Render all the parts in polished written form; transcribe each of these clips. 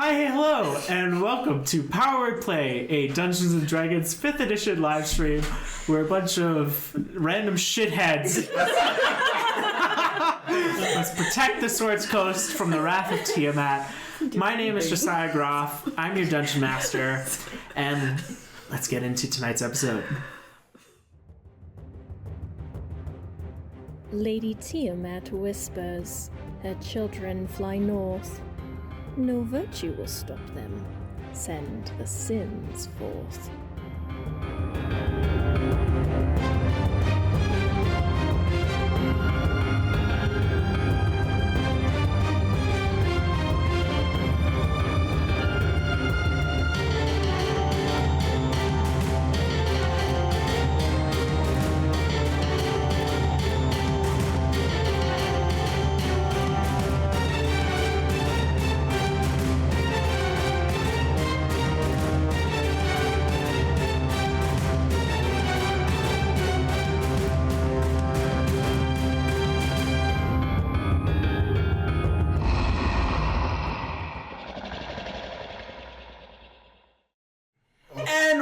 Hi, hey, hello, and welcome to Power Word Play, a Dungeons & Dragons 5th edition live stream where a bunch of random shitheads must protect the Swords Coast from the wrath of Tiamat. My name is Josiah Groff, I'm your Dungeon Master, and let's get into tonight's episode. Lady Tiamat whispers, her children fly north. No virtue will stop them. Send the sins forth.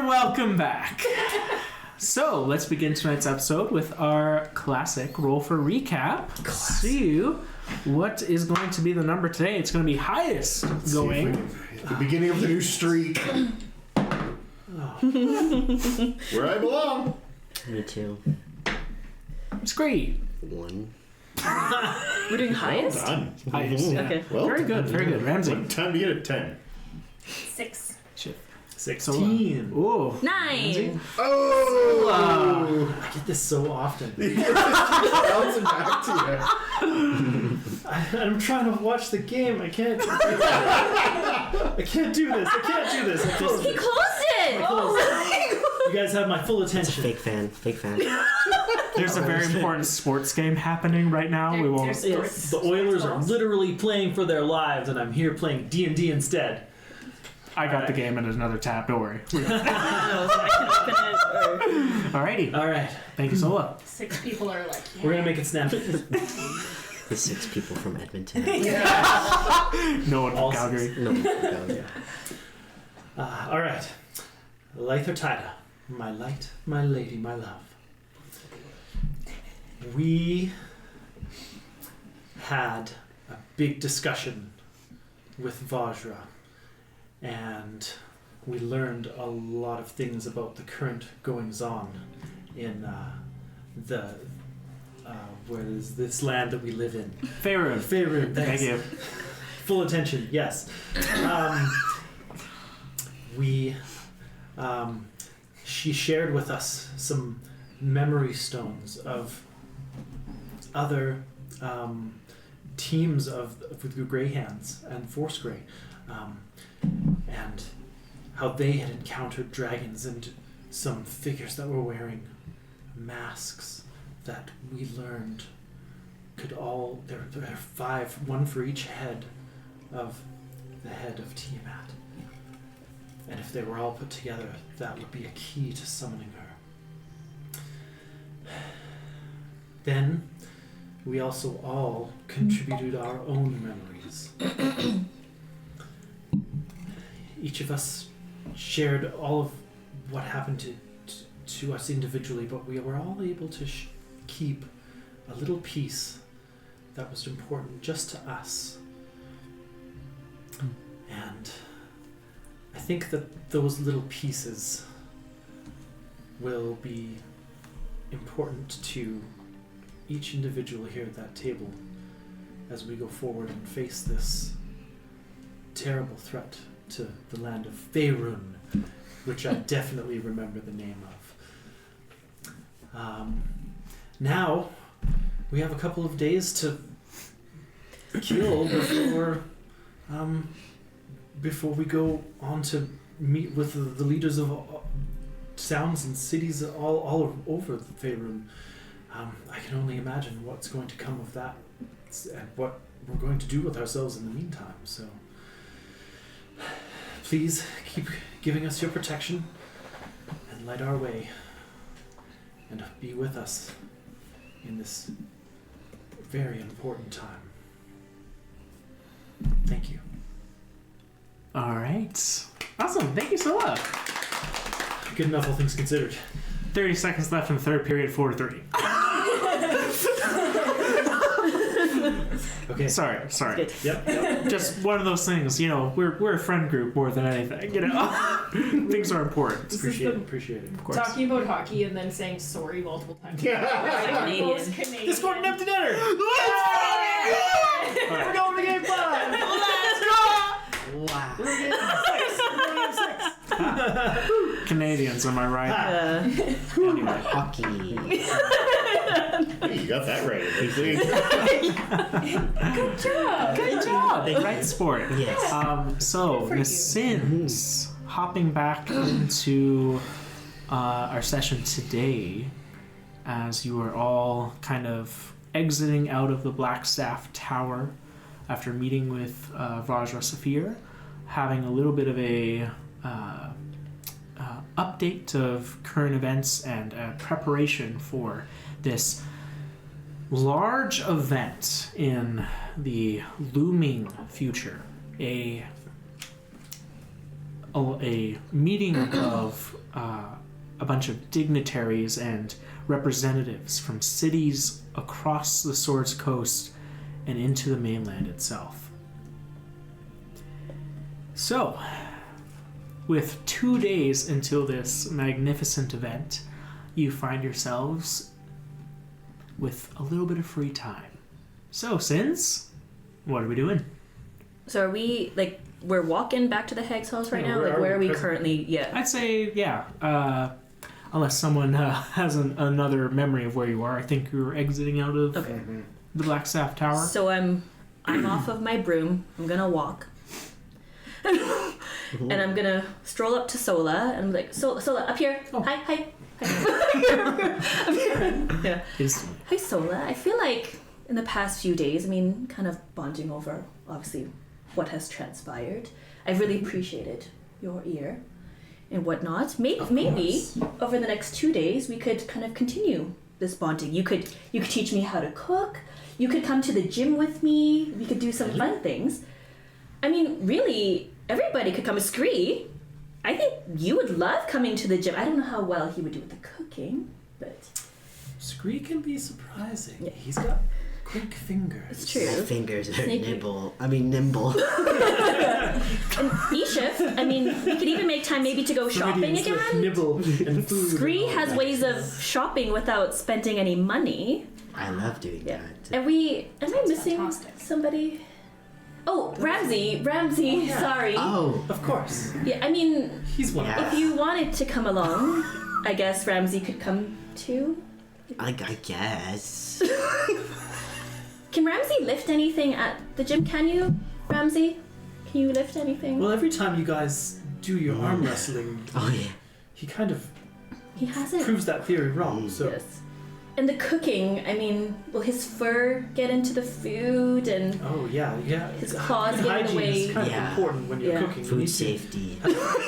Welcome back. So, let's begin tonight's episode with our classic roll for recap. See what is going to be the number today. It's going to be highest going. The beginning of the new streak. Where I belong. Me too. SkRee. 1. We're doing highest? Well done. Highest. Yeah. Okay. Well, very good, very good. Ramsey. Time to get a 10. 6. Shit. 16. Ooh. 9. Oh! I get this so often. Bouncing back to you. I'm trying to watch the game. I can't. I can't do this. I can't do this. I closed He it. closed it! You guys have my full attention. Fake fan. There's a very important sports game happening right now. We won't. Yes, the Oilers are literally playing for their lives, and I'm here playing D&D instead. I got the game in another tab. Don't worry. Alrighty. All right. Thank you, Sola. 6 people are like, yeah. We're gonna make it snappy. The 6 people from Edmonton. No one from All Calgary. No. All right. Lythertida, my light, my lady, my love. We had a big discussion with Vajra, and we learned a lot of things about the current goings-on in where is this land that we live in? Faerun. Faerun, thanks. Thank you. Full attention, yes. She shared with us some memory stones of other teams of the Greyhands and Force Grey, and how they had encountered dragons and some figures that were wearing masks that we learned could all, there are 5, one for each head of the head of Tiamat. And if they were all put together, that would be a key to summoning her. Then, we also all contributed our own memories. Each of us shared all of what happened to us individually, but we were all able to keep a little piece that was important just to us. And I think that those little pieces will be important to each individual here at that table as we go forward and face this terrible threat to the land of Faerun, which I definitely remember the name of. Now, we have a couple of days to kill before we go on to meet with the leaders of towns and cities all over Faerun. I can only imagine what's going to come of that and what we're going to do with ourselves in the meantime. So please keep giving us your protection and light our way and be with us in this very important time. Thank you. All right. Awesome. Thank you, Sola. Good enough, all things considered. 30 seconds left in the third period, 4-3. Okay. Sorry. Good. Yep. Just one of those things, we're a friend group more than anything, Things are important. Appreciate it. Of course. Talking about hockey and then saying sorry multiple times. Canadian. Most Canadian. Let's go to empty dinner! We're going to game 5! Wow. Canadians, am I right? Anyway. Hockey. Hey, you got that right. Good job. Good job. Right sport. Yes. So Good for the you. Sins, hopping back into our session today, as you are all kind of exiting out of the Blackstaff Tower after meeting with Vajra Saphir, having a little bit of a update of current events and preparation for this large event in the looming future. A meeting of a bunch of dignitaries and representatives from cities across the Swords Coast and into the mainland itself. So, with 2 days until this magnificent event, you find yourselves with a little bit of free time. So, Sins, what are we doing? So are we, like, we're walking back to the Hag's house right now? Like, where are we currently? Yeah. I'd say, yeah. Unless someone has another memory of where you are. I think you're exiting out of Okay. the Blackstaff Tower. So I'm off of my broom. I'm gonna walk. And I'm gonna stroll up to Sola and I'm like, Sola, up here. Oh. Hi. Up here. Yeah. Instantly. Hi, Sola. I feel like in the past few days, I mean, kind of bonding over, obviously, what has transpired. I've really appreciated your ear and whatnot. Maybe over the next 2 days, we could kind of continue this bonding. You could teach me how to cook. You could come to the gym with me. We could do some fun things. I mean, really, everybody could come to SkRee. I think you would love coming to the gym. I don't know how well he would do with the cooking, but SkRee can be surprising. Yeah. He's got quick fingers. it's true. My fingers are Sneaky. nimble. And Ishif, I mean, we could even make time maybe to go shopping Floridians with again. nibble and food. SkRee and all has that. ways of shopping without spending any money. I love doing Yeah. that. Am I missing fantastic. somebody? Oh, Ramsey, sorry. Oh, Of course. Yeah, I mean, He's one Yeah. of if you wanted to come along, I guess Ramsey could come too. I guess. Can Ramsey lift anything at the gym? Can you, Ramsey? Can you lift anything? Well, every time you guys do your arm wrestling, Oh yeah. he kind of He hasn't. proves that theory wrong. So Yes. And the cooking, I mean, will his fur get into the food and Oh yeah. his claws get in the Hygiene way? is kind Yeah. of important when you're Yeah. cooking. You Food need to- safety.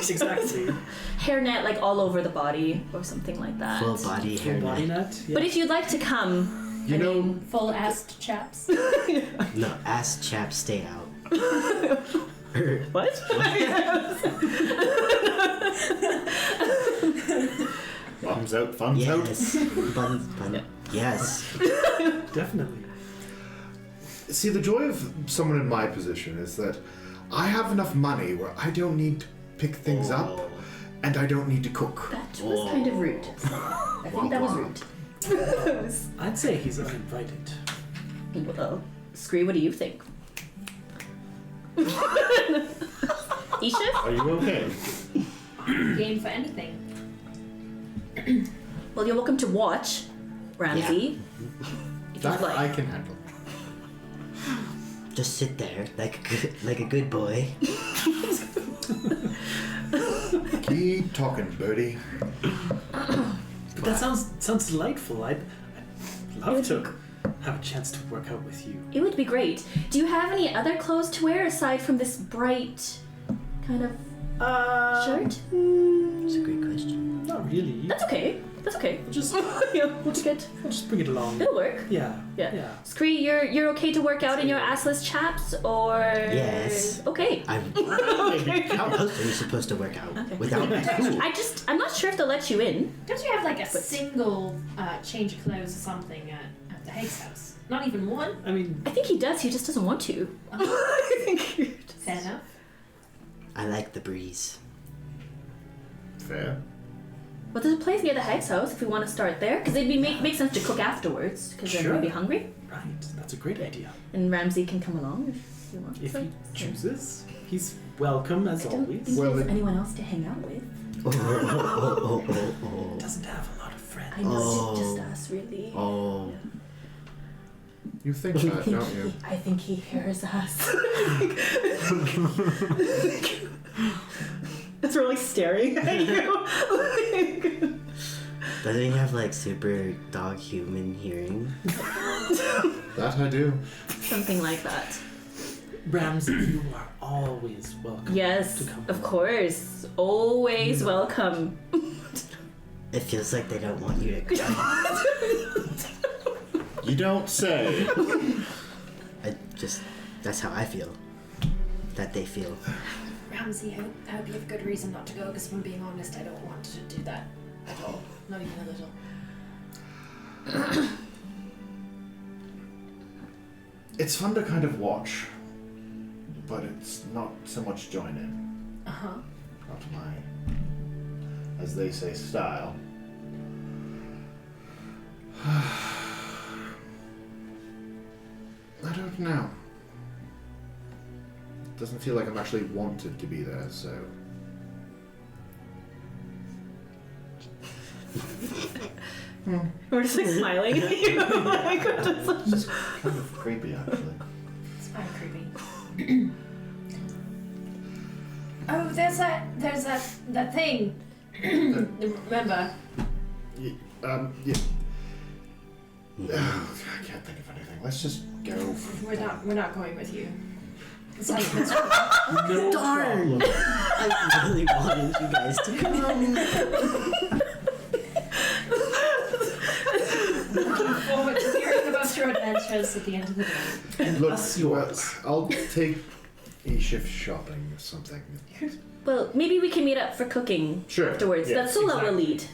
Exactly. Hairnet like all over the body or something like that. Full body Full hair. body net. Yeah. But if you'd like to come, You I know, mean, Full-assed chaps. No, ass chap, stay out. what? bums out, funds out. Yes. Bun. Yes. Definitely. See, the joy of someone in my position is that I have enough money where I don't need to pick things up, Oh. and I don't need to cook. That was kind of rude. I think that was rude. I'd say he's uninvited. Well, SkRee, what do you think? Isha? Are you okay? Game for anything. Well, you're welcome to watch, Ramsey. If That you'd like. I can handle. Just sit there like a good boy. Keep talking, birdie. But that sounds delightful. I'd love to have a chance to work out with you. It would be great. Do you have any other clothes to wear aside from this bright kind of shirt? It's a great question. Not really. That's okay. That's okay. We'll just We'll bring it along. It'll work. Yeah. Yeah. SkRee, you're okay to work out in your assless chaps, or Yes. Okay. How else are you supposed to work out Okay. without food? I'm not sure if they'll let you in. Don't you have like a single change of clothes or something at the Haig's house? Not even one? I mean, I think he does. He just doesn't want to. Fair enough. I like the breeze. Fair. But there's a place near the Hag's house if we want to start there, because it'd be make sense to cook afterwards, because then Sure. we'll be hungry, right. That's a great idea. and Ramsey can come along if you want. If So- he chooses, he's welcome as I don't always. think Well, there's it- anyone else to hang out with. Doesn't have a lot of friends. I know Oh. it's just us, really. Oh. You think that, don't you? I think he hears us. It's really staring at you. Doesn't he have like super dog human hearing? That I do. Something like that. Ramsey, you are always welcome. Yes, To come of along. course. Always welcome. It feels like they don't want you to come. You don't say. That's how I feel. That they feel. Ramsey, I hope you have good reason not to go, because if I'm being honest, I don't want to do that at all. Not even a little. It's fun to kind of watch, but it's not so much join in. Uh-huh. Not my, as they say, style. I don't know. Doesn't feel like I'm actually wanted to be there, so. We're just like smiling at you. Like, we're just like- It's kind of creepy, actually. It's kind of creepy. Oh, there's that thing. Remember? Yeah. Oh, I can't think of anything. Let's just go. We're not going with you. It's like this. No Darn! problem. I really wanted you guys to come. Looking forward to hearing about your adventures at the end of the day. Look, Us yours. I'll take a shift shopping or something. Well, maybe we can meet up for cooking Sure, afterwards. yeah, That's Sola will exactly. lead.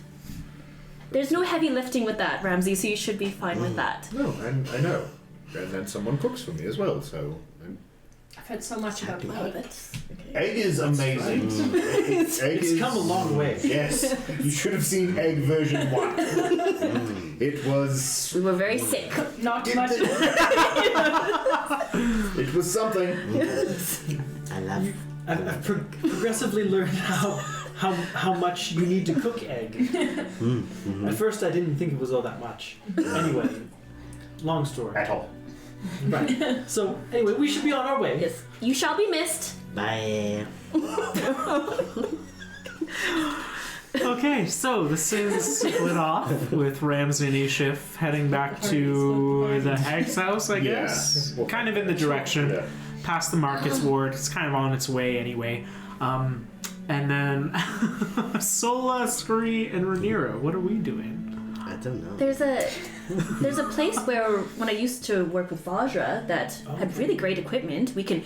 There's no heavy lifting with that, Ramsey, so you should be fine with that. No, and I know. And then someone cooks for me as well, so. I've heard so much about Well, egg. that's okay. Egg is amazing. Egg It's is, come a long way. Yes, you should have seen Egg version 1. It was. We were very sick. Not much. It was something. I love. I've progressively learned how much you need to cook egg. At first, I didn't think it was all that much. Anyway, long story. At all. Right. So anyway, we should be on our way. Yes. You shall be missed. Bye. Okay, so the Sins split off with Ramsey and Ishif heading back to the Hag's house, I guess. Yeah. Kind of in the direction. Yeah. Past the market's ward. It's kind of on its way anyway. And then Sola, SkRee, and Rhenerya, what are we doing? I don't know. There's a place where when I used to work with Vajra that had really great equipment. We can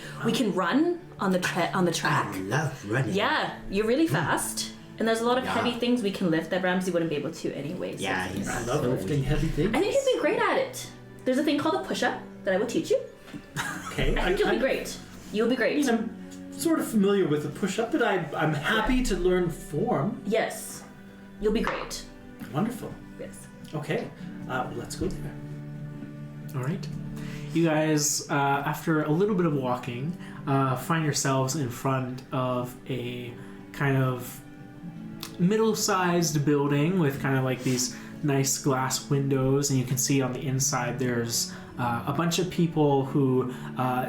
run on the track. I love running. Yeah, you're really fast. And there's a lot of Yeah. heavy things we can lift that Ramsey wouldn't be able to anyway. So Yeah, he's I love lifting heavy things. I think he'd be great at it. There's a thing called a push-up that I will teach you. Okay. I think you'll be great. You'll be great. I'm sort of familiar with the push-up, but I'm happy to learn form. Yes, you'll be great. Wonderful. Yes. Okay. Let's go there. All right. You guys, after a little bit of walking, find yourselves in front of a kind of middle-sized building with kind of like these nice glass windows, and you can see on the inside there's a bunch of people who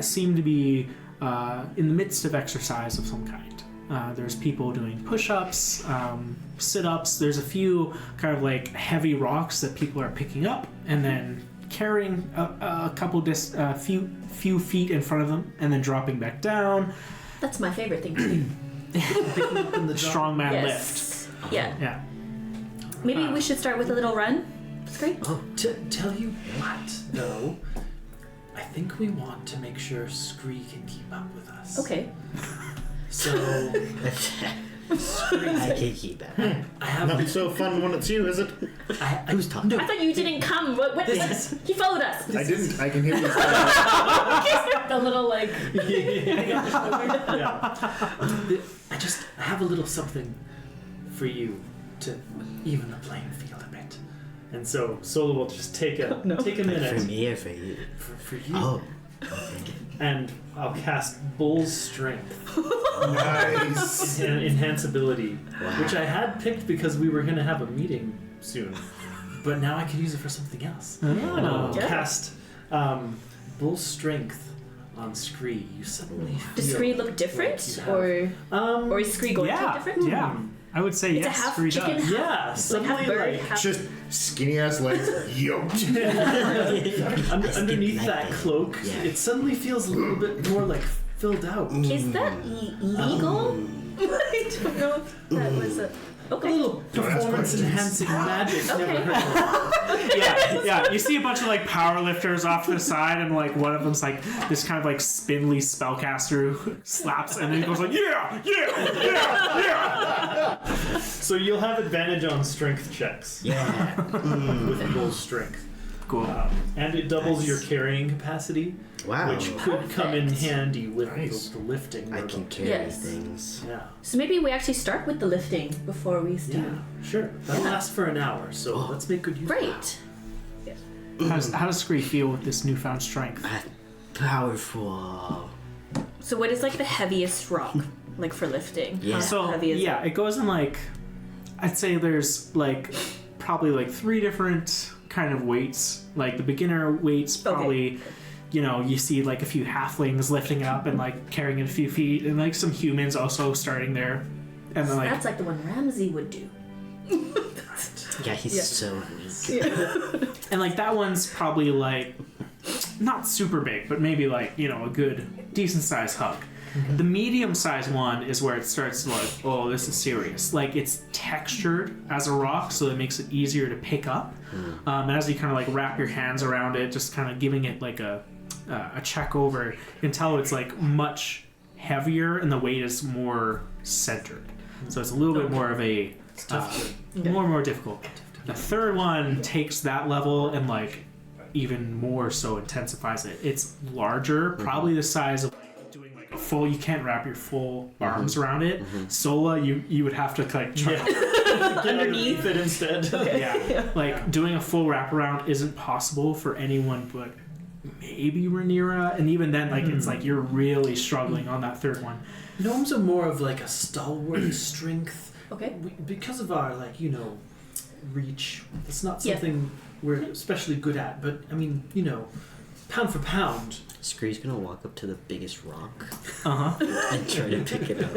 seem to be in the midst of exercise of some kind. There's people doing push-ups, sit-ups. There's a few kind of like heavy rocks that people are picking up and then carrying a couple few feet in front of them and then dropping back down. That's my favorite thing to do. Picking up in the drop. Strongman lift. Yes. Yeah. Yeah. Maybe we should start with a little run. SkRee? Oh, Tell you what, though, I think we want to make sure SkRee can keep up with us. Okay. So, I can keep that. I have. Not so fun when it's you, is it? Who's talking? I thought you didn't come. What is this? He followed us. I didn't. I can hear you. The little like. Yeah. I have a little something for you to even the playing field a bit. And so Sola will just take a minute For me or for you? for you. Oh. Okay. And I'll cast Bull's Strength. Nice. Enhance ability, Wow. which I had picked because we were going to have a meeting soon. But now I could use it for something else. And I'll Yeah. cast Bull's Strength on SkRee. You suddenly feel Does SkRee look different, like you have- or is SkRee going to look different? Yeah. I would say It's yes. a half SkRee chicken, does. Yeah, like suddenly half bird, like half. Just skinny ass legs, yoked. underneath like that that. cloak, Yeah. it suddenly feels a little bit more like filled out. Is that legal? I don't know if that was a. A Okay. little performance enhancing magic. Never Okay. heard of. Yeah. You see a bunch of like power lifters off to the side, and like one of them's like this kind of like spindly spellcaster who slaps, and then he goes like, yeah. So you'll have advantage on strength checks Yeah. with Bull's Strength. Cool. And it doubles Nice. your carrying capacity, Wow. which could come in Perfect. handy with Nice. the lifting. I or can the- carry Yes. things. Yeah. So maybe we actually start with the lifting before we do. Yeah, sure. That'll last for an hour, so let's make good use of Great. How does SkRee feel with this newfound strength? Powerful. So what is like the heaviest rock, like for lifting? Yeah. How So heavy is yeah, it goes in like, I'd say there's like probably like 3 different kind of weights. Like the beginner weights probably, you know, you see like a few halflings lifting it up and like carrying it a few feet, and like some humans also starting there, and then like That's like the one Ramsey would do. Yeah, he's Yeah. so and like that one's probably like not super big, but maybe like, you know, a good decent sized hug. The medium sized one is where it starts to like, oh, this is serious. Like it's textured as a rock, so it makes it easier to pick up. And as you kind of like wrap your hands around it, just kind of giving it like a check over, you can tell it's like much heavier and the weight is more centered. So it's a little bit more of a more difficult. The third one takes that level and like even more so intensifies it. It's larger, probably the size of like, doing like a full. You can't wrap your full arms around it. Sola, you would have to like try. Get underneath it instead. Yeah, like doing a full wraparound isn't possible for anyone but maybe Rhenerya, and even then, like it's like you're really struggling on that third one. Gnomes are more of like a stalwart strength. Okay. Because of our like, you know, reach. It's not Yeah. something we're especially good at, but I mean, you know, pound for pound. SkRee's gonna walk up to the biggest rock Uh huh. and try to pick it up.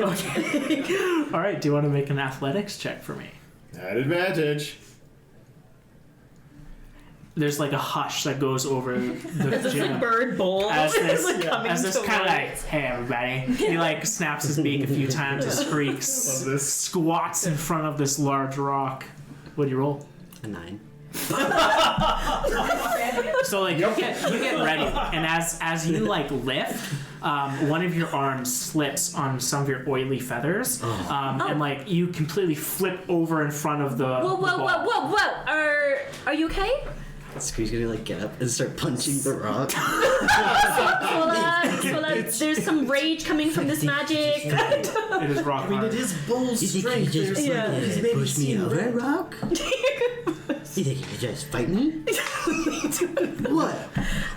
All right. Do you want to make an athletics check for me? At advantage. There's like a hush that goes over the This gym. like bird bowl. As this, Like coming as this towards- kind of like, hey everybody, he like snaps his beak a few times and squeaks, Love this. squats in front of this large rock. What'd you roll? A 9. So like you get ready, and as you like lift, one of your arms slips on some of your oily feathers, and like you completely flip over in front of the. Whoa, the whoa, ball. whoa, whoa, whoa! Are you okay? SkRee's gonna like get up and start punching the rock. Sola, there's some rage coming from this magic. It is rock I mean, hard. it is bull's You think you strength. just There's Yeah. he's maybe push me seen over, red. rock? You think you can just fight me? What?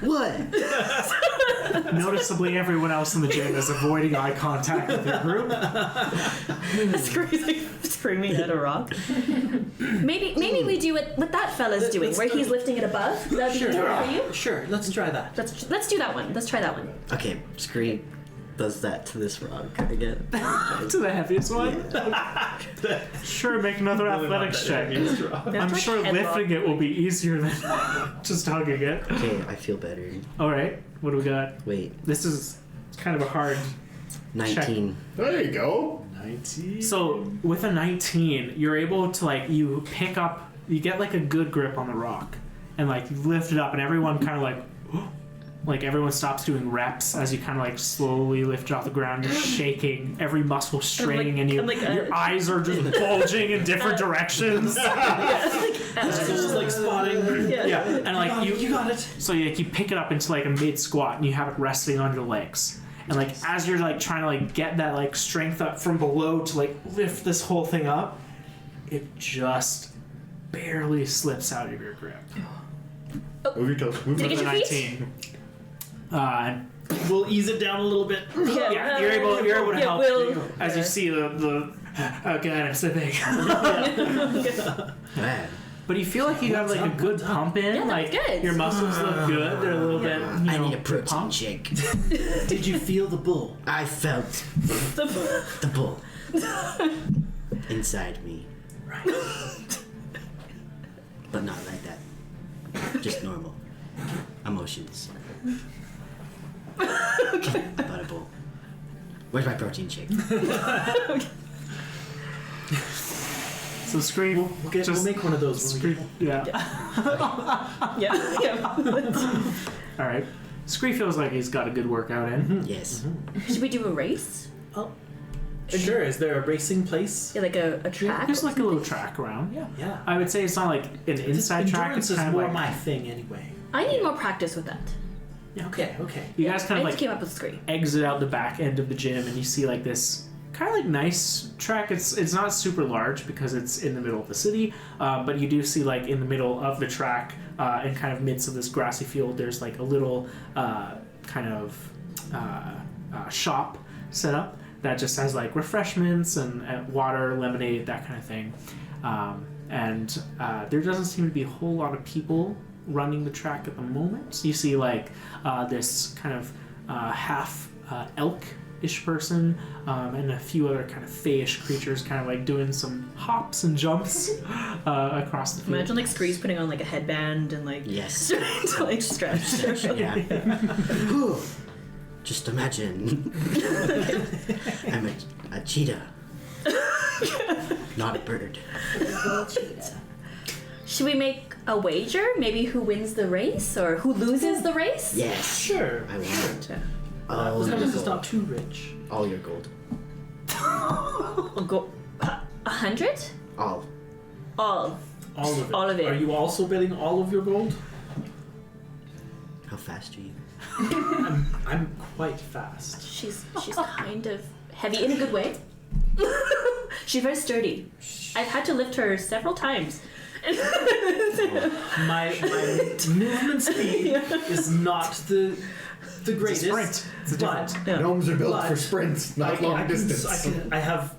What? Noticeably, everyone else in the gym is avoiding eye contact with the group. SkRee's like screaming at a rock. Maybe we do what that fella's doing, where he's lifting it above. That'd be Sure. good for you. Sure, let's try that. Let's do that one. Let's try that one. Okay, SkRee does that to this rock again. To the heaviest one. Sure, make another athletics check. I'm like sure headlock. lifting it will be easier than just hugging it. Okay, I feel better. All right, what do we got? Wait, This is kind of a hard. 19. There you go. 19. So with a 19, you're able to like you get like a good grip on the rock, and like you lift it up, and everyone kind of like everyone stops doing reps as you kind of like slowly lift it off the ground. You're shaking, every muscle straining, and your eyes are just bulging in different directions. It's just like spotting. Yeah, and like you got it. So you pick it up into like a mid squat, and you have it resting on your legs. And like as you're like trying to like get that like strength up from below to like lift this whole thing up, it just barely slips out of your grip. Move your toes. Move Did your it toes. get your feet? 19. We'll ease it down a little bit. Yeah, you're able to help as you Yeah. see the okay, I'm slipping. Man, But you feel like you have like a good pump in. Yeah, that's like good. your muscles look good. They're a little bit. I need a good protein pump. shake. Did you feel the bull? I felt the bull inside me. Right. But not like that. Just normal emotions. About a bull. Where's my protein shake? So SkRee, We'll make one of those. When we SkRee, get yeah. Yeah. All right. SkRee feels like he's got a good workout in. Yes. Should we do a race? home. Sure. Is there a racing place? Yeah, like a track? There's like a little track around. Yeah. Yeah. I would say it's not like an inside track. Endurance It's is kind of more like my thing anyway. I need more practice with that. Okay. you guys kind I of just like came up with SkRee. exit out the back end of the gym, and you see like this kind of like nice track. It's not super large because it's in the middle of the city, but you do see like in the middle of the track and kind of midst of this grassy field, there's like a little kind of shop set up that just has like refreshments and water, lemonade, that kind of thing. And there doesn't seem to be a whole lot of people running the track at the moment. You see like this kind of half elk-ish person and a few other kind of fey-ish creatures kind of like doing some hops and jumps across the field. Imagine like SkRee's putting on like a headband and like Yes. to like stretch. Yeah. Whew. Just imagine. I'm a cheetah. Not a bird. Should we make a wager? Maybe who wins the race or who loses the race? Yes. Sure. I want Yeah. all As long your as it's gold. not too rich. All your gold. I'll go 100? All. All. All of it. All of it. Are you also betting all of your gold? How fast are you? I'm quite fast. She's kind of heavy in a good way. She's very sturdy. I've had to lift her several times. My movement speed is not the greatest. sprint. It's a but different- Gnomes are built But for sprints, not long distance. I have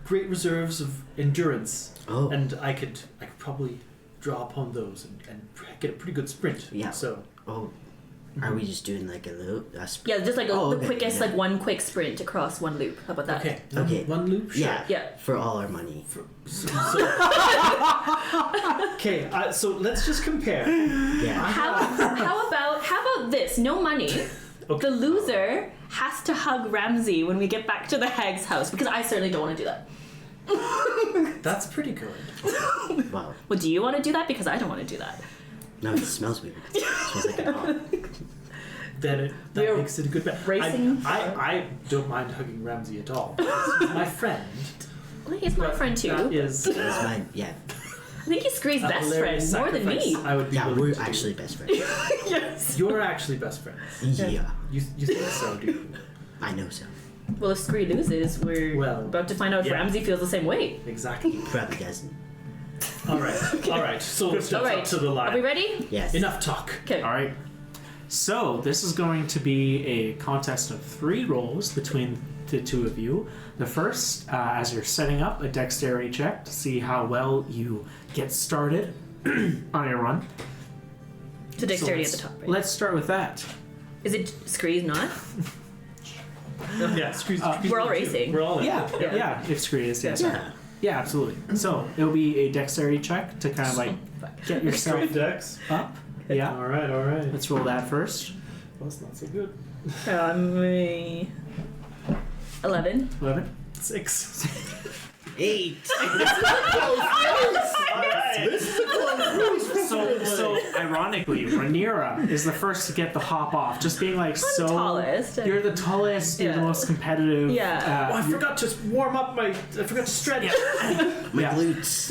great reserves of endurance, Oh. and I could probably draw upon those and get a pretty good sprint. Yeah. So Oh. Are we just doing like a loop? Yeah, just like Oh, the okay, quickest, yeah. like one quick sprint across one loop. How about that? okay, Okay. one loop. Sure. Yeah. Yeah. For all our money. Okay, so let's just compare. Yeah. How about this? No money. Okay. The loser has to hug Ramsey when we get back to the hag's house because I certainly don't want to do that. That's pretty good. Wow. Well, do you want to do that? Because I don't want to do that. No, it smells weird. It smells like a dog. That We're makes it a good bet. racing I don't mind hugging Ramsey at all. He's my friend. Well, he's my But friend too. That is That's mine. Yeah. I think he's SkRee's a best friend hilarious more than me. sacrifice I would be Yeah, willing we're to do. actually best friends. Yes. You're actually best friends. Yeah. You think so, do you? I know so. Well, if SkRee loses, we're Well, about to find out if yeah. Ramsey feels the same way. Exactly. He probably doesn't. All right. So let's All right. up to the line. Are we ready? Yes. Enough talk. Okay. All right. So this is going to be a contest of 3 rolls between the two of you. The first, as you're setting up, a dexterity check to see how well you get started on your run. So dexterity So at the top, right? Let's start with that. Is it SkRee's not? Yeah, squeeze. We're all racing. We're all in. Yeah. If SkRee is, yes. Yeah. Yeah, absolutely. So it'll be a dexterity check to kind of like get yourself Great dex. up. Yeah. All right. Let's roll that first. Well, that's not so good. 11. 11. 6. 8. So ironically, Rhenerya is the first to get the hop off. Just being like the tallest. You're the tallest. You're the Yeah. most competitive. Yeah. I forgot to warm up I forgot to stretch. My Yeah. glutes.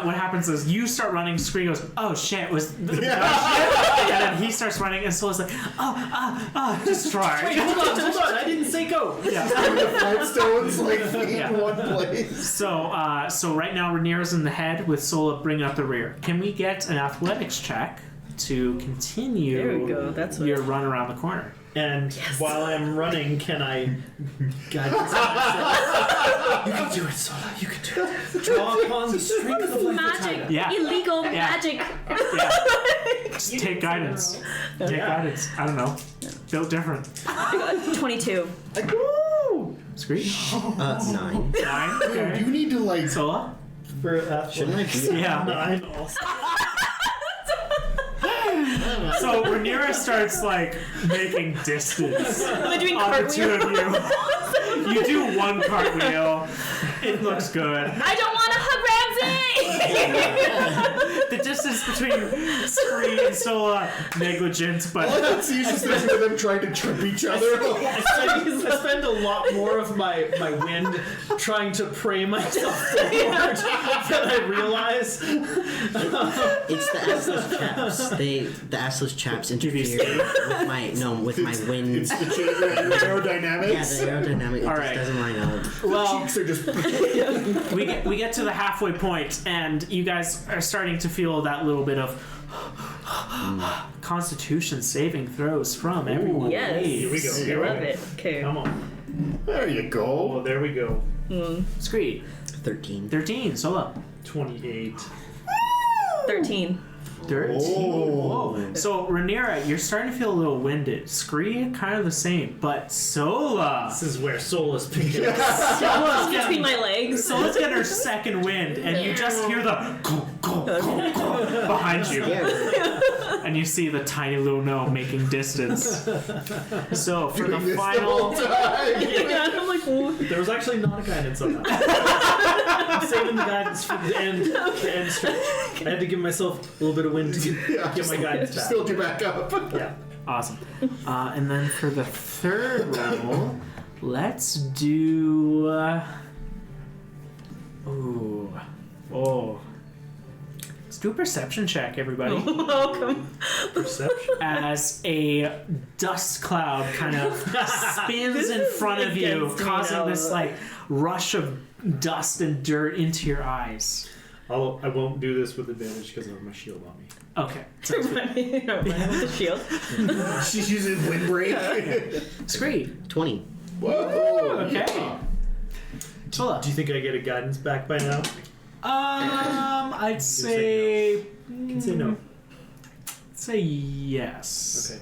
What happens is you start running. SkRee goes, "Oh shit!" And then he starts running, and Sola's like, just try." Wait, hold on. I didn't say go. Yeah. The Flintstones like in one place. So right now Rhaenyra's in the head with Sola bringing up the rear. Can we get an athletics check to continue There we go, that's what- your run around the corner? And while I'm running, can I guide myself? You can do it, Sola. You can do it. Draw upon the strength of life. Magic. Yeah. Illegal magic. Yeah. Just take guidance. Take guidance. I don't know. Built different. 22. Woo! SkRee? 9. 9. Okay. You need to like. Sola? For athletics. Shouldn't I be? Yeah. 9 also. So Rhaenyra starts like making distance We're doing on the two cartwheels. of you. You do one cartwheel. It looks good. I don't want to hug Ramsey! The distance between SkRee and Sola, negligent, All I but can see is just picture of them trying to trip each other. I spend a lot more of my wind trying to pray myself forward than I realize. It's the assless chaps. The assless chaps interfere with my wind. It's the change in aerodynamics. Yeah, the aerodynamic. It All just right. doesn't line up. well, Cheeks are just. we get to the halfway point, and you guys are starting to feel that little bit of Constitution saving throws from everyone. Yes. Please. Here we go. I love it. Okay. Come on. There you go. Oh, there we go. SkRee, 13. 13. Sola, 28. 13. 13. Oh. Whoa. So Rhaenyra, you're starting to feel a little winded. SkRee, kind of the same, but Sola. This is where Sola's picking up. Sola's Between getting, my legs. Sola's getting her second wind, and you just hear the behind you. Yeah. And you see the tiny little gnome making distance. So for Doing the this final, the whole time. Yeah, I'm like, what? There was actually not a guidance on that. I'm saving the guidance for the end stretch. I had to give myself a little bit of wind to get my guidance back. Build you back up. Yeah. awesome. And then for the third roll, let's do. Let's do a perception check, everybody. Welcome. Perception. As a dust cloud kind of spins in front of you, Against me causing now. this like rush of dust and dirt into your eyes. I won't do this with advantage because I have my shield on me. Okay. Running with the shield. She's using windbreak. SkRee. 20. Whoa. Okay. Sola. Do you think I get a guidance back by now? I'd say. You can say no. Say yes. Okay.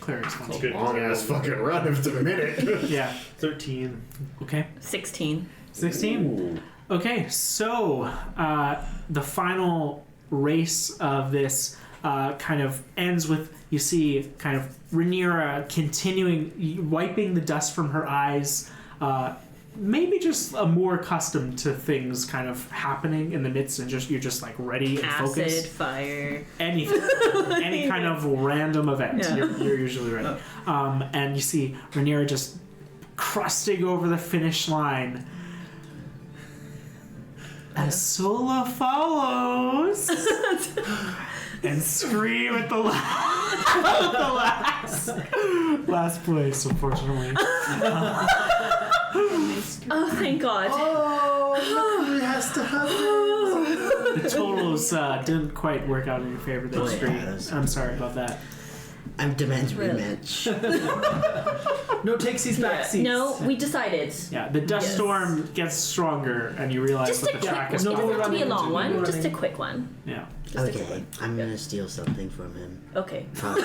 Cleric's one. Good. Long ass fucking run if it's a minute. Yeah. 13. Okay. 16. 16. Okay, so the final race of this kind of ends with, you see, kind of Rhaenyra continuing, wiping the dust from her eyes, maybe just more accustomed to things kind of happening in the midst, and you're just like ready and Acid, focused. fire. Anything, any kind of random event, Yeah. you're usually ready. And you see Rhaenyra just crusting over the finish line. As Sola follows, and SkRee with the last place, unfortunately. Oh, thank God. Oh, it has to happen. The totals didn't quite work out in your favor there, Oh, yeah, SkRee. that's- I'm sorry about that. I'm demand Really? rematch. No takesies, backsies. No, we decided. Yeah, the dust Yes. storm gets stronger, and you realize Just that a the quick track one. is It doesn't have to be a gone. long one. running. Just a quick one. Yeah. Just a quick Okay, one. I'm gonna steal something from him. Okay. Probably.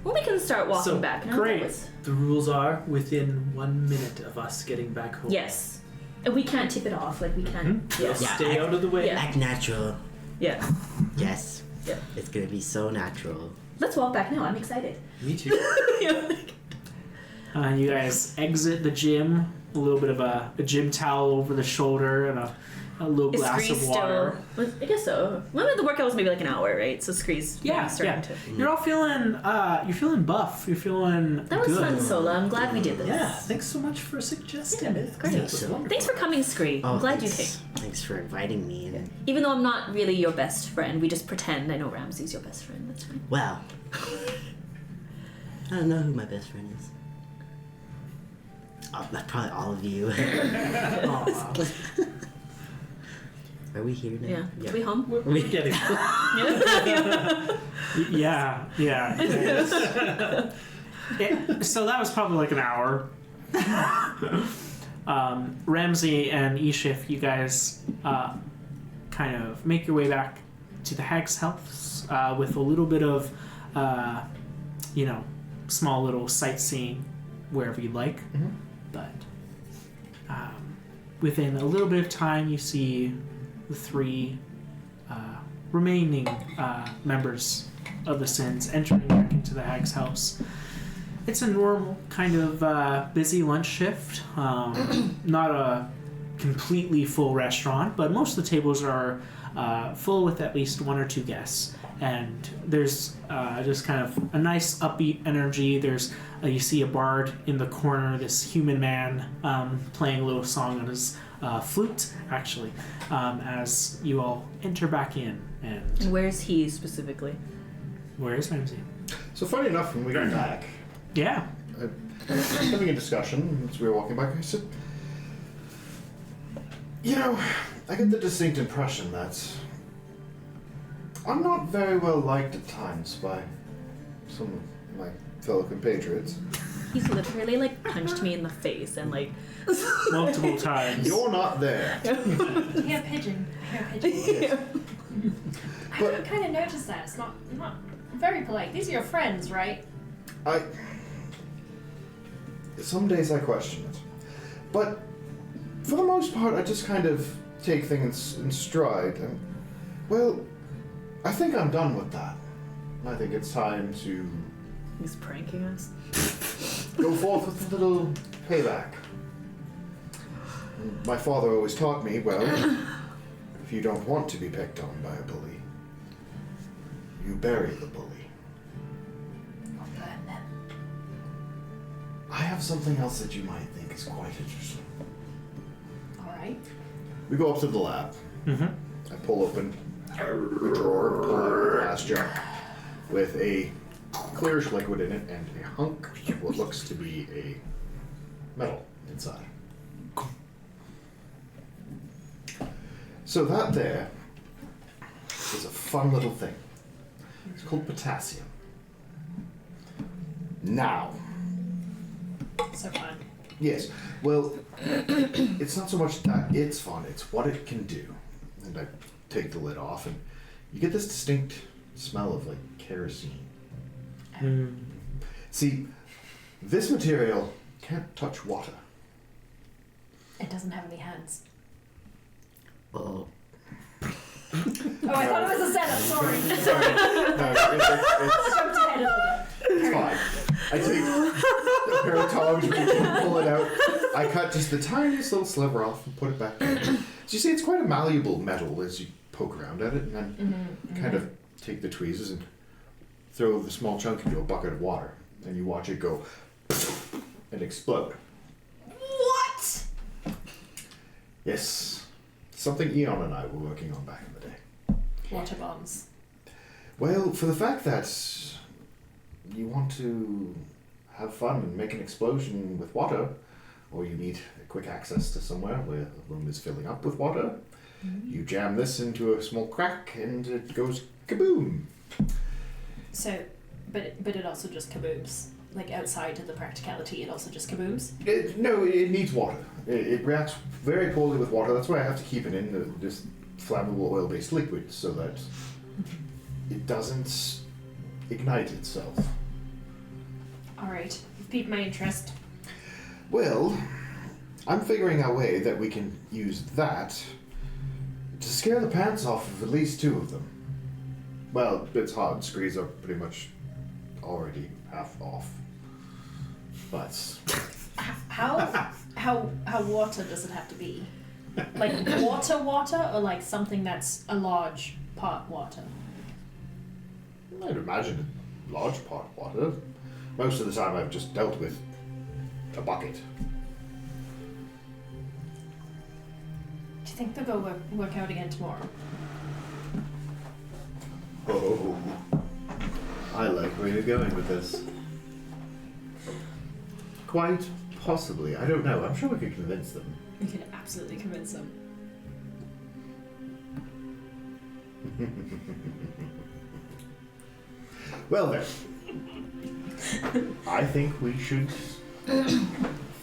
Well, we can start walking So, back now. great. That was- The rules are within 1 minute of us getting back home. Yes. And we can't tip it off. Like, we can't. Yes. Yeah. Stay out of the way. Yeah. Act natural. Yeah. Yes. Yeah. It's gonna be so natural. Let's walk back now. I'm excited. Me too. You guys exit the gym. A little bit of a gym towel over the shoulder and a little glass of water. I guess so. Well, the workout was maybe like an hour, right? So SkRee's starting to. You're all feeling. You're feeling buff. You're feeling. That was good. fun, Sola. I'm glad we did this. Yeah, thanks so much for suggesting it. It's great. That was wonderful. Thanks for coming, SkRee. I'm glad you came. Thanks for inviting me. And, Even though I'm not really your best friend, we just pretend I know Ramsey's your best friend. That's fine. well, I don't know who my best friend is. Probably all of you. Are we here now? Yeah. Are we home? We're getting Yeah. So that was probably like an hour. Ramsey and Ishif, you guys kind of make your way back to the Hag's House with a little bit of, small little sightseeing wherever you'd like. Mm-hmm. But within a little bit of time, you see the three remaining members of the Sins entering back into the Hag's House. It's a normal kind of busy lunch shift. Not a completely full restaurant, but most of the tables are full with at least one or two guests. And there's just kind of a nice upbeat energy. There's you see a bard in the corner, this human man playing a little song on his flute, actually, as you all enter back in. And where's he specifically? Where is Ramsey? So funny enough, when we got back, Yeah. having a discussion as we were walking back, I said, I get the distinct impression that I'm not very well liked at times by some of my fellow compatriots. He's literally punched me in the face and Multiple times. You're not there. Hear pigeon. Yes. I kind of noticed that. It's not very polite. These are your friends, right? Some days I question it. But for the most part, I just kind of take things in stride. And, I think I'm done with that. I think it's time to He's pranking us. go forth with a little payback. And my father always taught me, if you don't want to be picked on by a bully, you bury the bully. I'll burn them. I have something else that you might think is quite interesting. All right. We go up to the lab. Mm-hmm. I pull open a drawer, pull out a glass jar with a clearish liquid in it and a hunk of what looks to be a metal inside. So that there is a fun little thing. It's called potassium. Now, So fun. yes, it's not so much that it's fun, it's what it can do. And I take the lid off and you get this distinct smell of kerosene. See, this material can't touch water. It doesn't have any hands. Oh, Oh, I thought it was a setup. Sorry. No, it's Jumped ahead a little bit. It's fine. I take a pair of tongs, pull it out. I cut just the tiniest little sliver off and put it back in. So you see, it's quite a malleable metal as you poke around at it, and then kind of take the tweezers and throw the small chunk into a bucket of water, and you watch it go and explode. What? Yes, something Eon and I were working on back in the day. Water bombs. Well, for the fact that you want to have fun and make an explosion with water, or you need quick access to somewhere where the room is filling up with water, you jam this into a small crack and it goes kaboom. So, but it also just kabooms. Outside of the practicality, it also just kabooms. No, it needs water. It reacts very poorly with water. That's why I have to keep it in this flammable oil-based liquid so that it doesn't ignite itself. All right, you've piqued my interest. Well, I'm figuring a way that we can use that to scare the pants off of at least two of them. Well, it's hard. SkRees are pretty much already half off. but How water does it have to be? Like water, or like something that's a large part water? I'd imagine a large part water. Most of the time I've just dealt with a bucket. Do you think they'll go work out again tomorrow? Oh, I like where you're going with this. Quite possibly. I don't know. I'm sure we could convince them. We could absolutely convince them. Well then, I think we should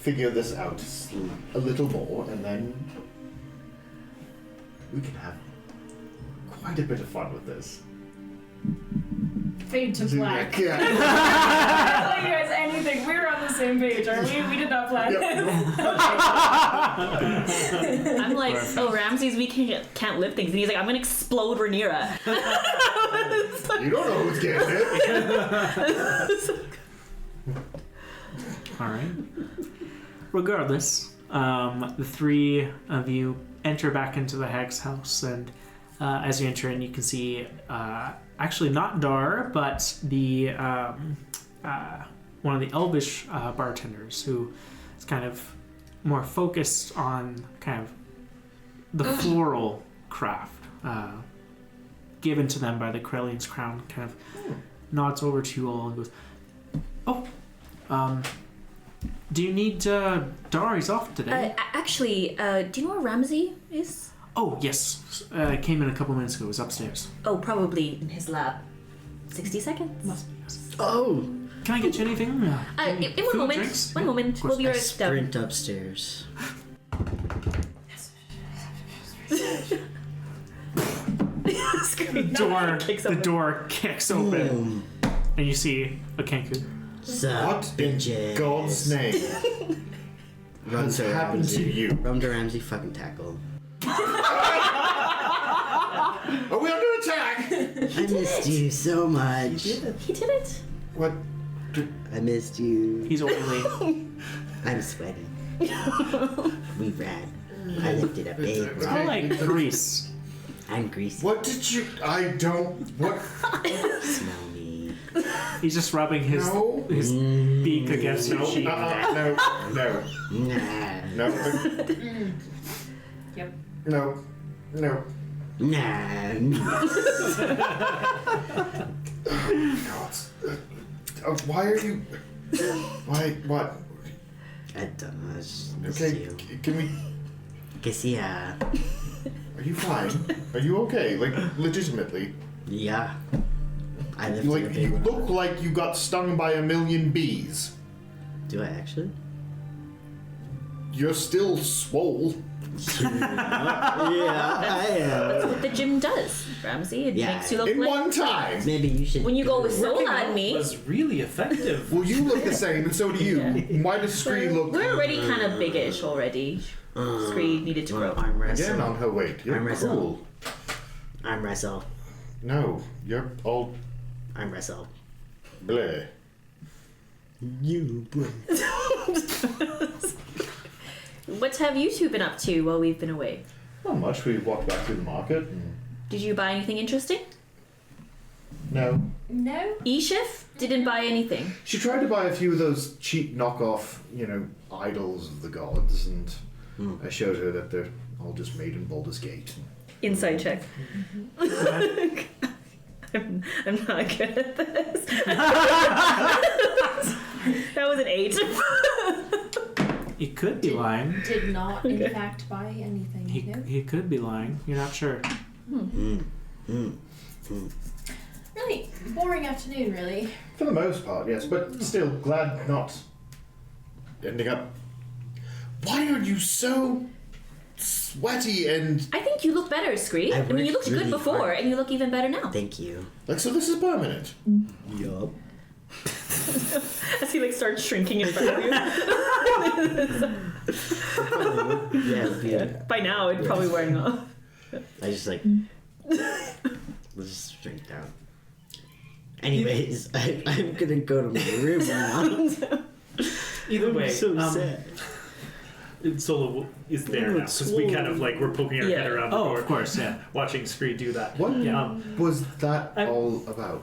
figure this out a little more, and then we can have quite a bit of fun with this. Fade to black. Yeah. I don't tell you guys anything. We were on the same page, are we? We did not plan this. I'm like, oh, Ramses, we can't lift things. And he's like, I'm going to explode Rhenerya. You don't know who's getting it. Alright. Regardless, the three of you enter back into the hag's house, and as you enter in, you can see actually not Dar, but the one of the elvish bartenders who is kind of more focused on kind of the floral craft given to them by the Corellian's crown. Kind of nods over to you all and goes, "Oh, do you need Dar? He's off today." Actually, do you know where Ramsey is? Oh, yes. Came in a couple minutes ago. It was upstairs. Oh, probably in his lab. 60 seconds? Must be, yes. Oh, Can I get you anything? In one moment. Drinks? One moment. We'll be I right down. sprint upstairs. The door kicks open, Boom. and you see a Kenku. Sup, what in bitches? God's name Run has to happened to Ramsey. you? Run to Ramsey, fucking tackle. Are we under attack? I missed you so much. He did it. What? I missed you. He's oily. I'm sweating. We ran. I lifted a big It's kind of rock. like grease. I'm greasy. What did you? I don't. What? Smell me. He's just rubbing his No. beak against your No. cheek. No. No. Nah. No. Yep. No. No. Nah. God. Why are you? Why? What? I don't know. It's Okay. you. Can we? Cause yeah. Are you fine? Are you okay? Like legitimately? Yeah. I lifted a Like big you rock. look like you got stung by a million bees. Do I actually? You're still swole. Yeah, I am. That's what the gym does, Ramsey. It Yeah. makes you look In like... one time. Maybe you should. When you go with Working Sola and out me, was really effective. Well, you look the same, and so do you. Why does SkRee look we're already kind of biggish already. SkRee needed to grow. Arm wrestle. again on her weight? You're Arm wrestle. cruel. Arm wrestle. No, you're all Arm wrestle. bleh. You boy. What have you two been up to while we've been away? Not much. We walked back through the market. And... Did you buy anything interesting? No. No? Eshif didn't buy anything. She tried to buy a few of those cheap knockoff, idols of the gods, and I showed her that they're all just made in Baldur's Gate. Inside check. I'm not good at this. That was an 8. He could be lying. Did not, in fact, buy anything. No? He could be lying. You're not sure. Really boring afternoon, really. For the most part, yes, but still glad not ending up. Why are you so sweaty and I think you look better, SkRee. I I mean, you worked looked good really before, hard. and you look even better now. Thank you. like so? This is permanent. Yup. As he starts shrinking in front of you. Yeah, it'd be By now, it'd probably wearing off. I just let's just shrink down. Anyways, I'm gonna go to my room now. Either way, so sad. Sola is there now because we kind of like we're poking our head around the door. Of course, yeah. Watching SkRee do that. What was that I'm- all about?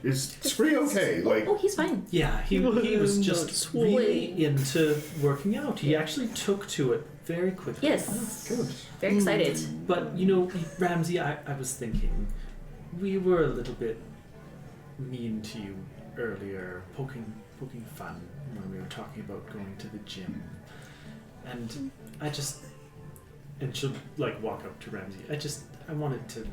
Is SkRee okay? Like, Oh, he's fine. Yeah, he was Not just swollen. really into working out. He actually took to it very quickly. Yes. good. Very excited. But you know, Ramsey, I was thinking we were a little bit mean to you earlier, poking fun when we were talking about going to the gym. And and she'll like walk up to Ramsey. I wanted to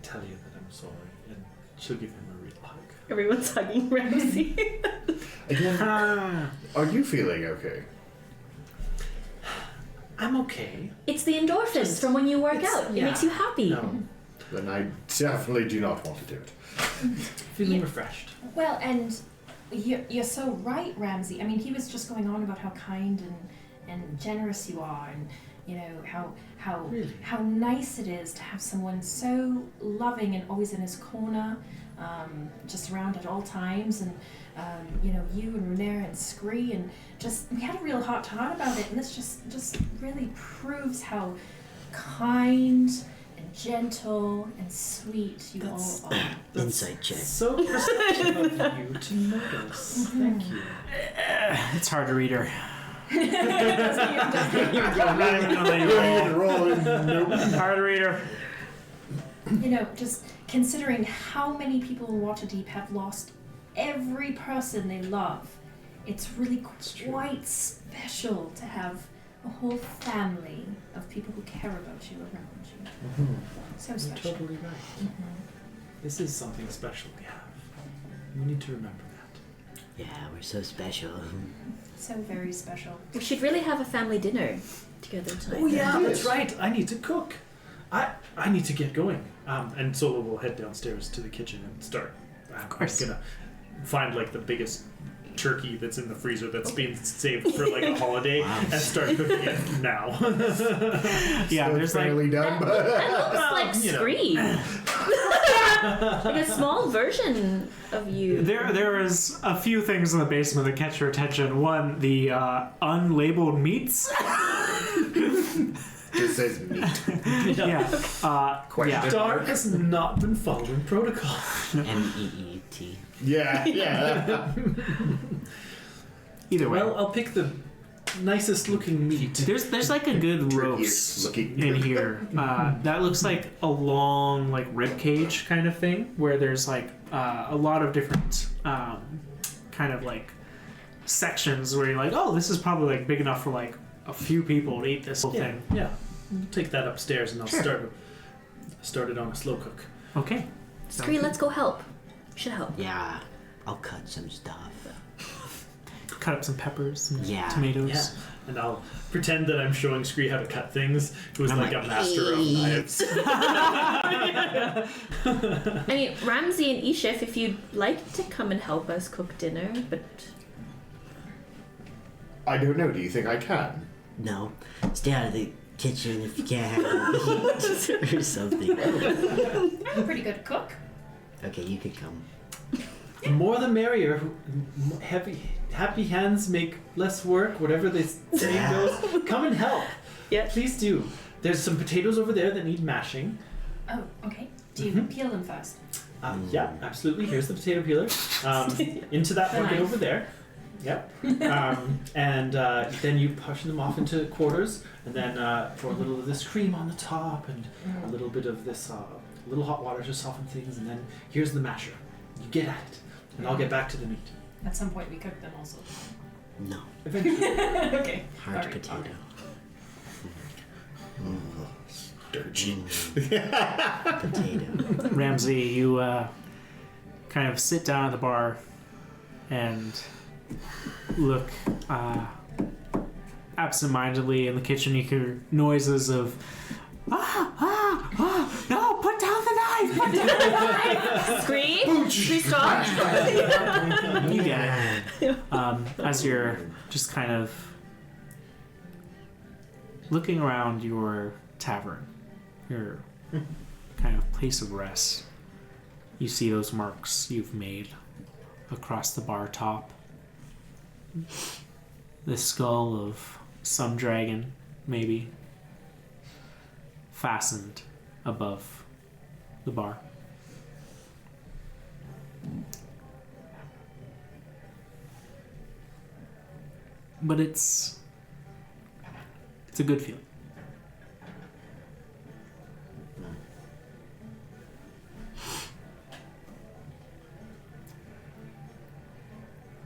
tell you that I'm sorry, and she'll give him a real hug. Everyone's hugging Ramsey. Again, are you feeling okay? I'm okay. It's the endorphins from when you work It's- out. It yeah. makes you happy. No, Then I definitely do not want to do it. feeling Yeah. refreshed. Well, and you're so right, Ramsey. I mean, he was just going on about how kind and generous you are, and you know Really? how nice it is to have someone so loving and always in his corner, just around at all times, and you know, you and Rhenerya and SkRee, and just we had a real heart to heart about it, and this just really proves how kind and gentle and sweet you That's- all are. Insight check. So perceptive of you to notice. Thank you. It's hard to read her. That's what you've done. Hard to read her. You know, just considering how many people in Waterdeep have lost every person they love, it's really true. quite special to have a whole family of people who care about you around you. So You're special. totally right. This is something special we have. We need to remember that. Yeah, we're so special. So very special. We should really have a family dinner together tonight. Oh yeah, Yes. that's right. I need to cook. I need to get going. And Sola will head downstairs to the kitchen and start. Of course. I'm gonna find like the biggest turkey that's in the freezer that's been saved for like a holiday and start cooking it now. Yeah, So there's it's like barely done, but That looks like you know. SkRee. Like a small version of you. there is a few things in the basement that catch your attention. One, the unlabeled meats. just says meat. Yeah. Yeah. Dark has not been following protocol. MEET. Yeah. Either way. Well, I'll pick the nicest looking meat. There's like a good roast Turkey-ish looking. in here. That looks like a long like rib cage kind of thing, where there's like a lot of different kind of like sections where you're like, oh, this is probably like big enough for like a few people to eat this whole Yeah, thing. yeah. I'll take that upstairs and I'll Sure. start it on a slow cook. Okay. SkRee, let's go help. We should help. Yeah, I'll cut some stuff. Cut up some peppers, some Yeah. tomatoes. Yeah, and I'll pretend that I'm showing SkRee how to cut things. Who's I'm like a master of knives. I mean, Ramsey and Ishif, if you'd like to come and help us cook dinner, but I don't know. Do you think I can? No, stay out of the kitchen if you can't handle the heat or something. I'm a pretty good cook. Okay, you could come. The more the merrier. Happy hands make less work. Whatever this saying goes. Come and help. Yeah. Please do. There's some potatoes over there that need mashing. Oh, okay. Do you peel them first? Yeah, absolutely. Here's the potato peeler. Into that bucket over there. Yep. And then you portion them off into quarters, and then pour a little of this cream on the top, and a little bit of this little hot water to soften things, and then here's the masher. You get at it, and I'll get back to the meat. At some point we cook them also. No, Eventually. Okay. hard Alright, potato. alright. Sturgeon. Potato. Ramsey, you kind of sit down at the bar and look absentmindedly in the kitchen. You hear noises of no, put down the knife, put down the knife. SkRee, please stop. You get it. As you're just kind of looking around your tavern, your kind of place of rest, you see those marks you've made across the bar top. the skull of some dragon, maybe, fastened above the bar. But it's a good feeling.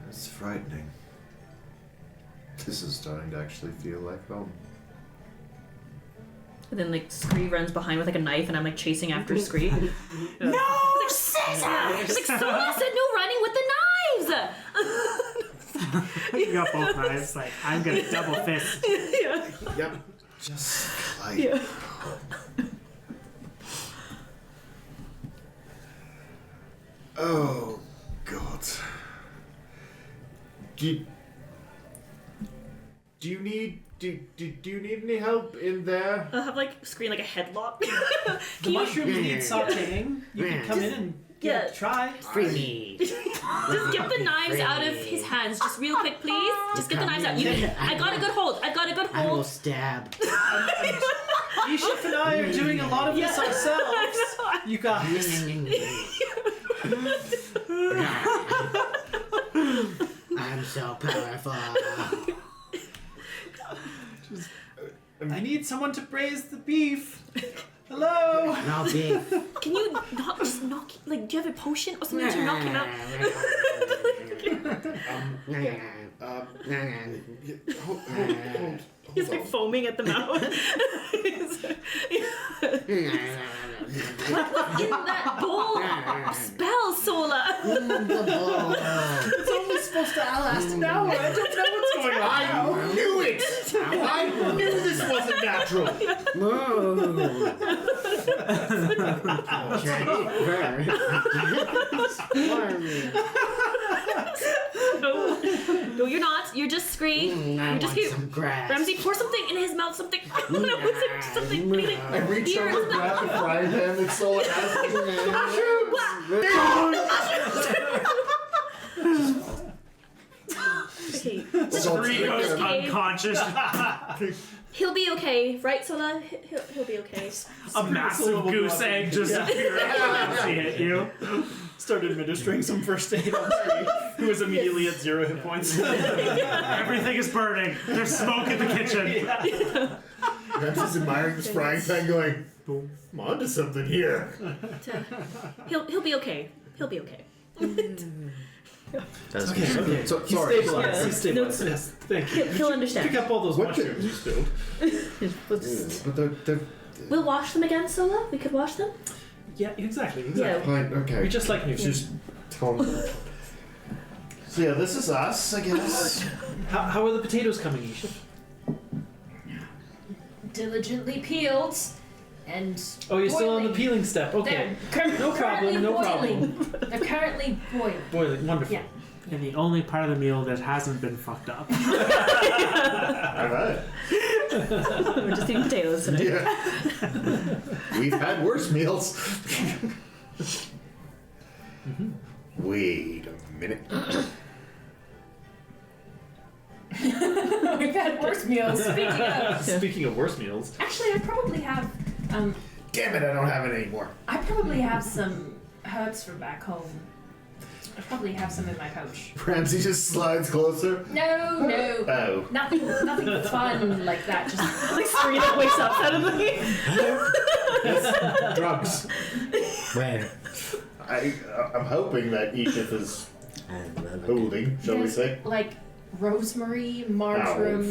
It's frightening. This is starting to actually feel like home. And then like SkRee runs behind with like a knife, and I'm like chasing after SkRee. No, Caesar! She's like, Sola said no running with the knives. You got both knives. Like, I'm gonna double fist. Yeah. Yep. Just like Yeah. oh God. Do you need any help in there? I'll have like SkRee like a headlock. The mushrooms need sauteing. You can come in and Yeah. try. Free me. Just get the knives out of his hands, just real quick, please. Just get the knives out. I got a good hold. I got a good I will hold. stab. Ishif and I are doing a lot of this ourselves. You got this. I'm so powerful. I need someone to braise the beef. Hello. No beef. Can you not just knock? Like, do you have a potion or something to knock him out? He's like foaming at the mouth. What's in that bowl? Spell, Sola. It's only supposed to last an hour. I don't know what's going on. I knew it! I knew this wasn't natural! No, you're not. You're just SkRee. You're just cute. Some grass. Ramsey, pour something in his mouth. Something. I don't know. Something. Anything. I reach Here, over, it's grab the frying pan that Sola has. Okay. SkRee goes Okay. unconscious. He'll be okay, right, Sola? He'll be okay. A massive goose egg just appeared as he hit you. Start administering some first aid on SkRee, who is immediately at 0 hit points. Everything is burning. There's smoke in the kitchen. Ramsey's admiring this frying pan going, I'm onto something here. He'll be okay. He'll be okay. That's Okay. So, He's sorry. stabilized. He's stabilized. Yes, thank you. He'll understand. Pick up all those What mushrooms you spilled. But they're We'll wash them again, Sola. We could wash them. Yeah, exactly. Yeah. fine, okay. We just like new. Just tell them. So yeah, this is us, I guess. How are the potatoes coming, Ishif? Diligently peeled and Oh, you're still on the boiling. peeling step. Okay. No problem, no boiling. They're currently boiling. Boiling. Wonderful. Yeah. And the only part of the meal that hasn't been fucked up. Alright. We're just eating potatoes tonight. Yeah. We've had worse meals. Wait a minute. We've had worse meals. Speaking of, Speaking of worse meals, actually, I probably have. Damn it, I don't have it anymore. I probably have some herbs from back home. I probably have some in my pouch. Ramsey just slides closer. No. Oh. Nothing fun like that. Just Like SkRee that wakes up suddenly. Drugs. Where? I'm hoping that Ishif is holding, shall we there's, say. like rosemary, marjoram,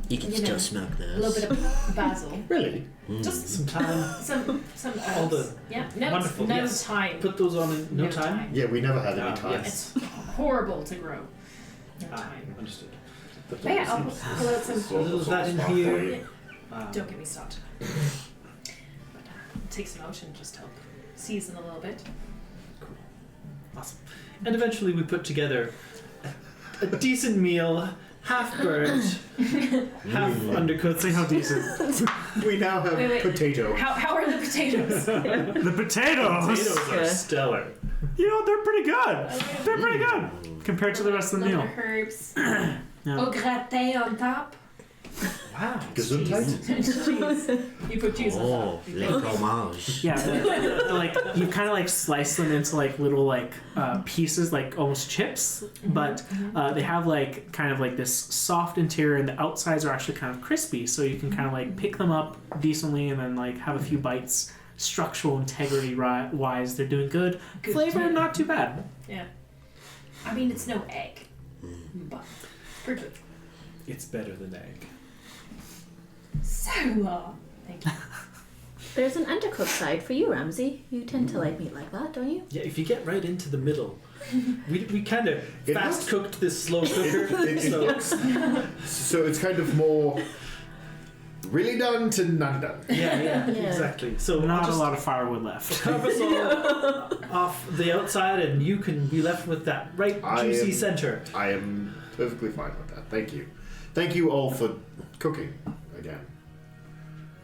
You can You still know, smoke a little those. bit of basil. Really? Just some time. some herbs. All the- Yeah. No, Wonderful, no yes. time. Put those on in no time. Yeah, we never had any time. It's horrible to grow. No Ah, time. understood. But yeah, I'll pull out some. A little of that in here. Don't get me started. But take some out and just help season a little bit. Awesome. And eventually we put together a decent meal, half burnt, half undercooked. See how decent. We now have Wait. potato. How are the potatoes? The potatoes. Potatoes are stellar. You know, they're pretty good. They're pretty good compared to the rest of the Little meal. bit of herbs. Yeah. Au gratin on top. Wow. Gesundheit. Cheese. You put cheese on top. Le fromage. Yeah, like you kind of like slice them into like little like pieces, like almost chips, but they have like kind of like this soft interior, and the outsides are actually kind of crispy, so you can kind of like pick them up decently and then like have a few bites. Structural integrity wise, they're doing good. Flavor, too. not too bad. Yeah. I mean, it's no egg, but pretty good. It's better than egg. Sola. Thank you. There's an undercooked side for you, Ramsey. You tend to like meat like that, don't you? Yeah, if you get right into the middle. We kind of It fast cooked this slow cooker. So it's kind of more really done to none done. Yeah, Yeah. exactly. So Not just a lot of firewood left. carve us all off the outside, and you can be left with that right juicy center. I am perfectly fine with that. Thank you. Thank you all for cooking again.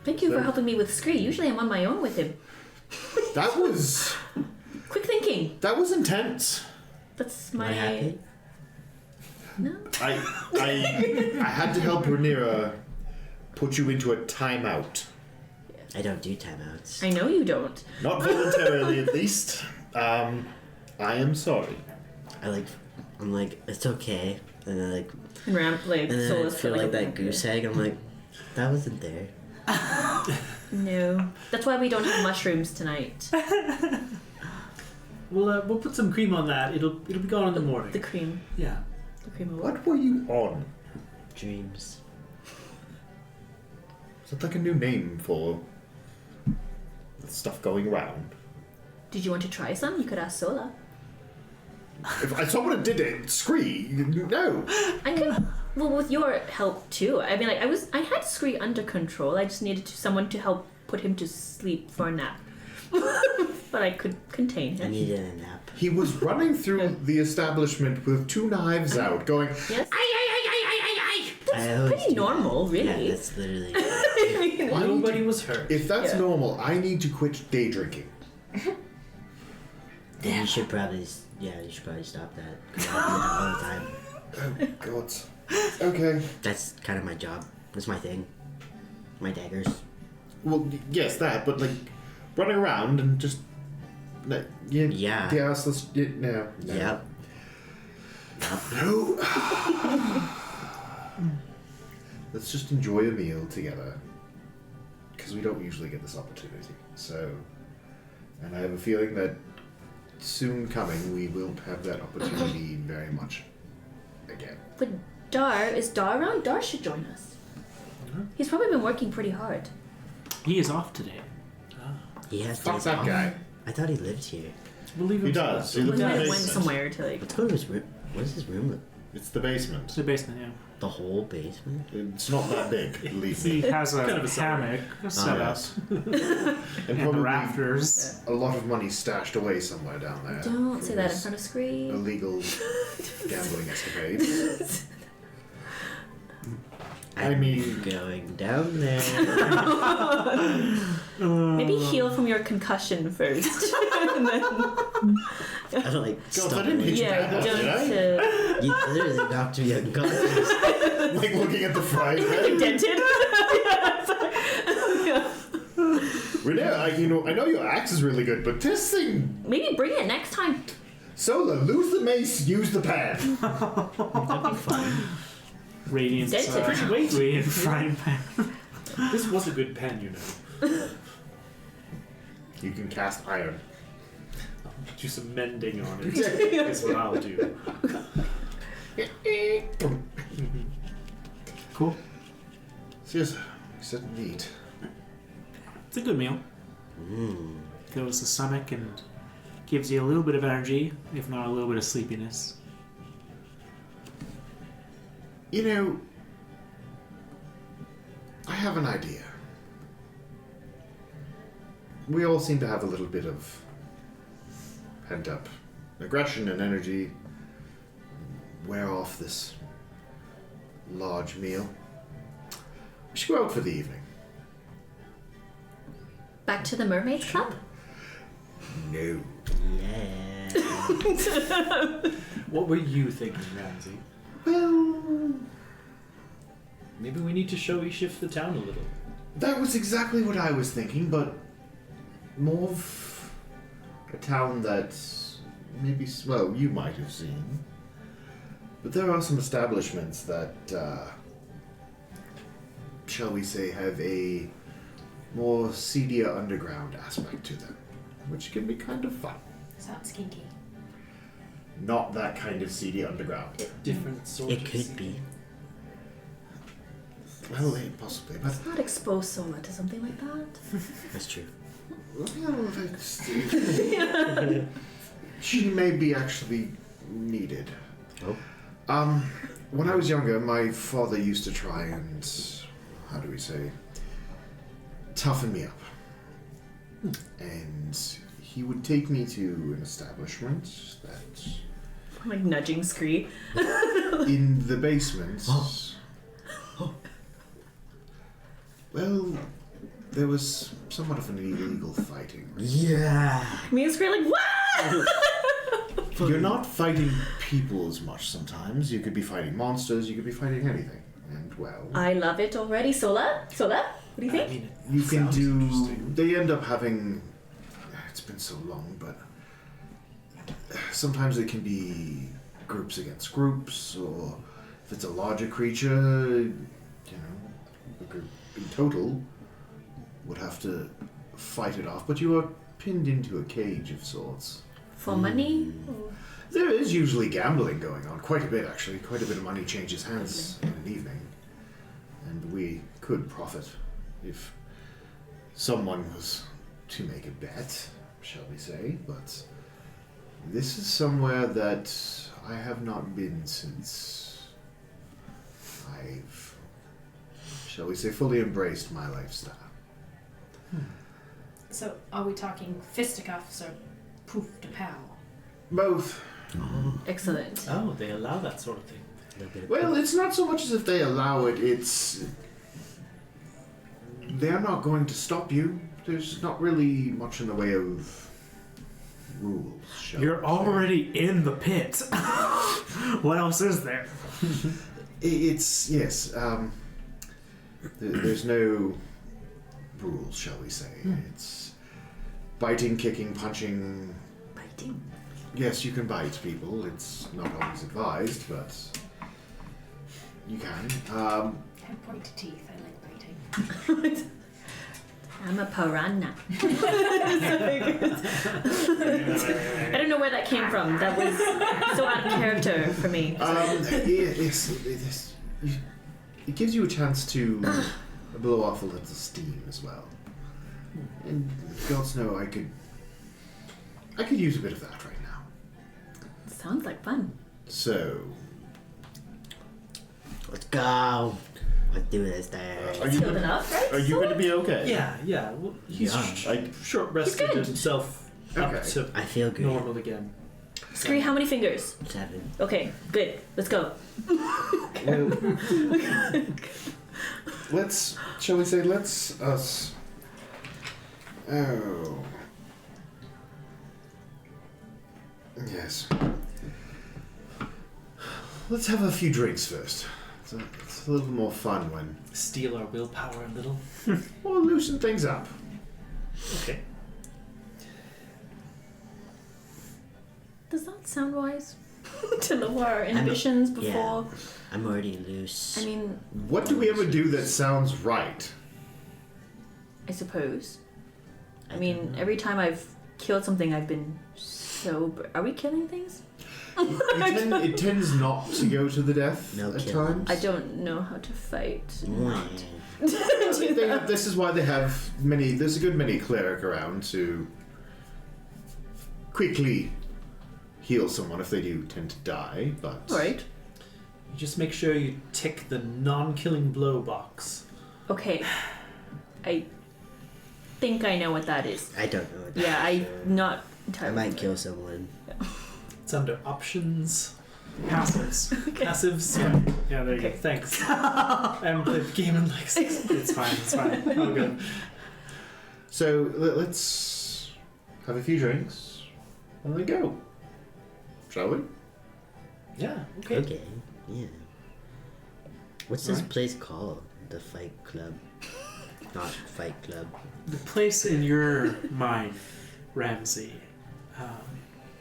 Thank you for So- helping me with SkRee. Usually I'm on my own with him. That was Quick thinking. intense. That's Am I my... happy? No? I had to help Rhenerya put you into a timeout. I don't do timeouts. I know you don't. Not voluntarily, at least. I am sorry. I'm like, it's okay. And then And I Sola's feel like feeling- that goose egg. I'm like, that wasn't there. No. That's why we don't have mushrooms tonight. We'll put some cream on that. It'll be gone in the morning. The cream. Yeah. The cream of What were you on? Dreams. Is that like a new name for the stuff going around? Did you want to try some? You could ask Sola. If I someone did it, SkRee, no. I could, well, with your help too. I mean, like I had SkRee under control. I just needed someone to help put him to sleep for a nap. But I could contain I him. needed a nap. He was running through the establishment with 2 knives out, going, Yes. I always Pretty do normal, that. really. Yeah, that's literally. Nobody was hurt. if that's Yeah. normal, I need to quit day drinking. Then you should probably. Yeah, you should probably stop that. 'Cause I do that all the time. Oh, God. Okay. That's kind of my job. That's my thing. My daggers. Well, yes, that, but like running around and just. Like, yeah. Yeah. Yes, let's. Yeah, no. Yep. No. Let's just enjoy a meal together. Because we don't usually get this opportunity. So. And I have a feeling that soon coming we will have that opportunity very much again. But is Dar around? Dar should join us. He's probably been working pretty hard. He is off today. He has Fuck days that off. guy. I thought he lived here. We'll leave him He to does. us. He He lives in might the have went basement. somewhere to like. I told him his room. What is his room? It's the basement. It's the basement, yeah. The whole basement? It's not that big, believe He me. has a Kind of a cellar. hammock set up Yes. And and probably rafters. a lot of money stashed away somewhere down there. Don't for say that in his front of SkRee. illegal gambling escapades. I I'm mean- going down there. Maybe heal from your concussion first. And then, I don't like God, stop. I didn't hit you yeah, that go hard, did I? to You literally knocked me unconscious. Like looking at the frying pan. dented. Rhenerya, I know your axe is really good, but this thing... Maybe bring it next time. Sola, lose the mace, use the pan. That'd be fun. Radiant, Dented. Pretty weighty. radiant frying pan. This was a good pen, you know. You can cast iron. Do some mending on it. Is what I'll do. Cool. So yes, we said meat. It's a good meal. Fills the stomach and gives you a little bit of energy, if not a little bit of sleepiness. You know, I have an idea. We all seem to have a little bit of pent up aggression and energy. Wear off this large meal. We should go out for the evening. Back to the Mermaids Club? No. Yeah. What were you thinking, Ramsey? Well, Maybe we need to showy shift the town a little. that was exactly what I was thinking, but more of a town that maybe, well, you might have seen. But there are some establishments that, shall we say, have a more seedier underground aspect to them, which can be kind of fun. Sounds kinky. Not that kind of seedy underground. Different sort It of could scene. be. Well, possibly, but Let's not expose Sola to something like that. That's true. well, she may be actually needed. Oh. When I was younger, my father used to try and, how do we say, toughen me up. And he would take me to an establishment that, I'm like nudging SkRee. in the basement, well, there was somewhat of an illegal fighting. Yeah. Me and SkRee like, what? You're not fighting people as much sometimes. You could be fighting monsters, you could be fighting anything. And, well, I love it already. Sola? What do you think? I mean, it you can sounds do. interesting. They end up having. It's been so long, but sometimes it can be groups against groups, or if it's a larger creature, you know, the group in total would have to fight it off. But you are pinned into a cage of sorts. For money? There is usually gambling going on, quite a bit actually. Quite a bit of money changes hands in an evening, and we could profit if someone was to make a bet, shall we say. But this is somewhere that I have not been since I've, shall we say, fully embraced my lifestyle. So, are we talking fisticuffs or poof to pow? Both. Excellent. Oh, they allow that sort of thing. A little bit of Well, it's not so much as if they allow it, it's... They're not going to stop you. There's not really much in the way of rules, shall You're we say. already in the pit. What else is there? It's, yes, there's no rules, shall we say. It's biting, kicking, punching. Biting. Yes, you can bite people. It's not always advised, but you can. I have pointy teeth. I like biting. I'm a piranha. I don't know where that came from. That was so out of character for me. It gives you a chance to blow off a little steam as well. And gods know I could use a bit of that right now. Sounds like fun. So, Let's go. Let's do this there. are you Killed gonna, enough, right? are you going to be okay? Yeah. Well, he's I- short rested good. himself up Okay. to I feel good. normal again. SkRee, how many fingers? 7. Okay, good. Let's go. Well, shall we say, let's us. Oh. Yes. Let's have a few drinks first. It's a little more fun when. Steal our willpower a little. Or loosen things up. Okay. Does that sound wise? To lower our inhibitions before. I'm already loose. I mean, What do we ever do that sounds right? I suppose. I mean, every time I've killed something, I've been so. Are we killing things? It tends not to go to the death No at killing. times. I don't know how to fight. Mwah. They have, this is why they have many. There's a good many cleric around to quickly heal someone if they do tend to die. But Alright. You just make sure you tick the non-killing blow box. Okay. I think I know what that is. I don't know. what that Yeah, is. I'm not I entirely. might kill someone. It's under options, Passives. passives. Yeah, there you Okay, thanks. I haven't played the game in like 6 go. It's fine. It's fine. Oh, good. So let's have a few drinks and then go. Shall we? Yeah. Okay. Okay. Yeah. What's this place called? The Fight Club. Not Fight Club. The place in your mind, Ramsey,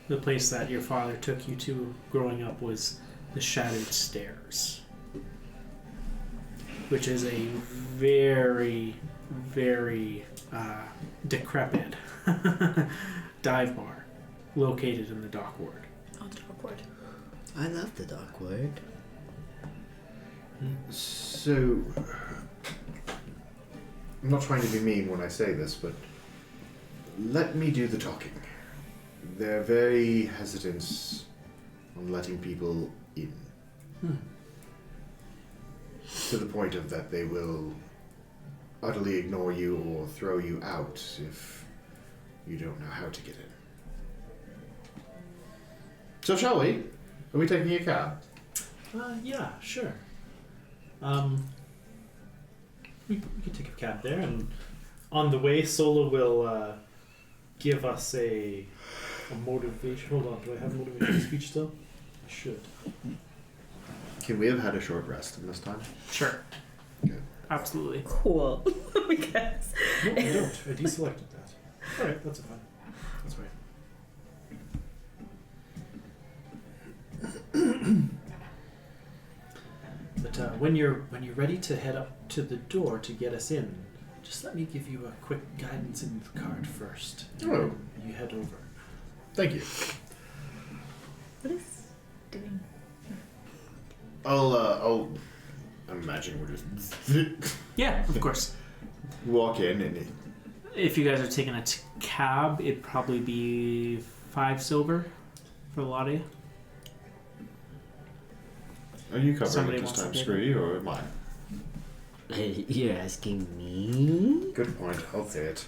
the place that your father took you to growing up was the Shattered Stairs, which is a very, very decrepit dive bar located in the dock ward. Oh, the dock ward. I love the dock ward. So, I'm not trying to be mean when I say this, but let me do the talking. They're very hesitant on letting people in. To the point of that they will utterly ignore you or throw you out if you don't know how to get in. So shall we? Are we taking a cab? Yeah, sure. We can take a cab there, and on the way, Sola will give us a motivation. Hold on, do I have motivation speech still? I should. Can we have had a short rest in this time? Sure. Good. Absolutely. Cool. I guess. No, I don't. I deselected that. Alright, that's fine. That's right. But when you're ready to head up to the door to get us in, just let me give you a quick guidance info card first. Oh. You head over. Thank you. What is doing? I'll imagine we're just Yeah, of course. walk in and If you guys are taking a cab, it'd probably be 5 silver for a lot of you. are you covering Somebody it this wants time, to pay SkRee, or am I? You're asking me? Good point. I'll say it.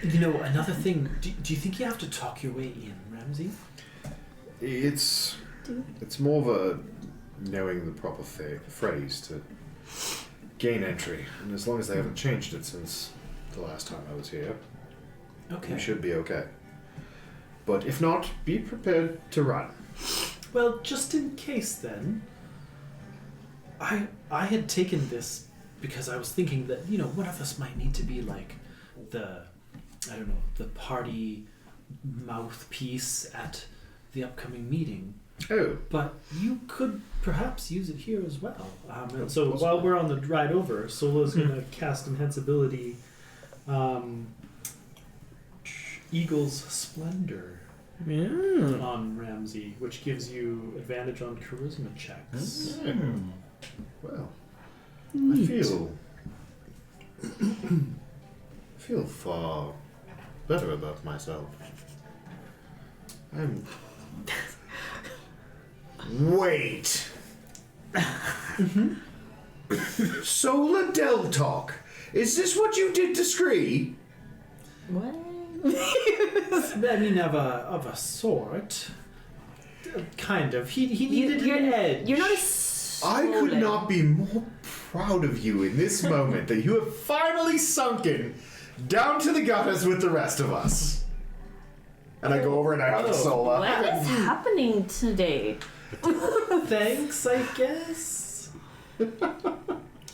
You know, another thing, do you think you have to talk your way in, Ramsey? It's more of a knowing the proper phrase to gain entry, and as long as they haven't changed it since the last time I was here, Okay. you should be okay. But if not, be prepared to run. Well, just in case then, I had taken this because I was thinking that, you know, one of us might need to be like the party mouthpiece at the upcoming meeting. Oh, But you could perhaps use it here as well. And so Possibly. while we're on the ride over, Solo's going to cast Enhanceability Eagle's Splendor Yeah. on Ramsey, which gives you advantage on charisma checks. well, I feel far better about myself. I'm. Wait. Sola Del talk. Is this what you did to SkRee? What? I mean, of a sort. Kind of. He needed an edge. You're not a I could Sola. not be more proud of you in this moment that you have finally sunken down to the gutters with the rest of us. And I go over and I hug Sola. What is happening today? Thanks, I guess. Oh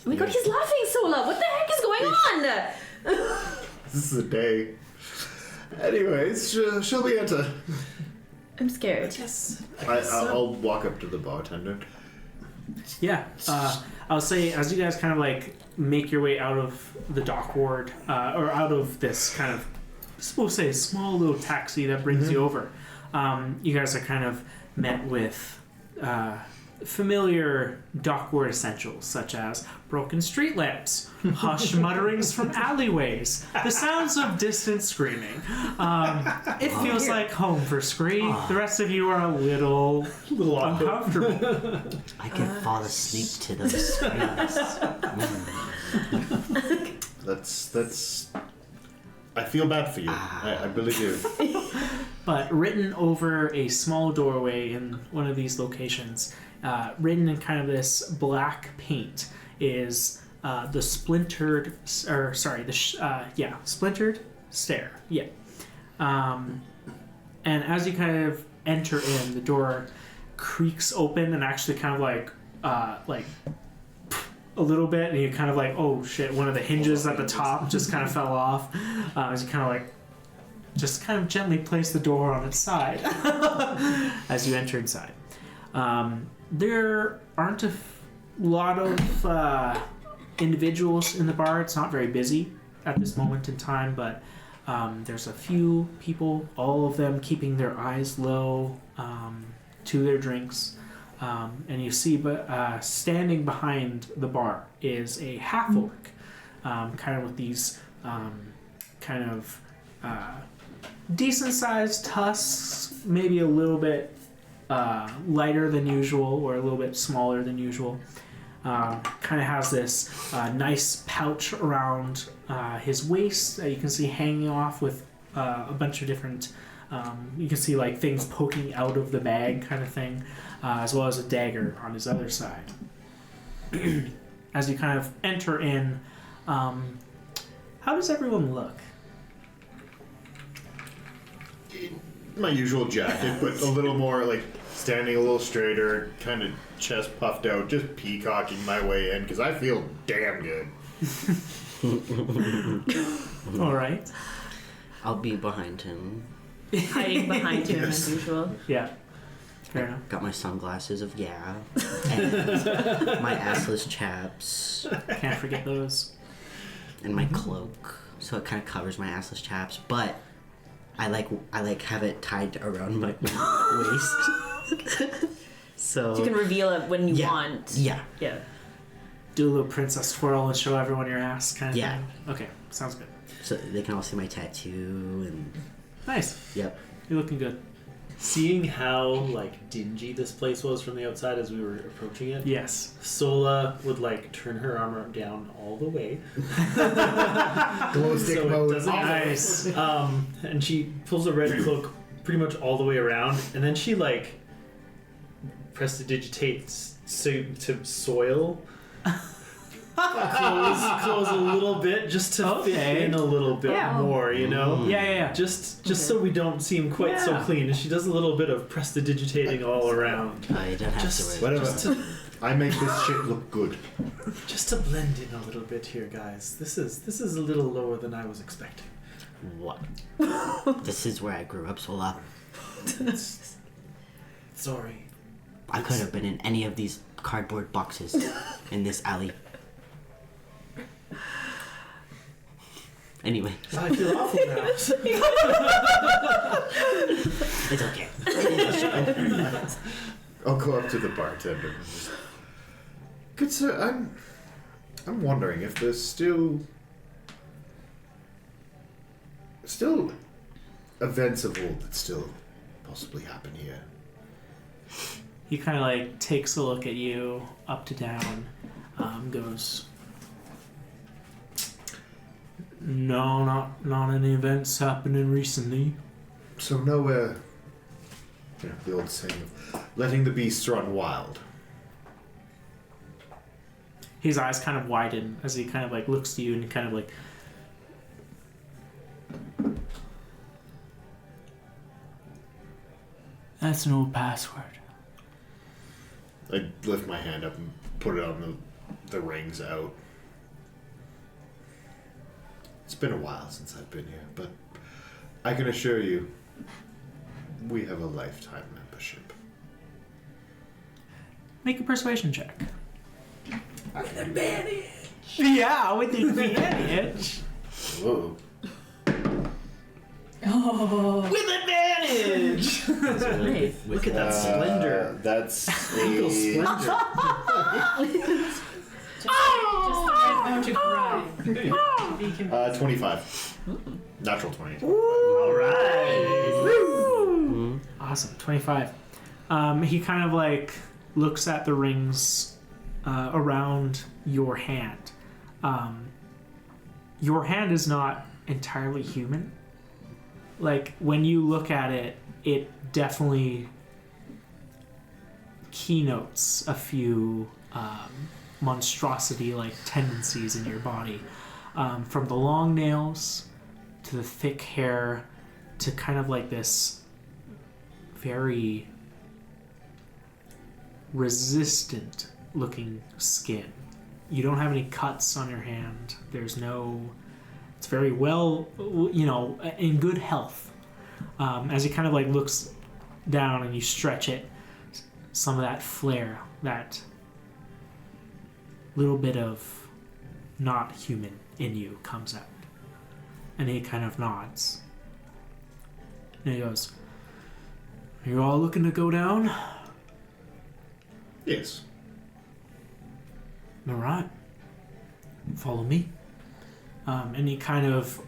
my god, he's laughing, Sola! What the heck is going on? This is a day. Anyways, shall we enter? I'm scared. Yes. I'll walk up to the bartender. Yeah. I'll say, as you guys kind of like make your way out of the dock ward, or out of this kind of, we'll say, small little taxi that brings you over, you guys are kind of met with familiar dock-ward essentials such as broken street lamps, hushed mutterings from alleyways, the sounds of distant screaming. It feels like home for SkRee. The rest of you are a little uncomfortable. I can fall asleep to those screams. That's. I feel bad for you. I really do. But written over a small doorway in one of these locations, written in kind of this black paint, is the splintered stair. Yeah. And as you kind of enter in, the door creaks open and actually kind of like a little bit, and you kind of like, oh shit, one of the hinges at the top just kind of fell off as you kind of like just kind of gently place the door on its side as you enter inside. There aren't a lot of individuals in the bar. It's not very busy at this moment in time, but there's a few people, all of them keeping their eyes low to their drinks. And you see, standing behind the bar is a half-orc, kind of with these kind of decent-sized tusks, maybe a little bit lighter than usual or a little bit smaller than usual. Kind of has this nice pouch around his waist that you can see hanging off with a bunch of different, you can see like things poking out of the bag kind of thing. As well as a dagger on his other side. As you kind of enter in, how does everyone look? My usual jacket, but a little more like standing a little straighter, kind of chest puffed out, just peacocking my way in because I feel damn good. All right. I'll be behind him. Hiding behind him Yes. as usual. Yeah. Fair enough. Got my sunglasses of and my assless chaps Can't forget those. and my cloak, so it kind of covers my assless chaps. But I like have it tied around my waist, so You can reveal it when you yeah, want. yeah. Yeah. Do a little princess twirl and show everyone your ass kind of Yeah. thing. Okay, sounds good. So they can all see my tattoo and Nice. yep. You're looking good. Seeing how like dingy this place was from the outside as we were approaching it, Yes. Sola would like turn her armor down all the way, Glow stick so it mode. doesn't. Nice. And she pulls a red cloak pretty much all the way around, and then she like prestidigitates to soil. Close a little bit just to fit Okay. in a little bit Yeah. more, you know. Yeah. Just so we don't seem quite so Yeah. clean. And she does a little bit of prestidigitating all around, I don't have Just- to worry. Whatever. just to, I make this shit look good. just to blend in a little bit here, guys. This is a little lower than I was expecting. What? This is where I grew up, Sola. Sorry. I could have been in any of these cardboard boxes in this alley. Anyway, I feel awful now. it's okay. I'll go up to the bartender. And just, good sir, I'm wondering if there's still events of old that still possibly happen here. He kind of like takes a look at you, up to down, goes, no, not any events happening recently. So nowhere, the old saying of letting the beasts run wild. His eyes kind of widen as he kind of like looks to you and kind of like, that's an old password. I lift my hand up and put it on the rings out. It's been a while since I've been here, but I can assure you, we have a lifetime membership. Make a persuasion check. With advantage! Yeah, with the advantage. Whoa. Oh. With advantage! Nice. Look at that splendor. That's Eagle a... splendor. Just the right amount of grind. Be convinced. 25. Natural 20. All right. Awesome, 25. He kind of like looks at the rings around your hand. Your hand is not entirely human. Like when you look at it, it definitely keynotes a few monstrosity-like tendencies in your body, from the long nails to the thick hair to kind of like this very resistant looking skin. You don't have any cuts on your hand. There's no... It's very well, in good health. As he kind of like looks down and you stretch it, some of that flare, that little bit of not human in you comes out. And he kind of nods. And he goes, "Are you all looking to go down?" Yes. All right. Follow me. And he kind of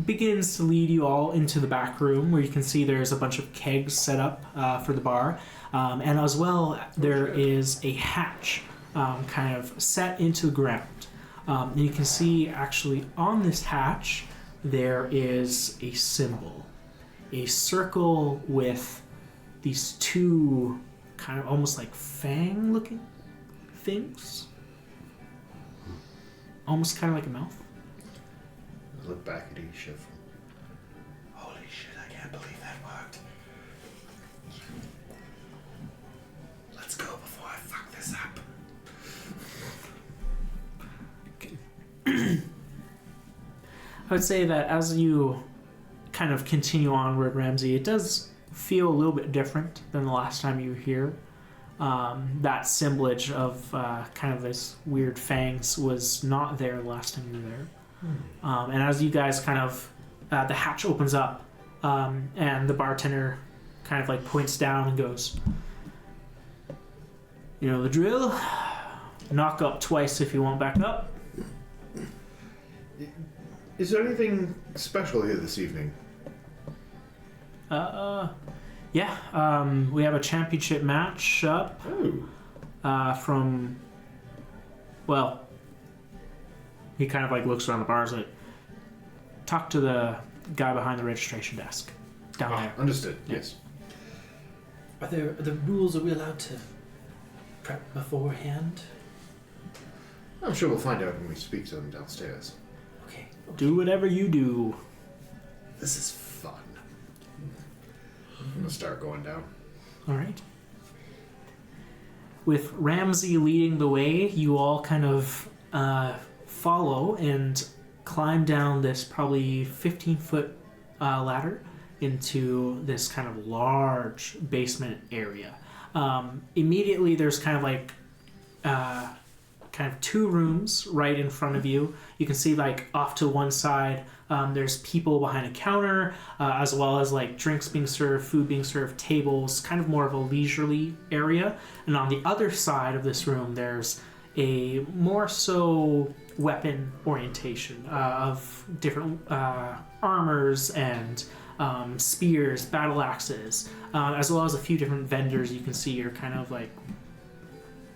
begins to lead you all into the back room where you can see there's a bunch of kegs set up for the bar. And as well, there is a hatch kind of set into the ground. And you can see actually on this hatch, there is a symbol. A circle with these two kind of almost like fang-looking things. Almost kind of like a mouth. I look back at Isha. Holy shit, I can't believe that worked. Let's go before I fuck this up. I would say that as you kind of continue onward, Ramsey, it does feel a little bit different than the last time you were here. That symbolage of kind of this weird fangs was not there the last time you were there. And as you guys kind of, the hatch opens up, and the bartender kind of like points down and goes, "You know the drill? Knock up twice if you want back up." Is there anything special here this evening? Yeah, we have a championship match up. From, well, he kind of like looks around the bars like, talk to the guy behind the registration desk down there. Understood, yes. Are the rules, are we allowed to prep beforehand? I'm sure we'll find out when we speak to them downstairs. Okay. Do whatever you do. This is fun. I'm gonna start going down. All right. With Ramsey leading the way, you all kind of follow and climb down this probably 15-foot ladder into this kind of large basement area. Immediately, there's kind of like kind of two rooms right in front of you. You can see like off to one side, there's people behind a counter, as well as like drinks being served, food being served, tables, kind of more of a leisurely area. And on the other side of this room, there's a more so weapon orientation of different armors and spears, battle axes, as well as a few different vendors you can see are kind of like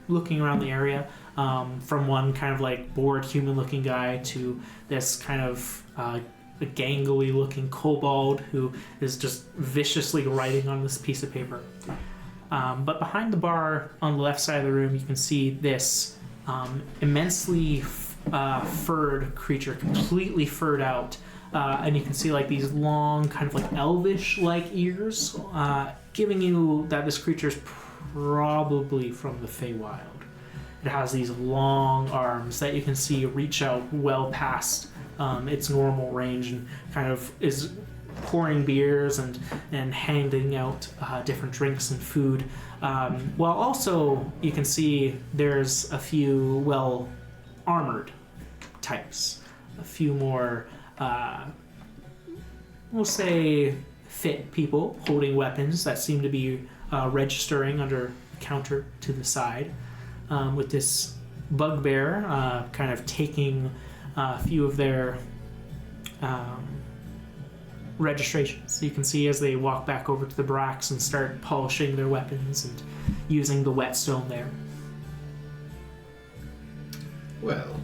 looking around the area. From one kind of like bored human looking guy to this kind of a gangly looking kobold who is just viciously writing on this piece of paper. But behind the bar on the left side of the room, you can see this immensely furred creature, completely furred out. And you can see like these long kind of like elvish like ears, giving you that this creature is probably from the Feywild. It has these long arms that you can see reach out well past its normal range and kind of is pouring beers and handing out different drinks and food. While also you can see there's a few well-armored types. A few more, we'll say, fit people holding weapons that seem to be registering under the counter to the side. With this bugbear kind of taking a few of their registrations. So you can see as they walk back over to the barracks and start polishing their weapons and using the whetstone there. Well,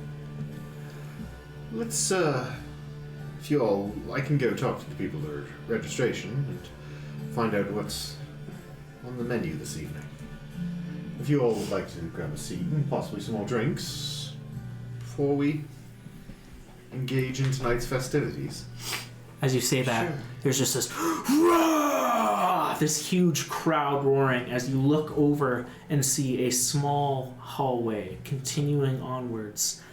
let's, if you all, I can go talk to the people that are registration and find out what's on the menu this evening. If you all would like to grab a seat and possibly some more drinks before we engage in tonight's festivities. As you say that, Sure. there's just this this huge crowd roaring as you look over and see a small hallway continuing onwards,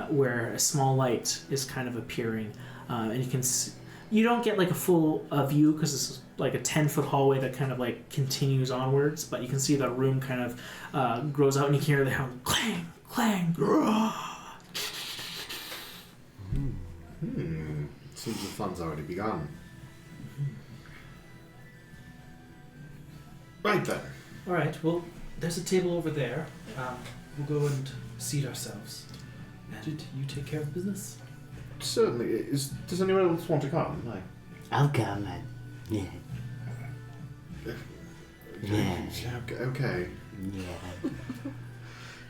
where a small light is kind of appearing, and you can see, you don't get like a full view because this is like a 10-foot hallway that kind of like continues onwards, but you can see the room kind of grows out, and you can hear the sound clang, clang. Seems the fun's already begun. Right then. All right. Well, there's a table over there. We'll go and seat ourselves. And you take care of business. Certainly. Does anyone else want to come? I'll come, man. Yeah. Yeah. Okay. Yeah.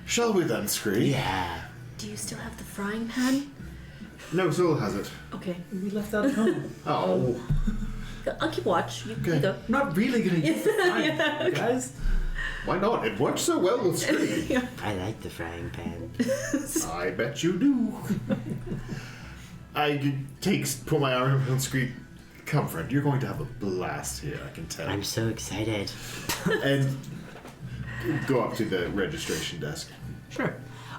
Shall we then, SkRee? Yeah. Do you still have the frying pan? No, Sola has it. Okay. We left that at home. Oh. I'll keep watch. You Okay. go. I'm not really gonna use the frying pan, guys. Why not? It works so well with SkRee. I like the frying pan. I bet you do. I put my arm around SkRee. Come, friend, you're going to have a blast here, I can tell. I'm so excited. And go up to the registration desk. Sure.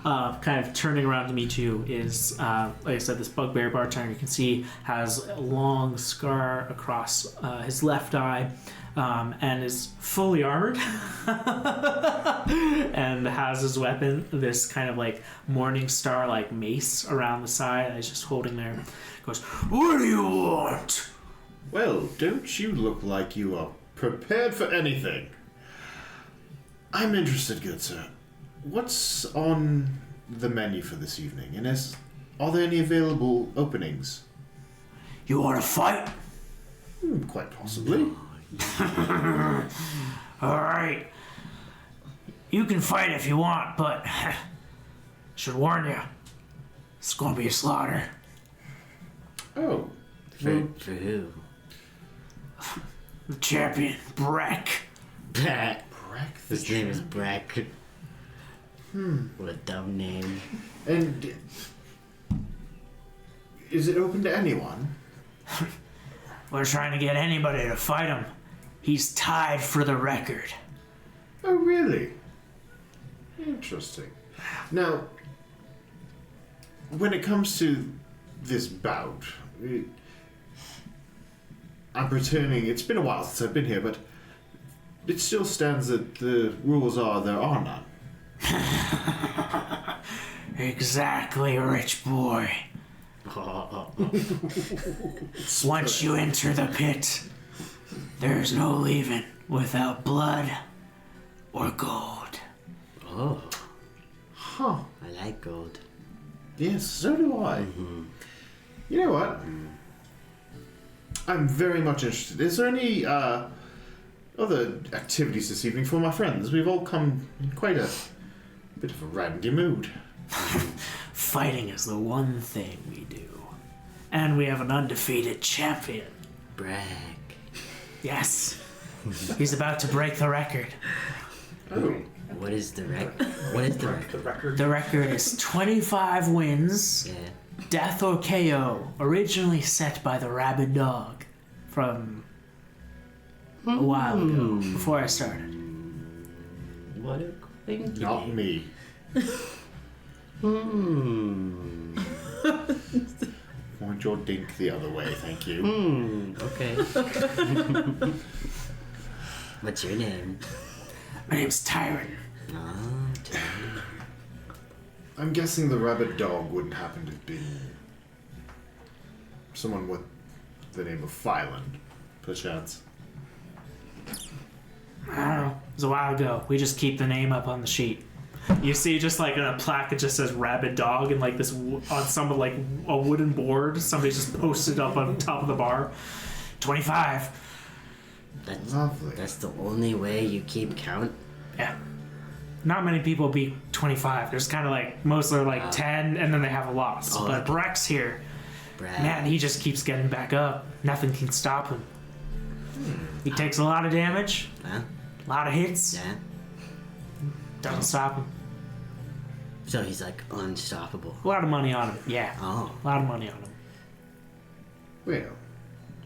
Kind of turning around to meet you is, like I said, this bugbear bartender you can see has a long scar across his left eye, and is fully armored and has his weapon, this kind of like Morning Star like mace around the side that he's just holding there. Goes, "What do you want?" Well, don't you look like you are prepared for anything? I'm interested, good sir. What's on the menu for this evening? And are there any available openings? You want to fight? Quite possibly. Alright. You can fight if you want, but should warn you, it's gonna be a slaughter. Oh. For who? The champion, Breck. Breck. Breck the His name is champ. Breck. What a dumb name. And is it open to anyone? We're trying to get anybody to fight him. He's tied for the record. Oh, really? Interesting. Now, when it comes to this bout, I'm returning. It's been a while since I've been here, but it still stands that the rules are there are none. Exactly, rich boy. Once you enter the pit, there's no leaving without blood or gold. Oh, Huh. I like gold. Yes, so do I. You know what? I'm very much interested. Is there any other activities this evening for my friends? We've all come in quite a bit of a randy mood. Fighting is the one thing we do. And we have an undefeated champion. Breck. Yes. He's about to break the record. Oh. What is the record? What is the record? The record. The record is 25 wins, Yeah. death or KO, originally set by the rabid dog from a while ago, before I started. What a thing. Not me. Point your dink the other way, thank you. Okay. What's your name? My name's Tyron. Oh, I'm guessing the rabid dog wouldn't happen to be someone with the name of Phyland, perchance. I don't know. It was a while ago. We just keep the name up on the sheet. You see, just like in a plaque, it just says "rabid dog" and like this on some like a wooden board. Somebody just posted up on top of the bar. 25. That's Lovely. That's the only way you keep count. Yeah. Not many people beat 25. There's kind of like most are like 10, and then they have a loss. Oh, But okay. Breck's here. Breck. Man, he just keeps getting back up. Nothing can stop him. He takes a lot of damage, Huh? a lot of hits. Yeah. Doesn't stop him. So he's like unstoppable. A lot of money on him. Yeah. Oh. A lot of money on him.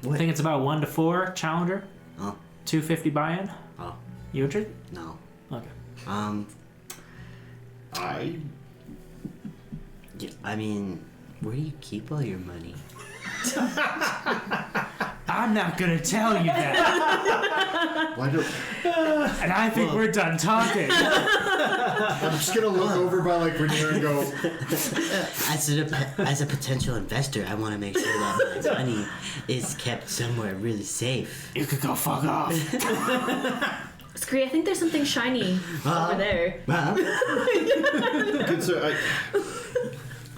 Well, I think it's about 1 to 4 challenger. Oh. $250 buy-in. Oh, You interested? no. Okay. Yeah, I mean, where do you keep all your money? I'm not gonna tell you that. Why don't... And I think we're done talking. I'm just gonna look over by like Rhenerya and go, As a potential investor, I want to make sure that my money is kept somewhere really safe. You could go fuck off. SkRee, I think there's something shiny over there. Well, good sir,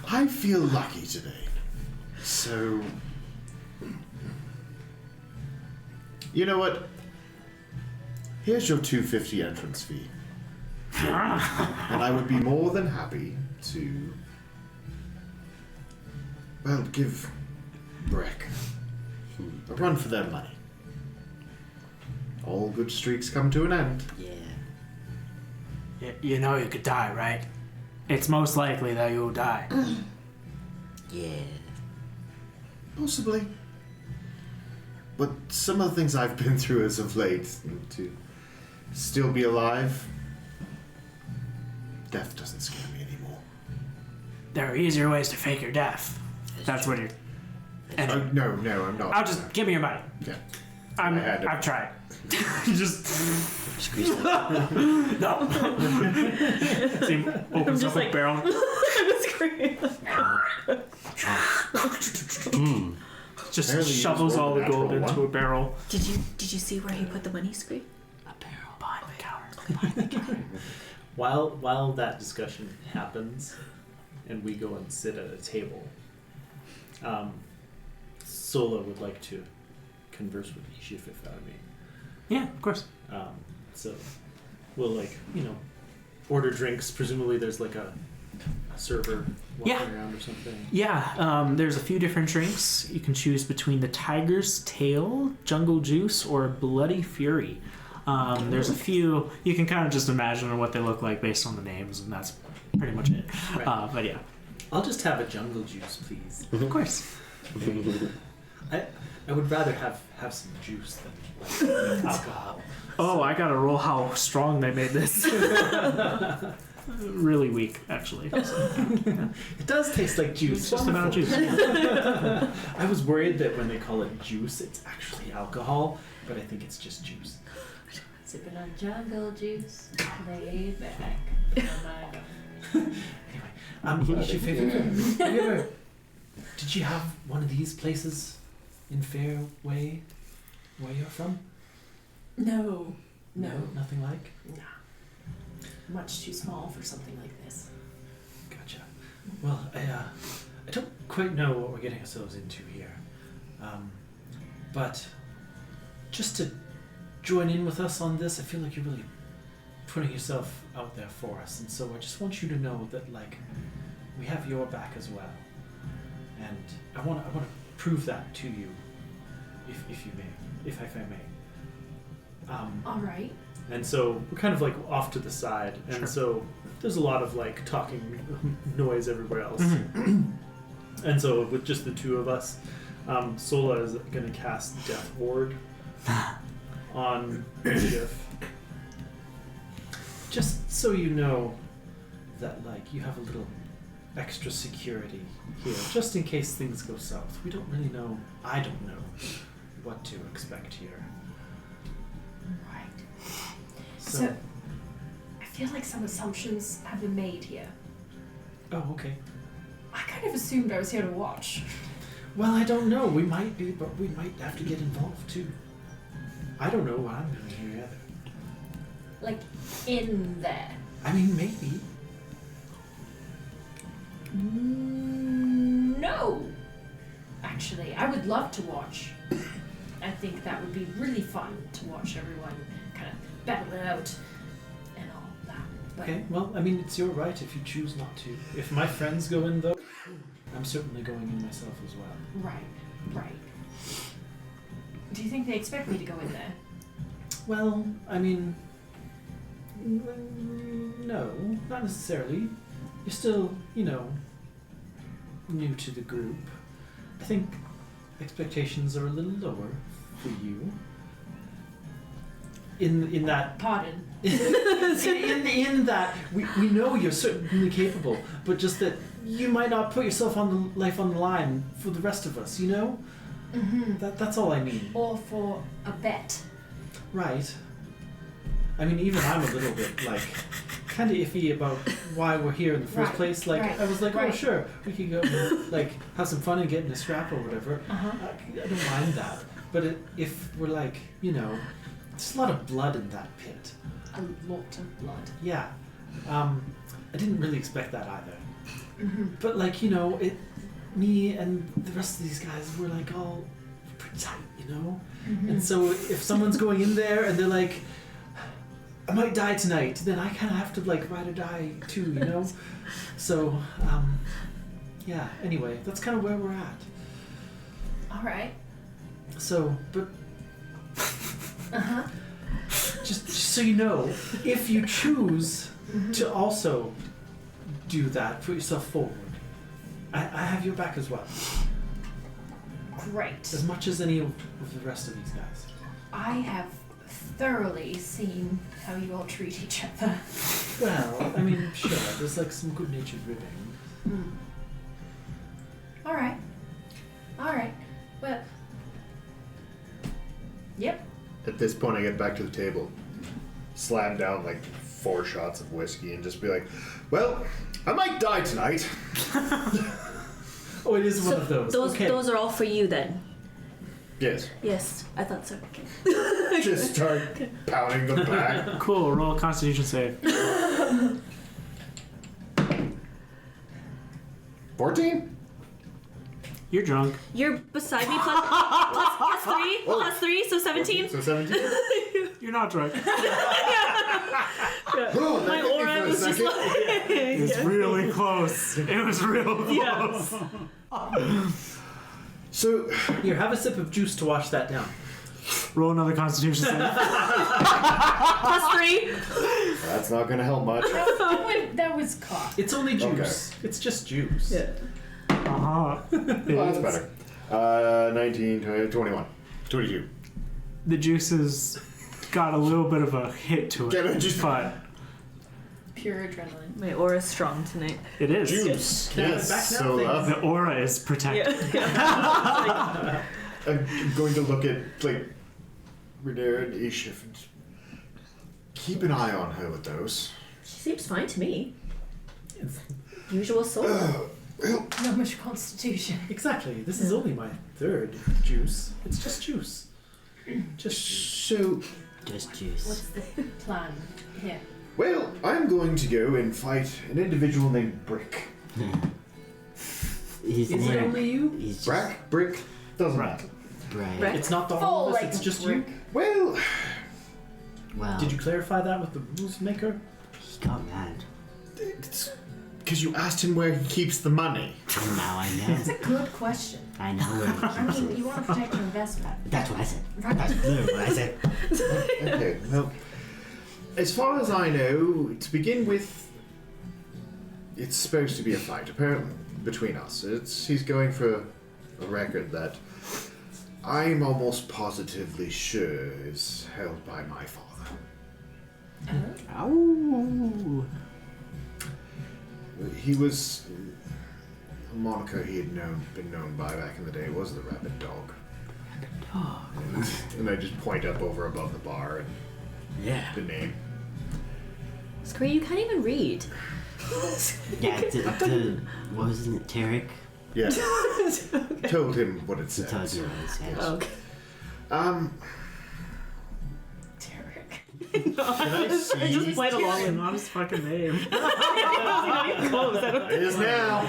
I feel lucky today. So, you know what? Here's your $250 entrance fee. And I would be more than happy to, well, give Breck a run for their money. All good streaks come to an end. yeah. You know you could die, right? It's most likely that you'll die. Yeah. Possibly. But some of the things I've been through as of late, to still be alive, death doesn't scare me anymore. There are easier ways to fake your death. That's what you're... Oh, no, I'm not. I'll just... Give me your money. Yeah. I've tried. Just... Squeeze that. No. See him opens just up like- a barrel. Just Apparently you shovels just all the rolled a gold natural into one. a barrel. Did you see where he put the money, SkRee? A barrel behind the counter. While that discussion happens, and we go and sit at a table, Sola would like to converse with Ishif without me. Yeah, of course. So we'll order drinks. Presumably there's like a server walking around or something. Yeah, there's a few different drinks. You can choose between the Tiger's Tail, Jungle Juice, or Bloody Fury. There's a few. You can kind of just imagine what they look like based on the names, and that's pretty much it. Right. But yeah. I'll just have a jungle juice, please. Of course. I would rather have some juice than alcohol. Oh, I gotta roll how strong they made this. Really weak, actually. It does taste like juice. It's just amount of juice. I was worried that when they call it juice, it's actually alcohol, but I think it's just juice. Sipping on jungle juice, laid back. Anyway, have you ever? Did you have one of these places in Fairway, where you're from? No. Nothing like. Nah. Much too small for something like this. Gotcha. Well, I don't quite know what we're getting ourselves into here, but just to join in with us on this, I feel like you're really putting yourself out there for us, and so I just want you to know that we have your back as well, and I want to prove that to you, if you may, if I may. All right. And so we're kind of off to the side, and Sure. so there's a lot of talking noise everywhere else. Mm-hmm. And so with just the two of us, Sola is going to cast Death Ward on Shift. Just so you know that you have a little extra security here, just in case things go south. We don't really know. I don't know what to expect here. Right. So, I feel like some assumptions have been made here. Oh, okay. I kind of assumed I was here to watch. Well, I don't know. We might be, but we might have to get involved too. I don't know what I'm doing here either. In there. I mean, maybe. No. Actually, I would love to watch. I think that would be really fun to watch everyone kind of battle it out and all that. But Okay, well, I mean, it's your right if you choose not to. If my friends go in, though, I'm certainly going in myself as well. Right. Do you think they expect me to go in there? Well, I mean, no, not necessarily. You're still, new to the group. I think expectations are a little lower for you. in that Pardon. in that we know you're certainly capable, but just that you might not put yourself on the life on the line for the rest of us. You know. Mm-hmm. That's all I mean. Or for a bet. Right. I mean, even I'm a little bit, like, kind of iffy about why we're here in the first Right, place. Like, right, I was like, oh, right. sure, we could go, and, like, have some fun and get in a scrap or whatever. Uh-huh. I don't mind that. But if we're like, you know, there's a lot of blood in that pit. A lot of blood. Yeah. I didn't really expect that either. Mm-hmm. But, like, you know, me and the rest of these guys were, like, all pretty tight, you know? Mm-hmm. And so if someone's going in there and they're like, I might die tonight, then I kind of have to like ride or die too, you know? So, yeah, anyway, that's kind of where we're at. All right. So, but Uh-huh. just so you know, if you choose to also do that, put yourself forward, I have your back as well. Great. As much as any of the rest of these guys. I have thoroughly seen how you all treat each other. Well, I mean, sure, there's like some good-natured ribbing. Mm. All right. All right. Well. Yep. At this point, I get back to the table, slam down like 4 shots of whiskey, and just be like, "Well, I might die tonight." Oh, it is one of those. Okay. Those are all for you then. Yes. Yes, I thought so. Okay. Just start pounding them back. Cool. Roll a Constitution save. 14? You're drunk. You're beside me plus 3, Oh. plus 3, so 17. So 17? You're not drunk. Oh, My aura was just like. It's really close. It was real close. So, Here, have a sip of juice to wash that down. Roll another Constitution save. Plus 3. that's not going to help much. That was caught. It's only juice. It's just juice. Yeah. Uh-huh. Well, that's better. 19, 20, 21, 22. The juices got a little bit of a hit to Get it, it, just- but Pure adrenaline. My aura's strong tonight. it is. Juice. Can I have Yes, it back now? Sola. The aura is protected. I'm going to look at, like, Rhenerya and Ishif and keep an eye on her with those. She seems fine to me. Usual Sola. Well, Not much constitution. Exactly. This is only my 3rd juice. It's just juice. Just juice. so, Just juice. What's the plan here? well, I'm going to go and fight an individual named Brick. His Is it name. only you? He's just Brack? Brick? Doesn't Right. matter. Right. Right. It's not the Full whole of us, like it's just brick. you. Well, Well, Did you clarify that with the rules maker? he got mad. it's because you asked him where he keeps the money. And now I That's know. a good question. I know where he I keeps mean, it. you want to protect your investment. That's what I said. Right. That's literally what I said. Okay, well, as far as I know, to begin with, it's supposed to be a fight, apparently, between us. He's going for a record that I'm almost positively sure is held by my father. Ow. He was a moniker he had been known by back in the day was the Rabbit Dog. And I just point up over above the bar and Yeah. the name. SkRee, you can't even read. Yeah, what was it, Tarek? Yeah. Told him what it He told said. you what it said. Okay. Can I see? Just played along with Not his fucking name. It is now.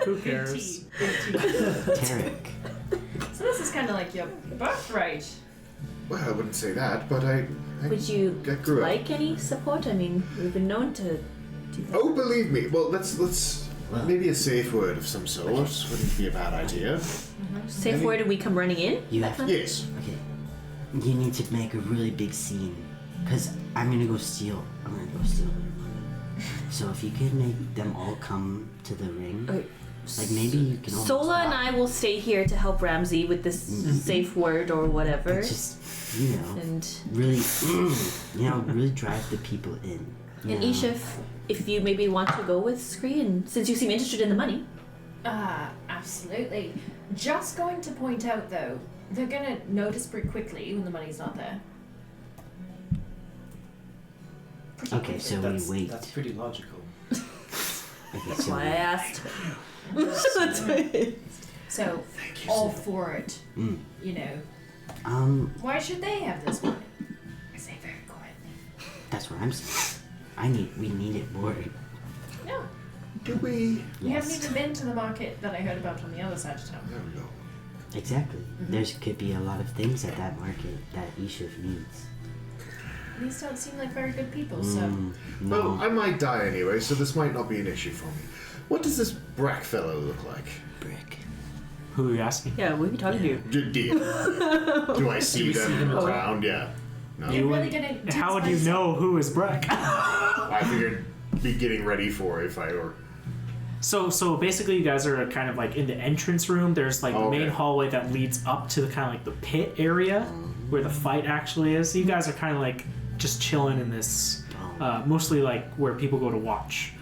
Who cares? Tarek. So this is kind of like your birthright. Well, I wouldn't say that, but I Would you grew up. like any support? I mean, we've been known to do that. Oh, believe me. Well, let's Well. maybe a safe word of some sort wouldn't be a bad idea. Safe word and we come running in? You have to. Yes. Okay. You need to make a really big scene. Because I'm gonna go steal their money. So if you could make them all come to the ring. Okay. Like maybe you can. Sola and I will stay here to help Ramsey with this safe word or whatever. Just And really, really drive the people in. And Isha, if you maybe want to go with SkRee, and since you seem interested in the money. Absolutely. Just going to point out though, they're gonna notice pretty quickly when the money's not there. Pretty Okay, quickly. so we wait. That's pretty logical. Okay, That's so why I asked. So, Thank you, all Sola. for it. Mm. You know. Why should they have this money? I say very quietly. That's what I'm saying. We need it more. No. Do we? We haven't even been to the market that I heard about on the other side of town. I don't know. Exactly. There's could be a lot of things at that market that Isha needs. These don't seem like very good people, so. No. Well, I might die anyway, so this might not be an issue for me. What does this Brack fellow look like? Brick. Who are you asking? Yeah, what are you talking to? Do I see we see them them around? Yeah. No. You're really gonna. How would you know who is Breck? I figured be getting ready for if I or. So basically, you guys are kind of like in the entrance room. There's like the main hallway that leads up to the kind of like the pit area where the fight actually is. So you guys are kind of like just chilling in this, mostly like where people go to watch.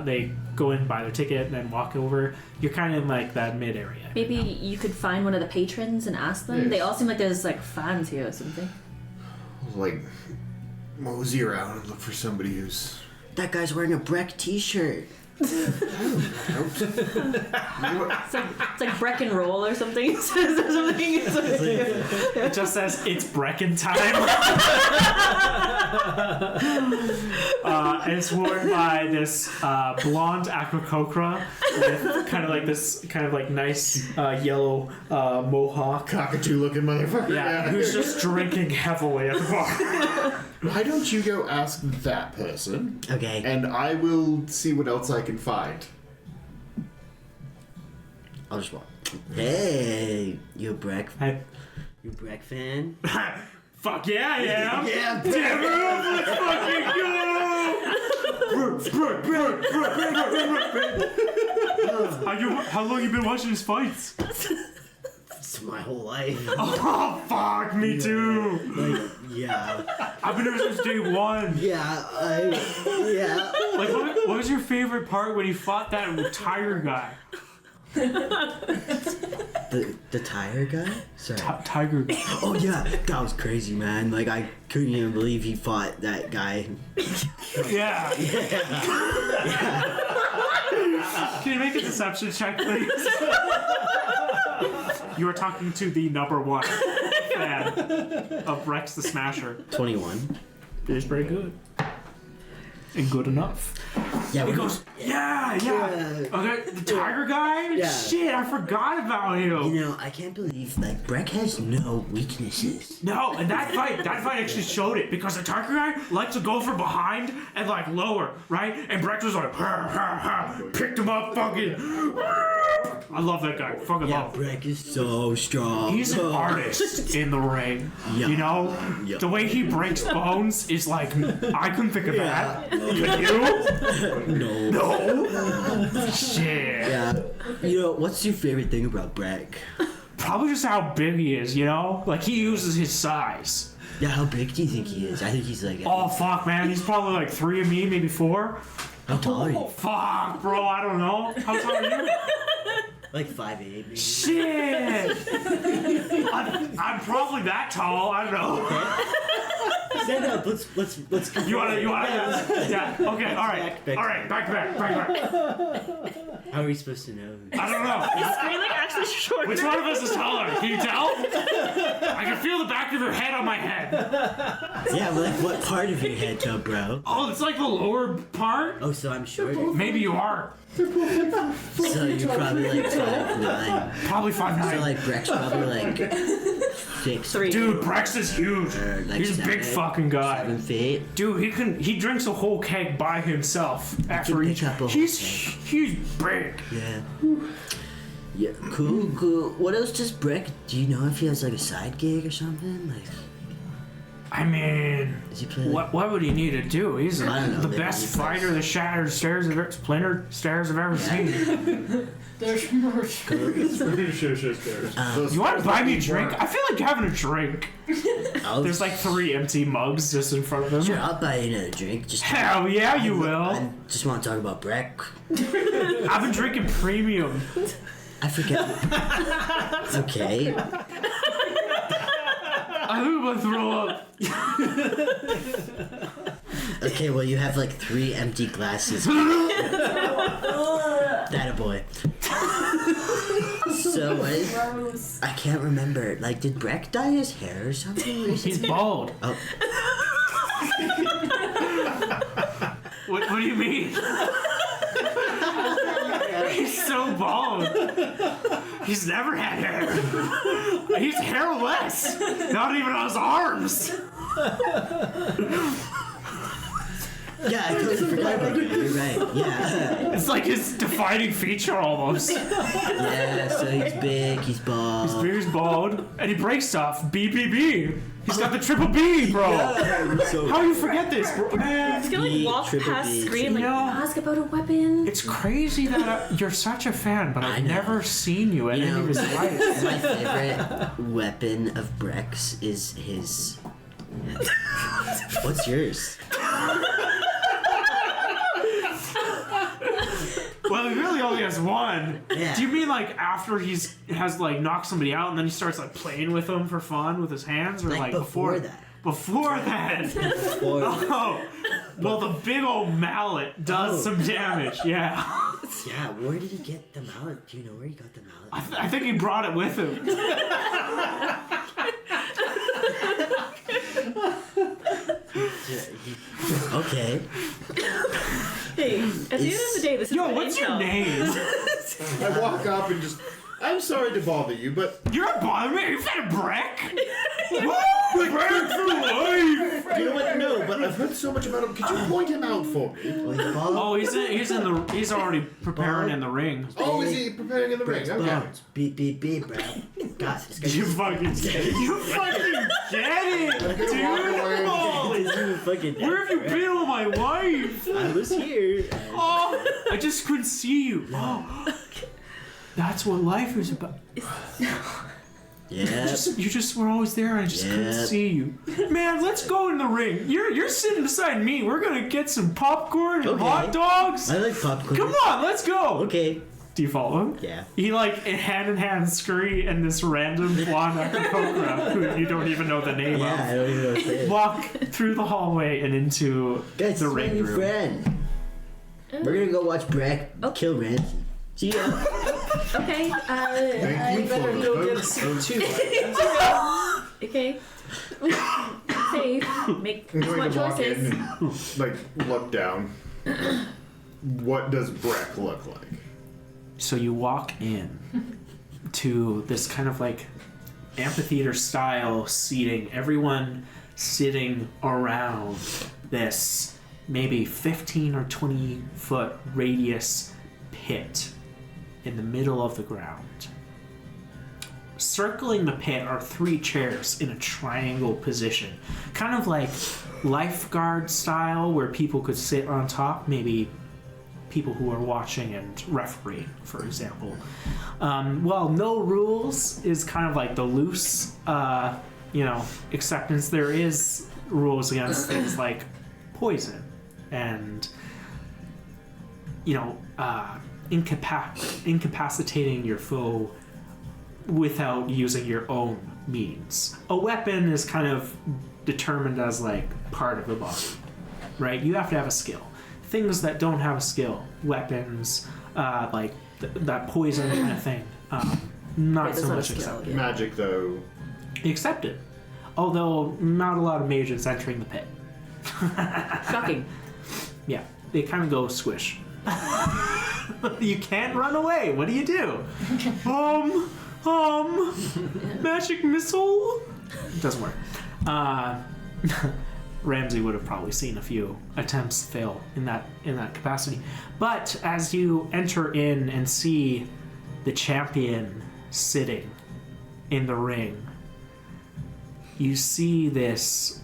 They go in, buy their ticket, and then walk over. You're kind of in like that mid area. Maybe you could find one of the patrons and ask them. Yes. They all seem like there's like fans here or something. Like, mosey around and look for somebody who's. That guy's wearing a Breck t-shirt. It's like Breck and Roll or something. It says or something. It's like, It just says it's Brecken time. And it's worn by this blonde aquacocra with kind of like this kind of like nice yellow mohawk. Cockatoo looking motherfucker. Yeah, who's just drinking heavily at the bar. Why don't you go ask that person, Okay. and I will see what else I can find. I'll just walk. Hey, you a Breck? Hey. You a Breck fan? Fuck yeah, I am. Yeah, Damn it, let's fucking go! How long you been watching his fights? It's my whole life. Oh fuck, me too. Like, yeah. I've been here since day one. Yeah, yeah. Like, what was your favorite part when you fought that tiger guy? The tire guy? Sorry. Tiger guy. Oh yeah, that was crazy, man. Like I couldn't even believe he fought that guy. Yeah. Can you make a deception check, please? You are talking to the #1 fan of Rex the Smasher. 21. It is very good. And good enough. Yeah, He goes, yeah. Okay, the tiger guy? Yeah. Shit, I forgot about him. You know, I can't believe like Breck has no weaknesses. No, and that fight actually showed it because the tiger guy likes to go from behind and like lower, right? And Breck was like, picked him up, fucking. I love that guy. Fucking Yeah, love him. Breck is so strong. He's an artist in the ring. Yeah. You know? Yeah. The way he breaks bones is like, I couldn't think of that. Could you? No. No? Shit. Yeah. You know, what's your favorite thing about Breck? Probably just how big he is, you know? Like, he uses his size. Yeah, how big do you think he is? I think he's like. Oh, fuck, man. He's probably like 3 of me, maybe 4. How tall are you? Fuck, bro. I don't know. How tall are you? Like 5'8", maybe. Shit. I'm probably that tall. I don't know. Stand up. Let's. You wanna? Yeah. Okay. All right. Back. All right. Back. How are we supposed to know? I don't know. SkRee like actually short. Which one of us is taller? Can you tell? I can feel the back of your head on my head. Yeah, but like what part of your head though, bro? Oh, it's like the lower part. Oh, so I'm short. Maybe you are. So you're probably like 5'9". Probably 5'9". So like Breck's probably like 6'3". Dude, Brex is huge. Like He's a big 7 fucking guy. 7 feet. Dude, he drinks a whole keg by himself after pick each. up a whole He's big. Yeah. Yeah. Cool. What else does Breck? Do you know if he has like a side gig or something? Like. I mean, Does he play what would he need to do? He's I don't know, the maybe best he fighter the Shattered Stairs of Splinter Stairs have ever seen. There's more. You want to buy me a drink? I feel like having a drink. There's like 3 empty mugs just in front of him. Sure, I'll buy you another drink. Just Hell yeah, you will. I just want to talk about Breck. I've been drinking premium. I forget. Okay. I think I'm gonna throw up. Okay, well, you have like 3 empty glasses. That a boy. So, Gross. I can't remember. Like, did Breck dye his hair or something recently? He's bald. Oh, What do you mean? He's so bald. He's never had hair. He's hairless. Not even on his arms. yeah, I totally forgot about it. You're right. Yeah. It's like his defining feature almost. Yeah, so he's big, he's bald. His beard's bald, and he breaks stuff. BBB. He's got the triple B, bro. How do you forget this, bro? Man. He's gonna B, like walk triple past B. SkRee and like Yeah. ask about a weapon. It's crazy that you're such a fan, but I I've know. never seen you in You any know, of his life. my favorite weapon of Breck's is his. What's yours? Well, he really only has one. Yeah. Do you mean like after has like knocked somebody out and then he starts like playing with them for fun with his hands, or like before that? Before that. Before Oh, well, the big old mallet does some damage. Yeah, Yeah, where did he get the mallet? Do you know where he got the mallet? I think he brought it with him. Okay. Hey, at the end of the day, this is Yo, my what's your intel. name? I walk up and just. I'm sorry to bother you, but You're not bothering me. You've had a Breck. Woo! Breck for life. you know what? No, but I've heard so much about him. Could you point him out for me? Well, he's bald. Oh, he's already preparing in the ring. Oh, is he preparing in the ring? Breck's Okay. bald. Beep, beep, beep, bro. God, this guy's You fucking get it. You fucking get it, dude. Holy- Where have you been all my life? I was here. Oh, I just couldn't see you. Oh, that's what life is about. Yeah. You just were always there, and I just couldn't Yeah. see you. Man, let's go in the ring. You're sitting beside me. We're gonna get some popcorn and Okay. hot dogs. I like popcorn. Come on, let's go. Okay. Do you follow him? Yeah. He like hand in hand SkRee and this random blonde Akakokra who you don't even know the name Yeah, I don't even know what to say. of walk through the hallway and into Guys, the this is my ring new room. friend. We're gonna go watch Breck kill Ramsey. See ya. Okay. Thank you for Go get a those. suit too. Okay. Hey, make I'm going smart to walk choices. in and like look down. What does Breck look like? So you walk in to this kind of like amphitheater style seating, everyone sitting around this maybe 15 or 20 foot radius pit in the middle of the ground. Circling the pit are 3 chairs in a triangle position, kind of like lifeguard style where people could sit on top, maybe people who are watching and refereeing, for example. Well, no rules is kind of like the loose, acceptance. There is rules against things like poison and, incapacitating your foe without using your own means. A weapon is kind of determined as like part of the body, right? You have to have a skill. Things that don't have a skill, weapons, like that poison kind of thing, not That's so not a much skill, accepted. yeah. Magic, though. Accepted, although not a lot of mages entering the pit. Shocking. Yeah, they kind of go squish. You can't run away. What do you do? Magic missile. It doesn't work. Ramsey would have probably seen a few attempts fail in that capacity. But as you enter in and see the champion sitting in the ring, you see this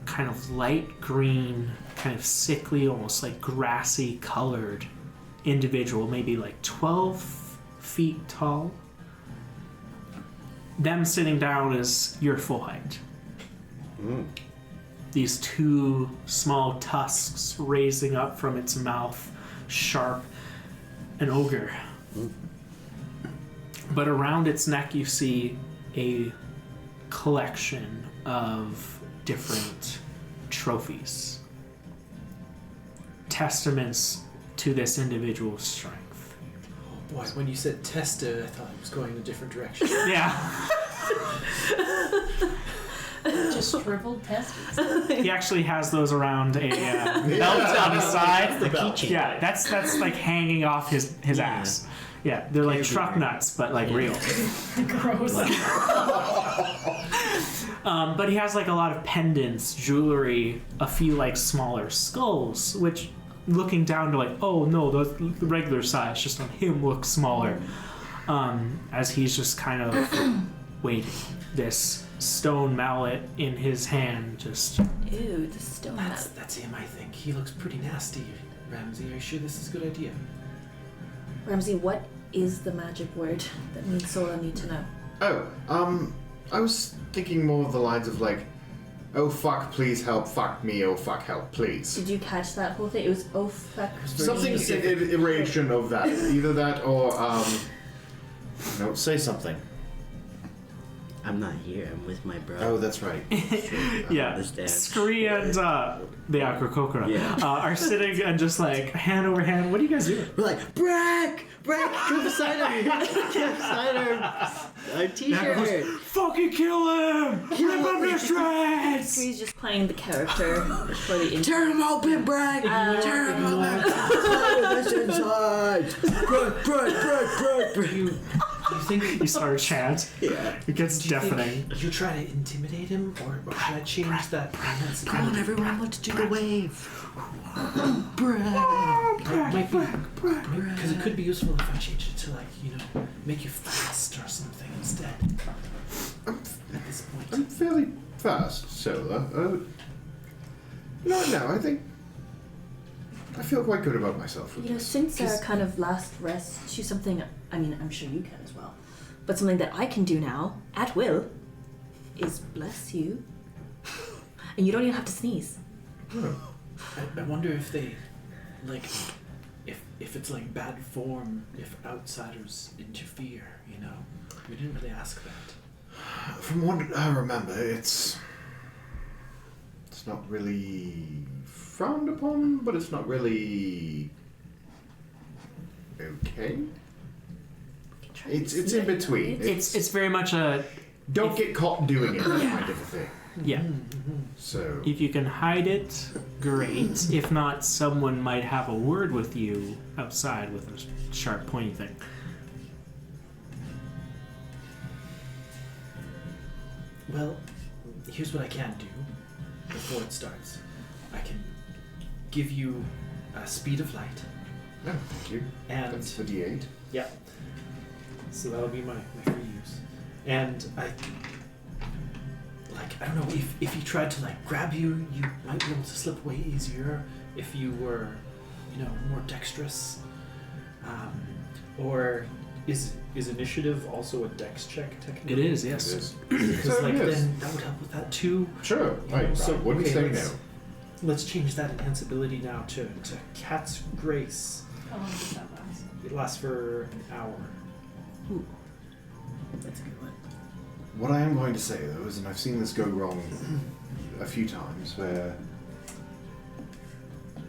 kind of light green, kind of sickly, almost like grassy colored individual, maybe like 12 feet tall. Them sitting down is your full height. These two small tusks raising up from its mouth, sharp, an ogre. But around its neck you see a collection of different trophies. Testaments to this individual's strength. Oh boy, when you said tester, I thought it was going in a different direction. Yeah. Just shriveled testes. He actually has those around a belt on his side. The keychain. Yeah, that's like hanging off his ass. Yeah, they're like truck nuts, but like real. Gross. But he has like a lot of pendants, jewelry, a few like smaller skulls, which looking down to like, oh no, the regular size just on him looks smaller. As he's just kind of waiting. This stone mallet in his hand, just Ew, the stone mallet. That's him, I think. He looks pretty nasty. Ramsey, are you sure this is a good idea? Ramsey, what is the magic word that me and Sola need to know? Oh, I was thinking more of the lines of like, oh fuck, please help, fuck me, oh fuck, help, please. Did you catch that whole thing? It was oh fuck. Something iteration of that. Either that or, no, say something. I'm not here. I'm with my bro. Oh, that's right. yeah. This dance. SkRee and the Aquacocra are sitting and just like hand over hand. What are you guys doing? We're like, Brack! Come beside our t-shirt. Fucking kill him! Rip him to shreds! SkRee's just playing the character for the intro. Turn him open, Brack! Turn him open! That's inside! Brack! You think You start a chant. Yeah. It gets Do you think deafening. you try to intimidate him, or should I change that? Come on, everyone, let's do the wave. Brack! Might be because it could be useful if I change it to like make you fast or something instead. At this point, I'm fairly fast, Sola. No, I feel quite good about myself. with You know, this. since our kind of last rest, choose something. I mean, I'm sure you can as well, but something that I can do now at will is bless you, and you don't even have to sneeze. I wonder if they like if it's like bad form if outsiders interfere. We didn't really ask that. From what I remember, it's not really frowned upon, but it's not really okay. It's in between. It's very much a Don't get caught doing it kind of a thing. yeah. So If you can hide it, great. If not, someone might have a word with you outside with a sharp, pointy thing. Well, here's what I can do before it starts. I can give you a speed of light. no, thank you. And That's the D8. yeah, so that'll be my free use. And I don't know if he tried to like grab you, you might be able to slip away easier if you were, more dexterous. Or is initiative also a dex check technically? It is, yes. It is. Because So, like yes. then that would help with that too. Sure. I So, wouldn't okay, say let's- no. Let's change that enhanceability now to Cat's Grace. How long does that last? It lasts for an hour. That's a good one. What I am going to say though is, and I've seen this go wrong a few times, where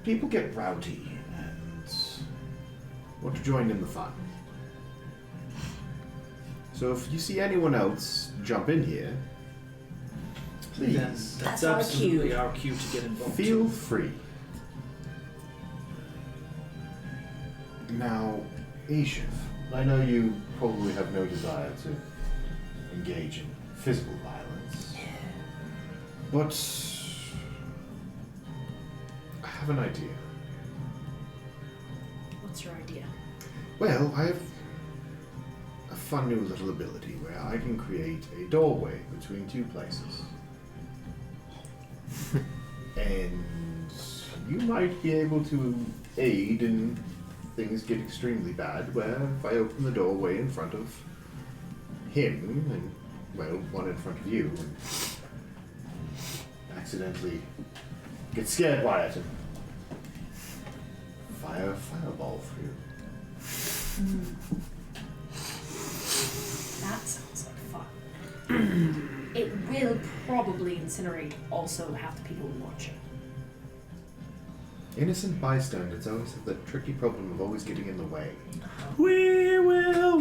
people get rowdy and want to join in the fun. So if you see anyone else jump in here, please Then That's our absolutely cue. our cue to get involved. feel free. Now, Ishif, I know you probably have no desire to engage in physical violence, but I have an idea. What's your idea? Well, I have a fun new little ability where I can create a doorway between two places. And you might be able to aid in things get extremely bad, where if I open the doorway in front of him, and, well, one in front of you, and accidentally get scared by it and fire a fireball through. That sounds like fun. It will probably incinerate also half the people who watch it. Innocent bystanders always have the tricky problem of always getting in the way. We will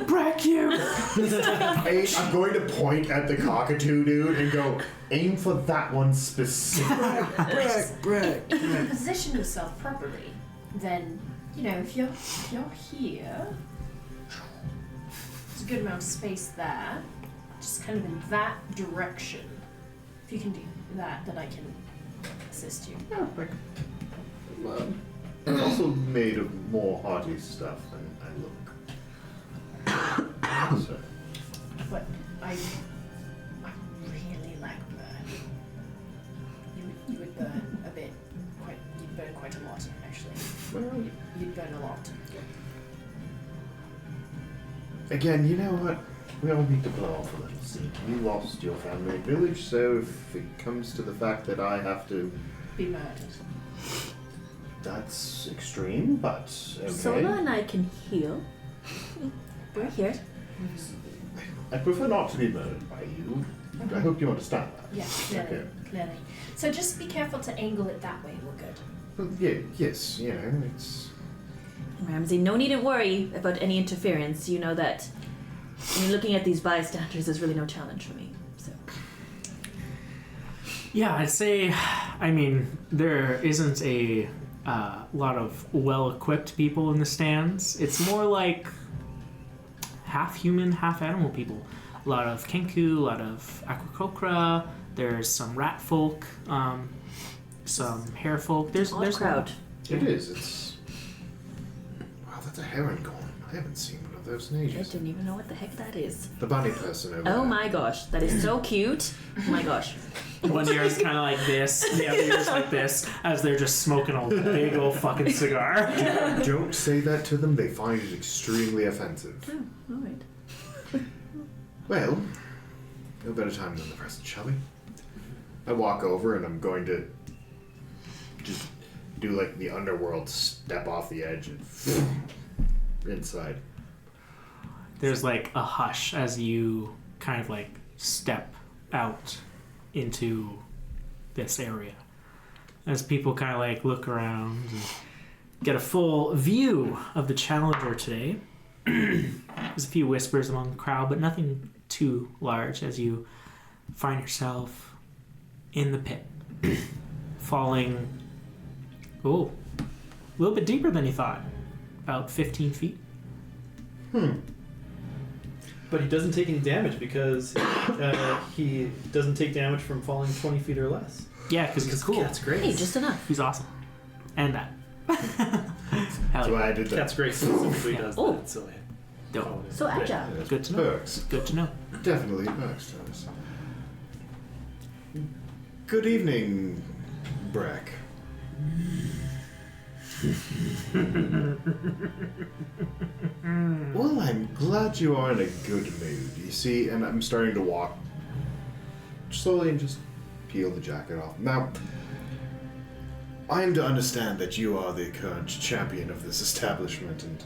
break you. I'm going to point at the cockatoo dude and go, aim for that one specifically. Break. If you position yourself properly, then, you know, if you're here, there's a good amount of space there, just kind of in that direction. If you can do that, then I can assist you. Yeah, like, I'm also made of more hardy stuff than I look. So, But I really like burn. You would burn a bit, you'd burn quite a lot, actually. well, You'd burn a lot. again, you know what? We all need to blow off a little steam. You lost your family and village, so if it comes to the fact that I have to, Be murdered. that's extreme, but okay. Sola and I can heal. We're here. I prefer not to be murdered by you. I hope you understand that. Yes, clearly. Okay. Clearly. So just be careful to angle it that way, we're good. Well, yeah, yes, you know, it's... Ramsey, no need to worry about any interference. You know that when you're looking at these bystanders, there's really no challenge for me. So Yeah, I'd say, I mean, there isn't a lot of well-equipped people in the stands. It's more like half human, half animal people. A lot of Kenku, a lot of Aquacocra. There's some rat folk, some hare folk. There's a crowd. It is, it's... Wow, that's a heron gone. I haven't seen one of those in I ages. didn't even know what the heck that is. The bunny person over Oh there. my gosh, that is so cute. Oh my gosh. One ear is kind of like this, the other ear is like this, as they're just smoking a big old fucking cigar. Don't say that to them, they find it extremely offensive. Oh, alright. Well, no better time than the present, shall we? I walk over and I'm going to just do like the underworld step off the edge and inside. There's like a hush as you kind of like step out into this area. As people kind of like look around and get a full view of the challenger today. There's a few whispers among the crowd, but nothing too large as you find yourself in the pit. Falling, a little bit deeper than you thought. About 15 feet. But he doesn't take any damage because he doesn't take damage from falling 20 feet or less. Yeah, because he's cool. That's great. Hey, just enough. He's awesome. And that. Hell So yeah. I did that. Cat's great specifically does Oh. that. So Dope. So agile. There's Good to know. perks. Good to know. Definitely perks to us. Good evening, Brack. Well, I'm glad you are in a good mood. You see, and I'm starting to walk slowly and just peel the jacket off. Now, I am to understand that you are the current champion of this establishment, and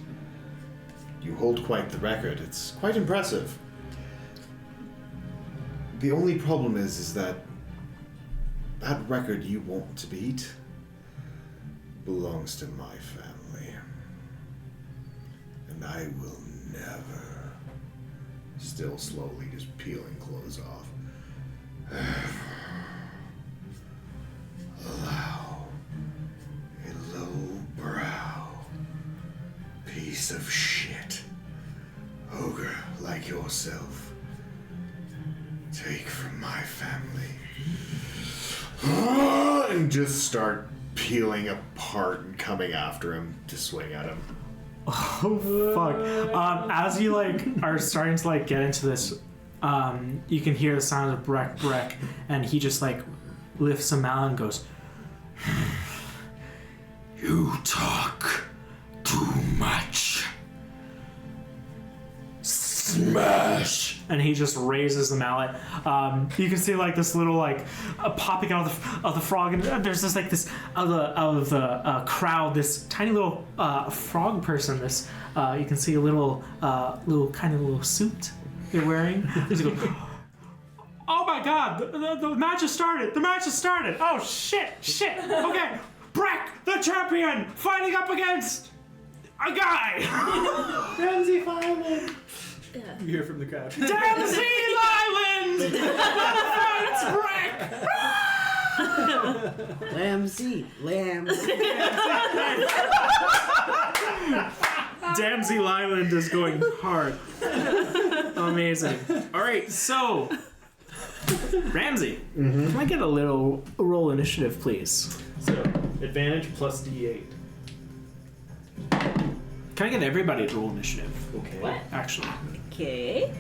you hold quite the record. It's quite impressive. The only problem is that record you want to beat belongs to my family. And I will never, still slowly just peeling clothes off, allow a low-brow piece of shit ogre like yourself take from my family. And just start peeling apart and coming after him to swing at him. Oh fuck! As you like are starting to like get into this, you can hear the sound of Breck, and he just like lifts a mallet and goes, "You talk too much. Smash!" And he just raises the mallet. You can see like this little like popping out of the frog, and there's just like this out of the crowd, this tiny little frog person. This you can see a little little suit they're wearing. He's going, "Oh my God! The match has started! The match has started! Oh shit! Okay, Breck, the champion, fighting up against a guy." Ramsey Fireman. Yeah. You hear from the crowd. Damsey Island! Fights Breck! Lamsey. Damsey Island is going hard. Amazing. Alright, so Ramsey, can I get a little roll initiative, please? So, advantage plus D8. Can I get everybody to roll initiative? Okay. What? Actually. Okay.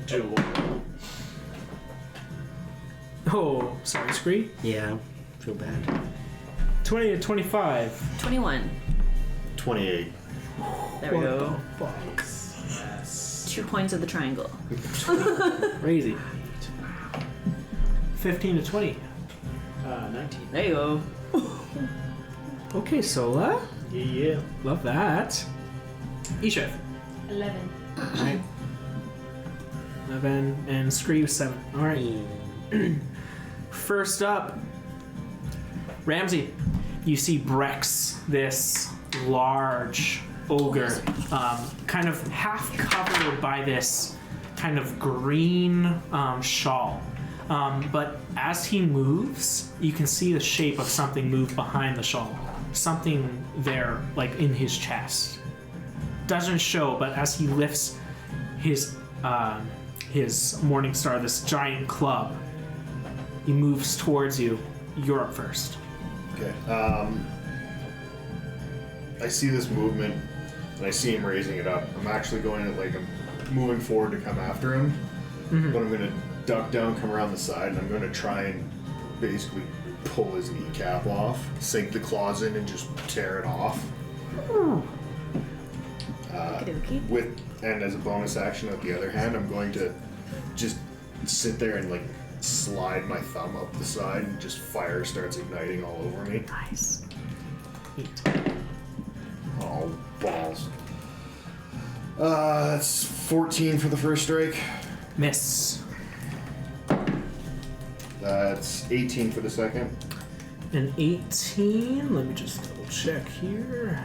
Duel. Oh, sorry, SkRee. Yeah, feel bad. 20 to 25. 21. 28. There we go. Yes. 2 points of the triangle. Crazy. 15 to 20. 19. There you go. Okay, Sola. Yeah. Love that. Ishef. 11. 11 and SkRee 7. Alright. First up, Ramsey. You see Brex, this large ogre, kind of half covered by this kind of green shawl. But as he moves, you can see the shape of something move behind the shawl. Something there, like in his chest. Doesn't show, but as he lifts his Morning Star, this giant club, he moves towards you. You're up first. Okay. I see this movement, and I see him raising it up. I'm actually going to, I'm moving forward to come after him, but I'm going to duck down, come around the side, and I'm going to try and basically pull his kneecap off, sink the claws in, and just tear it off. And as a bonus action, with the other hand, I'm going to just sit there and slide my thumb up the side, and just fire starts igniting all over me. Nice. 8. Oh, balls. That's 14 for the first strike. Miss. That's 18 for the second. An 18. Let me just double check here.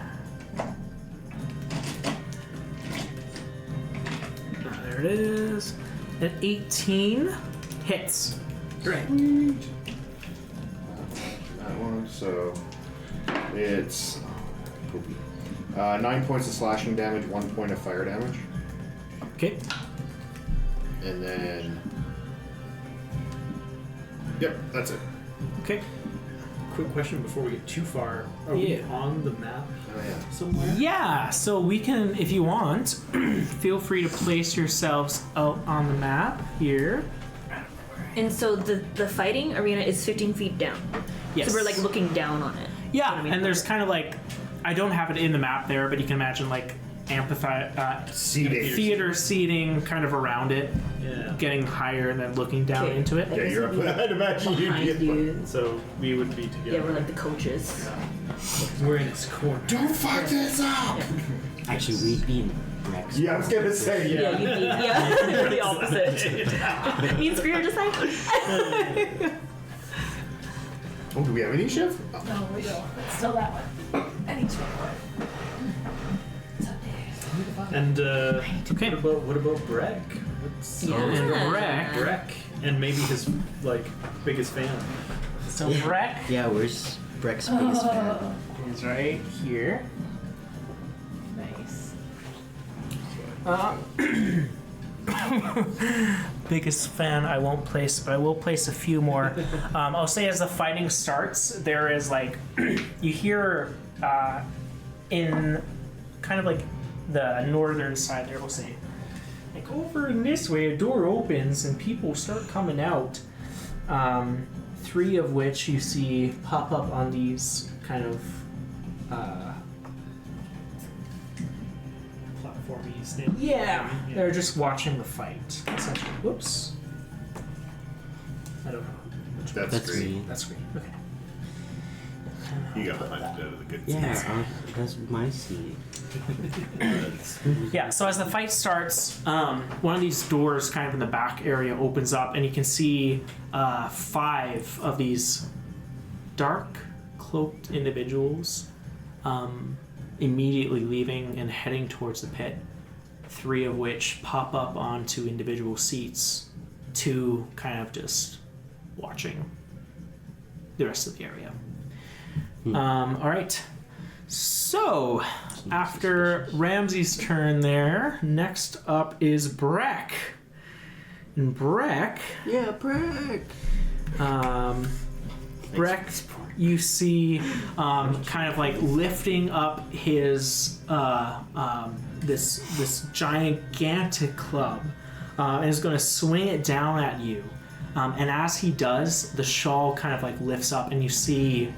There it is. An 18 hits. Great. That one, so it's 9 points of slashing damage, 1 point of fire damage. Okay. And then... Yep, that's it. Okay. Quick question before we get too far. Are we on the map Oh, yeah. somewhere? Yeah, so we can, if you want, feel free to place yourselves out on the map here. And so the fighting arena is 15 feet down. Yes. So we're looking down on it. Yeah, You know what I mean? and there's kind of I don't have it in the map there, but you can imagine Seating. theater seating kind of around it, Yeah. getting higher and then looking down Okay. into it. Yeah, you're up. I'd imagine you'd Behind be up. you. So we would be together. Yeah, we're like the coaches. We're in his corner. Don't fuck this up! Actually, we'd be in Rex. Yeah, I was gonna say, Yeah, you'd be we're the opposite. Me and SkRee are just like Oh, do we have any shift? Oh. No, we don't. It's still that one. I need to record. It's up there. And Okay. what about Breck? What's Yeah. And Breck. Breck and maybe his biggest fan. So Breck Yeah, where's Breck's biggest fan? is right here. Nice. Biggest fan I won't place, but I will place a few more. I'll say as the fighting starts, there is you hear in kind of the northern side there, we'll say, like over in this way, a door opens and people start coming out. 3 of which you see pop up on these kind of platformy things. Yeah, they're just watching the fight. Essentially. Whoops. I don't know. That's great. That's great. Okay. You got punched out of the good Yeah, that's my seat. Yeah, so as the fight starts, one of these doors kind of in the back area opens up, and you can see 5 of these dark cloaked individuals immediately leaving and heading towards the pit. 3 of which pop up onto individual seats, 2 kind of just watching the rest of the area. All right. So, after Ramsey's turn there, next up is Breck. And Breck... Yeah, Breck! Breck, you see kind of like lifting up his this gigantic club and is going to swing it down at you. And as he does, the shawl kind of like lifts up and you see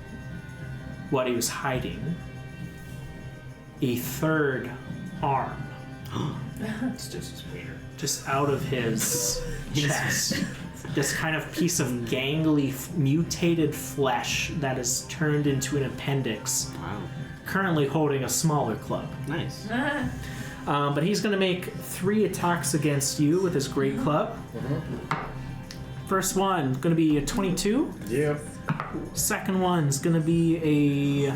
what he was hiding. A 3rd arm. It's just weird. Just out of his chest. This kind of piece of gangly, mutated flesh that is turned into an appendix. Wow. Currently holding a smaller club. Nice. But he's going to make 3 attacks against you with his great club. First one going to be a 22. Yep. Second one's going to be a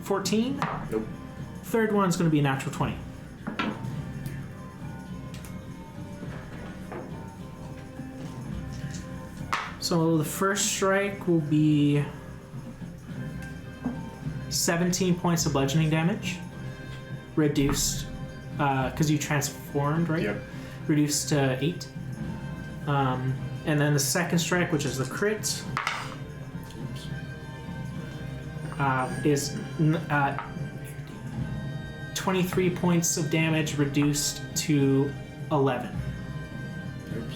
14. Nope. Third one's going to be a natural 20. So the first strike will be 17 points of bludgeoning damage, reduced because you transformed, right? Yep. Reduced to 8. And then the second strike, which is the crit, is 23 points of damage reduced to 11. Oops.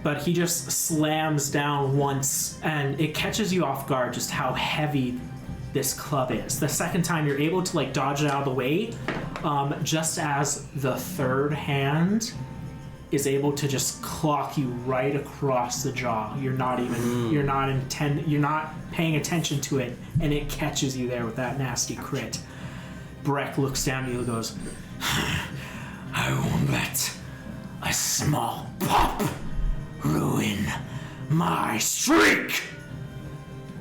But he just slams down once, and it catches you off guard just how heavy this club is. The second time you're able to like dodge it out of the way, just as the third hand is able to just clock you right across the jaw. You're not paying attention to it, and it catches you there with that nasty crit. Breck looks down at you and goes, I won't let a small pup ruin my streak.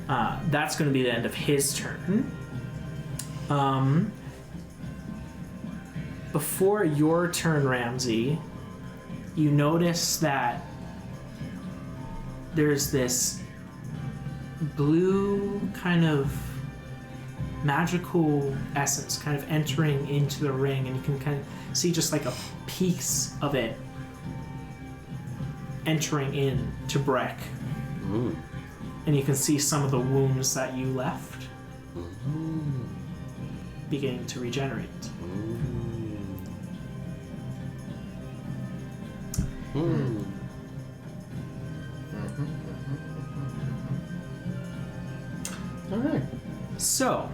That's going to be the end of his turn. Before your turn, Ramsey, you notice that there's this blue kind of magical essence kind of entering into the ring, and you can kind of see just like a piece of it entering in to Breck. And you can see some of the wounds that you left beginning to regenerate. Alright. So,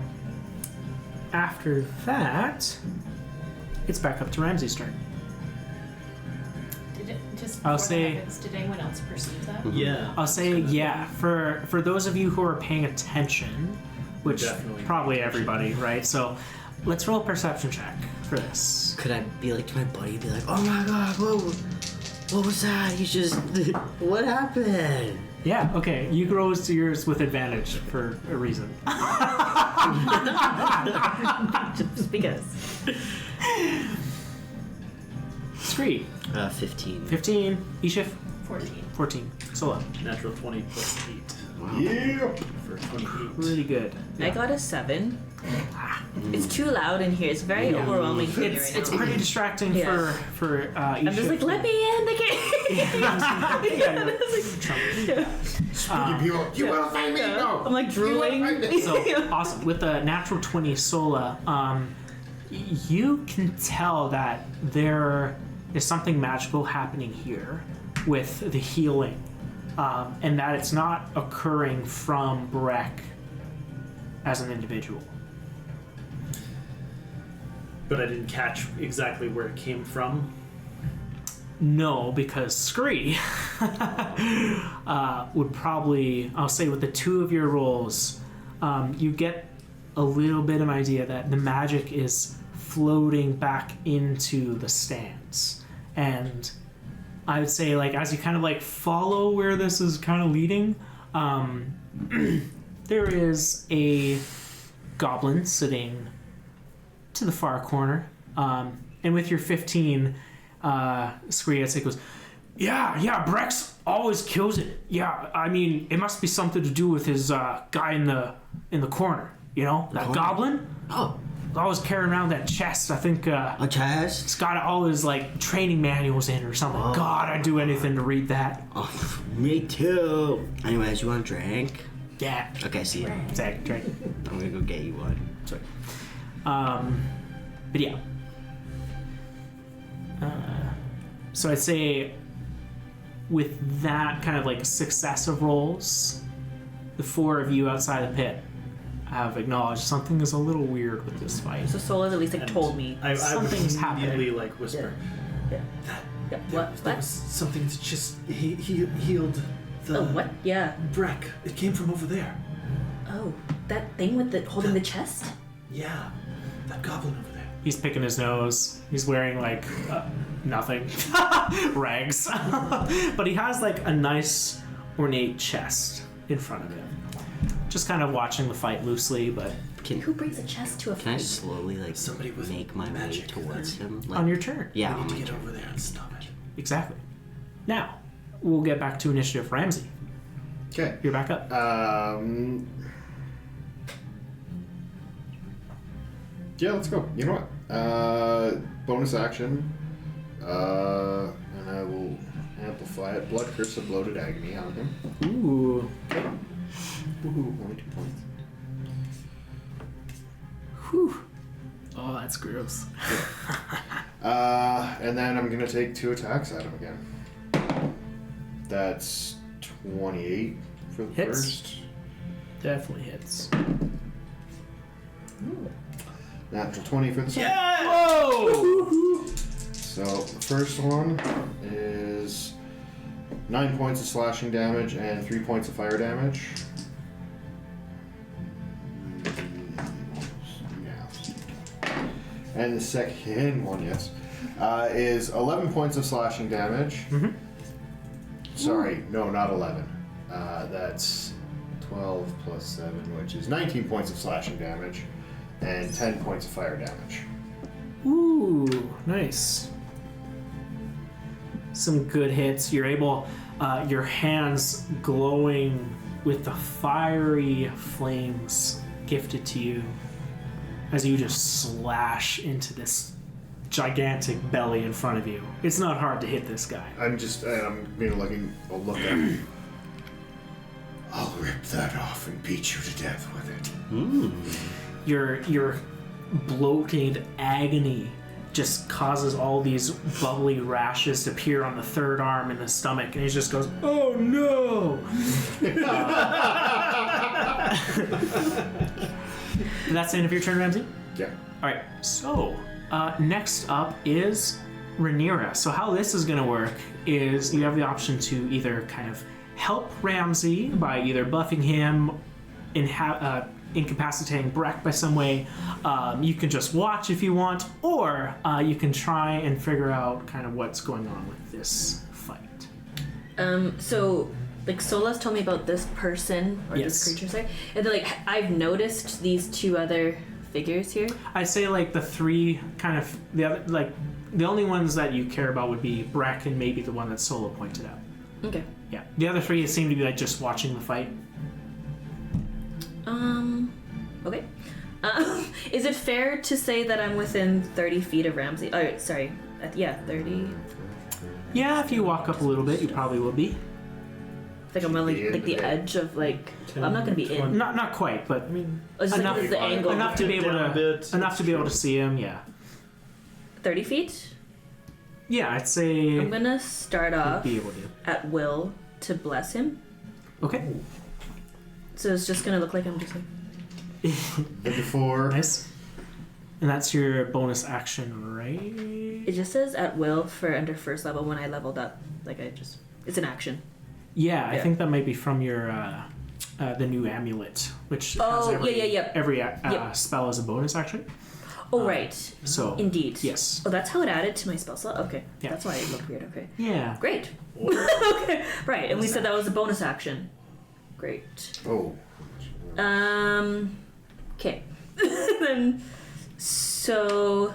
after that, it's back up to Ramsey's turn. Did it just? I'll before that say- happens, did anyone else perceive that? Yeah. I'll say, yeah, for those of you who are paying attention, which Definitely. probably everybody, right? So, let's roll a perception check for this. Could I be like to my buddy, be like, oh my god, what was that? He just, what happened? Yeah, okay. You can roll yours with advantage for a reason. Just because. SkRee, 15. 15. Ishif, 14. Sola. Natural 20 plus 8 Yeah. for 28. Pretty good. I got a 7. It's too loud in here. It's very overwhelming for me right It's now. pretty distracting Yeah. for you. I'm just like, let me in the game. Speaking people, you wanna find me? No. I'm like drooling. So awesome. With the natural 20 Sola, you can tell that there is something magical happening here with the healing, and that it's not occurring from Breck as an individual. But I didn't catch exactly where it came from. No, because SkRee would probably, I'll say with the two of your rolls, you get a little bit of an idea that the magic is floating back into the stands. And I would say, like, as you kind of like follow where this is kind of leading, there is a goblin sitting to the far corner. And with your 15, SkRee, I'd say, goes, yeah, Brex always kills it. Yeah, I mean, it must be something to do with his guy in the corner. You know, that goblin? Oh, Always carrying around that chest. I think a chest? it's got all his like training manuals in or something. Oh. God, I'd do anything to read that. Oh, me too. Anyways, you want a drink? Yeah. Okay, see ya. Zach, drink. I'm gonna go get you one. Sorry. But yeah. So I'd say with that kind of like successive rolls, the four of you outside the pit have acknowledged something is a little weird with this fight. So Sola's at least like And told me. I would Something's immediately happening. like whisper. Yeah. Yeah. What? There was something that just healed the Oh, what? Yeah. Breck. It came from over there. Oh, that thing with the holding the chest? Yeah, that goblin over there. He's picking his nose. He's wearing like nothing. Rags. But he has like a nice ornate chest in front of him. Just kind of watching the fight loosely, but Who brings a chest to a Can I fight? slowly like Somebody with make my way magic towards him? Like, on your turn. yeah, We on need my to get turn. over there and stop it. Exactly. Now, we'll get back to initiative. Ramsey, Okay. you're back up. Yeah, let's go. You know what? Bonus action. And I will amplify it. Blood Curse of Bloated Agony on him. Ooh. Woohoo, only 2 points. Whew. Oh, that's gross. And then I'm gonna take 2 attacks at him again. That's 28 for the Hits. first. Definitely hits. Natural 20 for the second. Whoa! So the first one is 9 points of slashing damage and 3 points of fire damage. Yeah. And the second one, yes, is 11 points of slashing damage. Mhm. Sorry, no, not 11. That's 12 plus 7, which is 19 points of slashing damage and 10 points of fire damage. Ooh, nice. Some good hits. You're able, your hands glowing with the fiery flames gifted to you as you just slash into this gigantic belly in front of you. It's not hard to hit this guy. I'm gonna look at him. I'll rip that off and beat you to death with it. Your bloated agony just causes all these bubbly rashes to appear on the third arm and the stomach, and he just goes, "Oh no!" That's the end of your turn, Ramsey? Yeah. All right. So next up is Rhenerya. So how this is going to work is you have the option to either kind of help Ramsey by either buffing him, incapacitating Breck by some way. You can just watch if you want, or you can try and figure out kind of what's going on with this fight. So like Sola's told me about this person or Yes. this creature, sorry. And then like I've noticed these two other figures here. I'd say like the three kind of the other, like the only ones that you care about would be Breck and maybe the one that Sola pointed out. Okay. Yeah. The other 3 seem to be like just watching the fight. Okay. Is it fair to say that I'm within 30 feet of Ramsey? Oh, sorry. Yeah, 30. Yeah, if you walk up a little bit, you probably will be. Like I'm on like the edge of like. I'm not gonna be in. Not quite, but It's just enough, like the angle. enough to be able to see him. Yeah. 30 feet. Yeah, I'd say. I'm gonna start off be able to. at will to bless him. Okay. So it's just gonna look like I'm just like. 54. Nice. And that's your bonus action, right? It just says at will for under first level when I leveled up. Like it's an action. Yeah, I Yeah. think that might be from your the new amulet, which has every spell as a bonus action. Oh right. So Indeed. yes. Oh, that's how it added to my spell slot. Okay. Yeah. That's why it looked weird. Okay. Yeah. Great. Okay. Right, and we said that was a bonus action. Great. Oh. Okay. Then, so,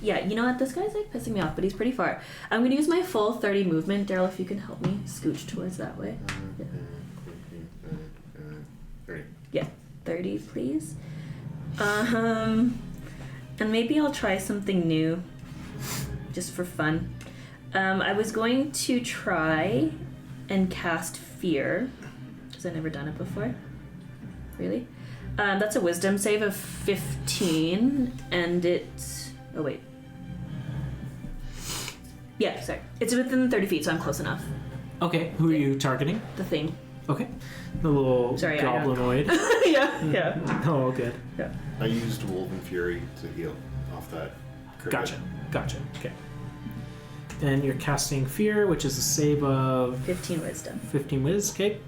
yeah, you know what? This guy's like pissing me off, but he's pretty far. I'm gonna use my full 30 movement. Darryll, if you can help me scooch towards that way. Yeah. 30. Yeah, 30, please. And maybe I'll try something new, just for fun. I was going to try and cast Fear, because I've never done it before. Really? That's a wisdom save of 15, and it's... Oh, wait. Yeah, sorry. It's within 30 feet, so I'm close enough. Okay, who are you targeting? The thing. Okay. The little Sorry, I know. goblinoid. Yeah. Oh, good. Yeah. I used Wolven Fury to heal off that. cricket. Gotcha. Okay. Then you're casting Fear, which is a save of 15 wisdom. 15 whiz. Okay.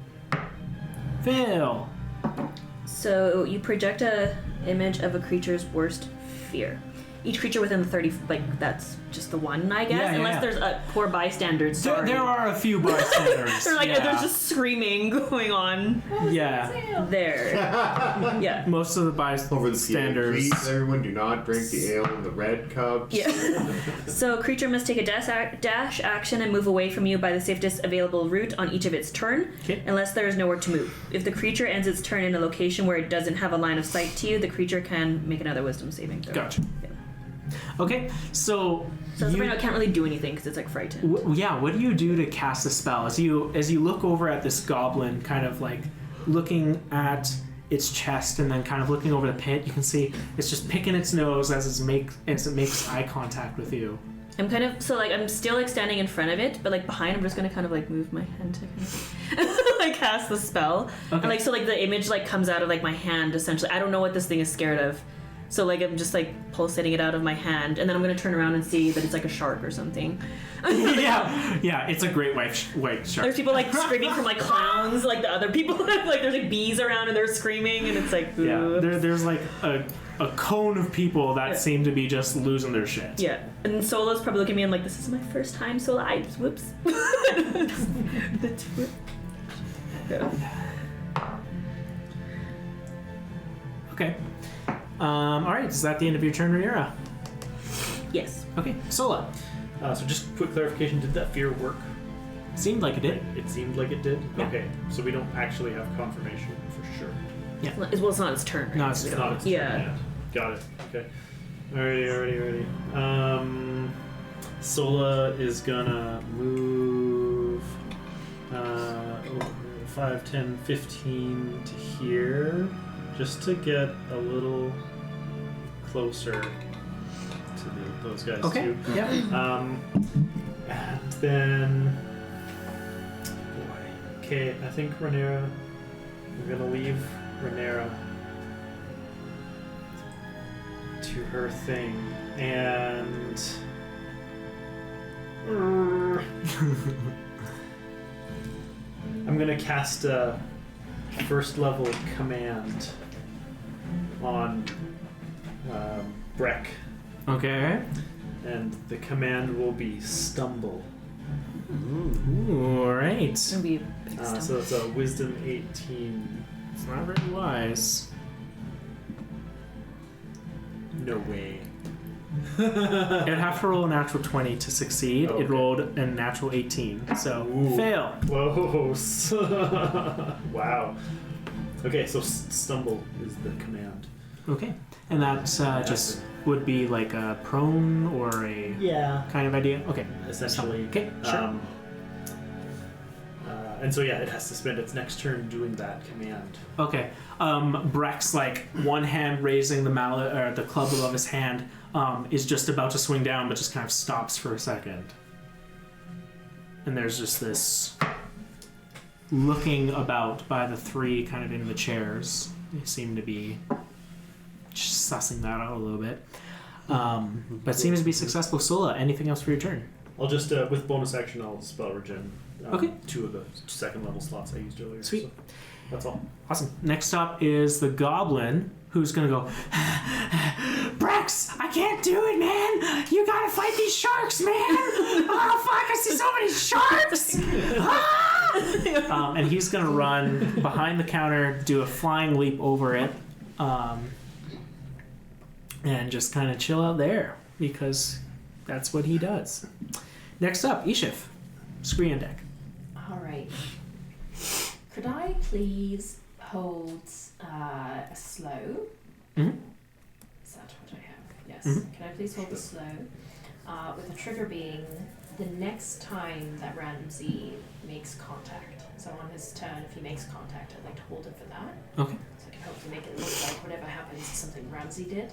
Fail. So you project a image of a creature's worst fear. Each creature within the 30, like, that's just the one, I guess. Yeah, Unless there's a poor bystanders. Sorry. There are a few bystanders. They're like, yeah. there's just screaming going on Yeah. there. Yeah. Most of the Over the bystanders. Please, everyone, do not drink the ale in the red cups. Yeah. So creature must take a dash action and move away from you by the safest available route on each of its turn, Okay. unless there is nowhere to move. If the creature ends its turn in a location where it doesn't have a line of sight to you, the creature can make another wisdom saving throw. Gotcha. Yeah. Okay, so So right now it can't really do anything because it's like frightened. what do you do to cast a spell as you look over at this goblin, kind of like looking at its chest and then kind of looking over the pit? You can see it's just picking its nose as it makes eye contact with you. I'm kind of I'm still like standing in front of it, but like behind I'm just gonna kind of like move my hand to kind of like cast the spell. Okay. And so the image like comes out of like my hand essentially. I don't know what this thing is scared of. So like I'm just like pulsating it out of my hand, and then I'm gonna turn around and see that it's like a shark or something. yeah, it's a great white shark. There's people like screaming from like clowns, like the other people like there's like bees around and they're screaming, and it's like Yeah, there's like a cone of people that seem to be just losing their shit. Yeah, and Sola's probably looking at me and like, this is my first time, Sola. Whoops. Yeah. Okay. All right. Is that the end of your turn, Rhenerya? Yes. Okay. Sola. So just quick clarification, did that fear work? Seemed like it did. It seemed like it did? Yeah. Okay, so we don't actually have confirmation for sure. Well, it's not its turn. Right? No, it's It's not its Yeah. turn yet. Got it. Okay. Alrighty. Sola is gonna move 5, 10, 15 to here, just to get a little closer to those guys Okay. too. Yep. And then, okay, I think Rhenerya. We're gonna leave Rhenerya to her thing, and I'm gonna cast a first level command on Breck, Okay. and the command will be stumble. Ooh, all right. It's gonna be a big So stumble. it's a wisdom 18. It's not very wise. No way. It'd have to roll a natural 20 to succeed. Okay. It rolled a natural 18, so Ooh. fail. Whoa. Wow. Okay, so stumble is the command. Okay, and that just would be like a prone or a Yeah. kind of idea. Okay, Essentially. Okay, sure. And so yeah, it has to spend its next turn doing that command. Okay. Breck's like one hand raising the mallet or the club above his hand is just about to swing down, but just kind of stops for a second. And there's just this looking about by the three kind of in the chairs. They seem to be just sussing that out a little bit. But seems to be successful. Sola, anything else for your turn? I'll just with bonus action I'll spell regen. Okay. 2 of the second level slots I used earlier. Sweet. So that's all. Awesome. Next up is the goblin, who's gonna go, Brex, I can't do it, man! You gotta fight these sharks, man! Oh, fuck, I see so many sharks! Ah! And he's gonna run behind the counter, do a flying leap over it, and just kind of chill out there, because that's what he does. Next up, Ishif. SkRee on deck. All right. Could I please hold a slow? Mhm. Is that what I have? Yes. Mhm. Can I please hold the slow? With the trigger being the next time that Ramsey makes contact. So on his turn, if he makes contact, I'd like to hold it for that. Okay. So I can hopefully make it look like whatever happens is something Ramsey did.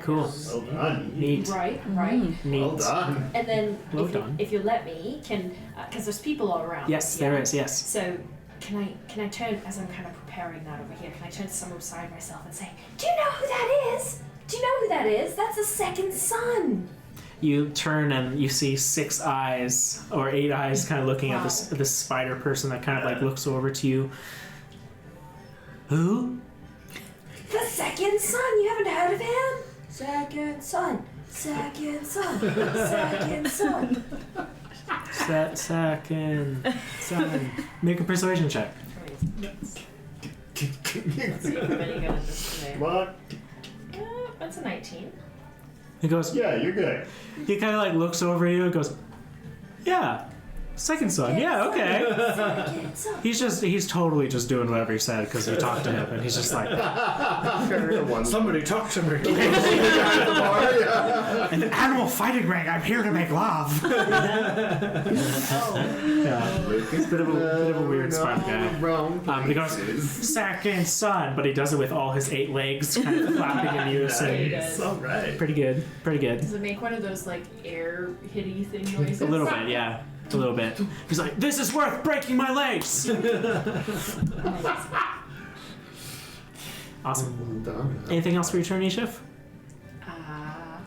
Cool. Well done. Neat. Right. Neat. Well done. And then Well if, done. if you let me, can because there's people all around. Yes, yeah? there is, yes. So can I turn, as I'm kind of preparing that over here, can I turn to someone beside myself and say, do you know who that is? Do you know who that is? That's the second son. You turn and you see 6 eyes or 8 eyes kind of looking at this spider person that kind of like looks over to you. Who? The second son. You haven't heard of him? Second son. Second son. Second son. Second son. Make a persuasion check. Let's see if I'm any good at this today. What? That's a 19. He goes, Yeah, you're good. he kind of like looks over you and goes, yeah, second son. Yeah, okay. Second son. He's totally just doing whatever he said because you talked to him and he's just like, Somebody talk to me. an animal fighting ring, I'm here to make love. Yeah, he's a bit of a weird smart guy. He goes, second son, but he does it with all his 8 legs kind of flapping in unison. Nice. All right. Pretty good. Does it make one of those like air hitty thing noises? A little bit, yeah. A little bit. He's like, this is worth breaking my legs. Awesome. Well done. Anything else for your turn, Ishif?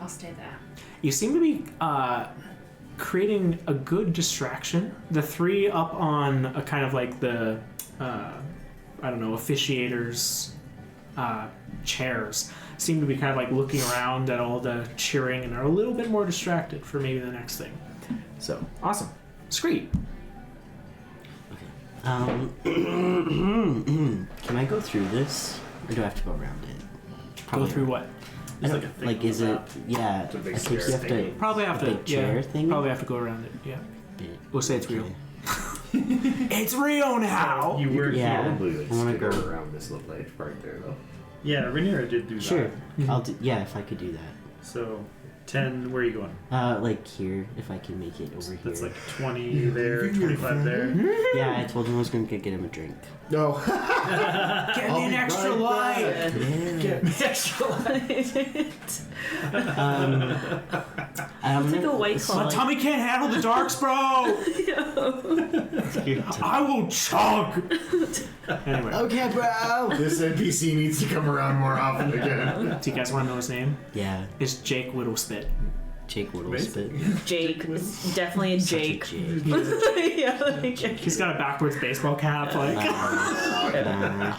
I'll stay there. You seem to be creating a good distraction. The 3 up on a kind of like the, I don't know, officiators' chairs seem to be kind of like looking around at all the cheering and are a little bit more distracted for maybe the next thing. So, awesome. SkRee. Can I go through this, or do I have to go around it? Go through what? I There's don't, like a thing like, on is the it? map. Yeah. It's a big I think you square have thing. to. Probably have a to, big chair thing. Probably have to go around it, yeah. Bit- We'll say it's real. okay. It's real now! You were Yeah. Probably like I wanna skitter go- around this little ledge right there, though. Yeah, Rhenerya did do Sure. that. I'll do. Yeah, if I could do that. So 10. Where are you going? Like here, if I can make it over here. That's like 20 there, 25 there. Yeah, I told him I was gonna get him a drink. No. Get me an extra light! Yeah. Get me extra I'm It's like gonna- a white so, My claw. tummy can't handle the darks, bro! I will chug! Anyway, Okay, bro. This NPC needs to come around more often again. do you guys want to know his name? Yeah, It's Jake Whittlespit. Jake Whittlespit. Jake. It's definitely a Such a Jake. Jake. Yeah, like Jake. He's got a backwards baseball cap, like. Nah,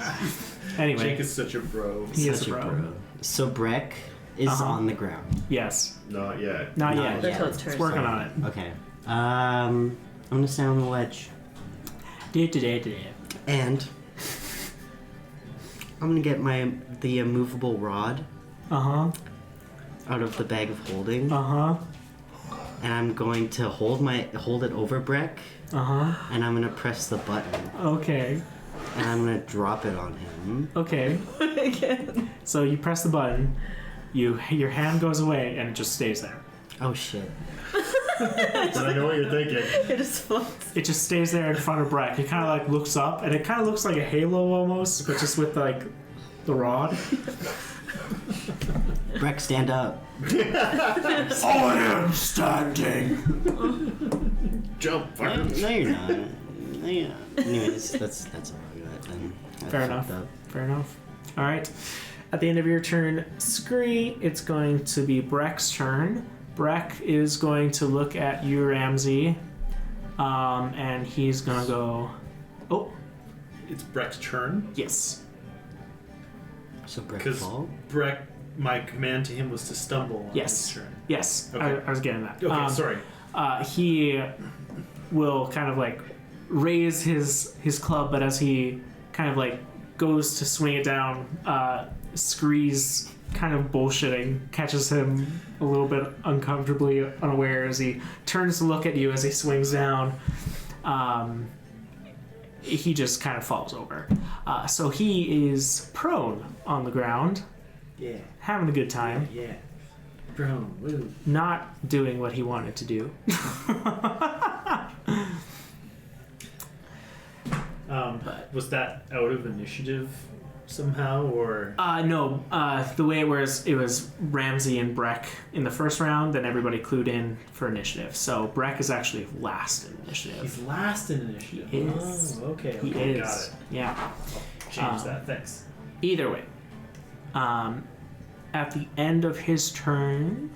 Anyway, Jake is such a bro. he is such a bro. So Breck is Uh-huh. on the ground. Yes. Not yet. Not Not yet. yet. That's how it's It's working on it. Okay. I'm gonna stand on the ledge, and I'm gonna get the immovable rod, Uh huh. out of the bag of holding, Uh-huh. and I'm going to hold it over Breck, Uh-huh. and I'm gonna press the button, Okay. and I'm gonna drop it on him. Okay. Again. So you press the button, your hand goes away, and it just stays there. Oh shit! But I know what you're thinking. It just floats. It just stays there in front of Breck. It kind of like looks up, and it kind of looks like a halo almost, but just with like the rod. Breck, stand up. I am standing. Jump, No, fucker. no, you're not. No, you're not. Anyways, that's all I got then. I Fair fucked enough. up. Fair enough. All right. At the end of your turn, SkRee, it's going to be Breck's turn. Breck is going to look at you, Ramsey, and he's gonna go. Oh, It's Breck's turn. yes. So Breck Because fall. Breck, my command to him was to stumble on Yes. his turn. Yes. Okay. I was getting that. Okay, sorry. He will kind of like raise his club, but as he kind of like goes to swing it down, SkRee's kind of bullshitting catches him a little bit uncomfortably unaware as he turns to look at you as he swings down. He just kind of falls over. So he is prone on the ground, Yeah. having a good time, Yeah. Bro, woo. not doing what he wanted to do. Was that out of initiative somehow, or? No, the way it was Ramsey and Breck in the first round, then everybody clued in for initiative. So Breck is actually last in initiative. He's last in initiative. He is. Oh, okay. He Okay, is. got it. Yeah. Change that. Thanks. Either way, at the end of his turn,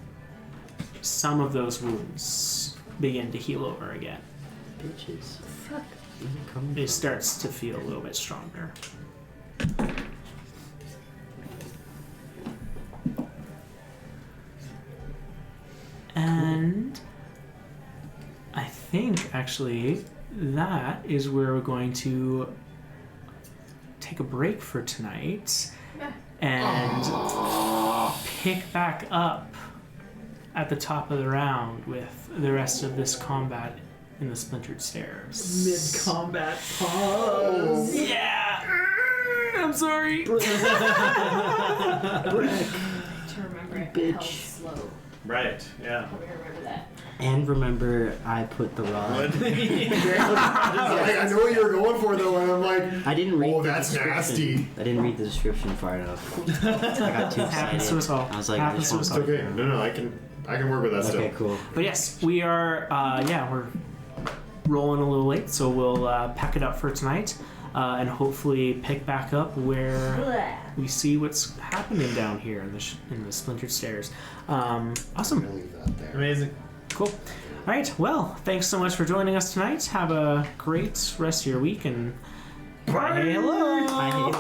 some of those wounds begin to heal over again. Bitches. Fuck. Where's it coming It from? starts to feel a little bit stronger. And I think actually that is where we're going to take a break for tonight and pick back up at the top of the round with the rest of this combat in the Splintered Stairs. Mid-combat pause. Yeah! I'm sorry. To remember it Bitch. held slow. Right. Yeah. We remember that. And remember, I put the rod. I know what you were going for though, and I'm like, I didn't read. oh, the that's description. nasty. I didn't read the description far enough. I got too Happens to us excited. all. I was like, I Happens just to want us It's all. okay. No, I can work with that Okay, still. cool. But yes, we are, we're rolling a little late, so we'll pack it up for tonight and hopefully pick back up where we see what's happening down here in the Splintered Stairs. I'm Awesome. gonna leave that there. Amazing. Cool. All right. Well, thanks so much for joining us tonight. Have a great rest of your week and bye. Hello. Bye.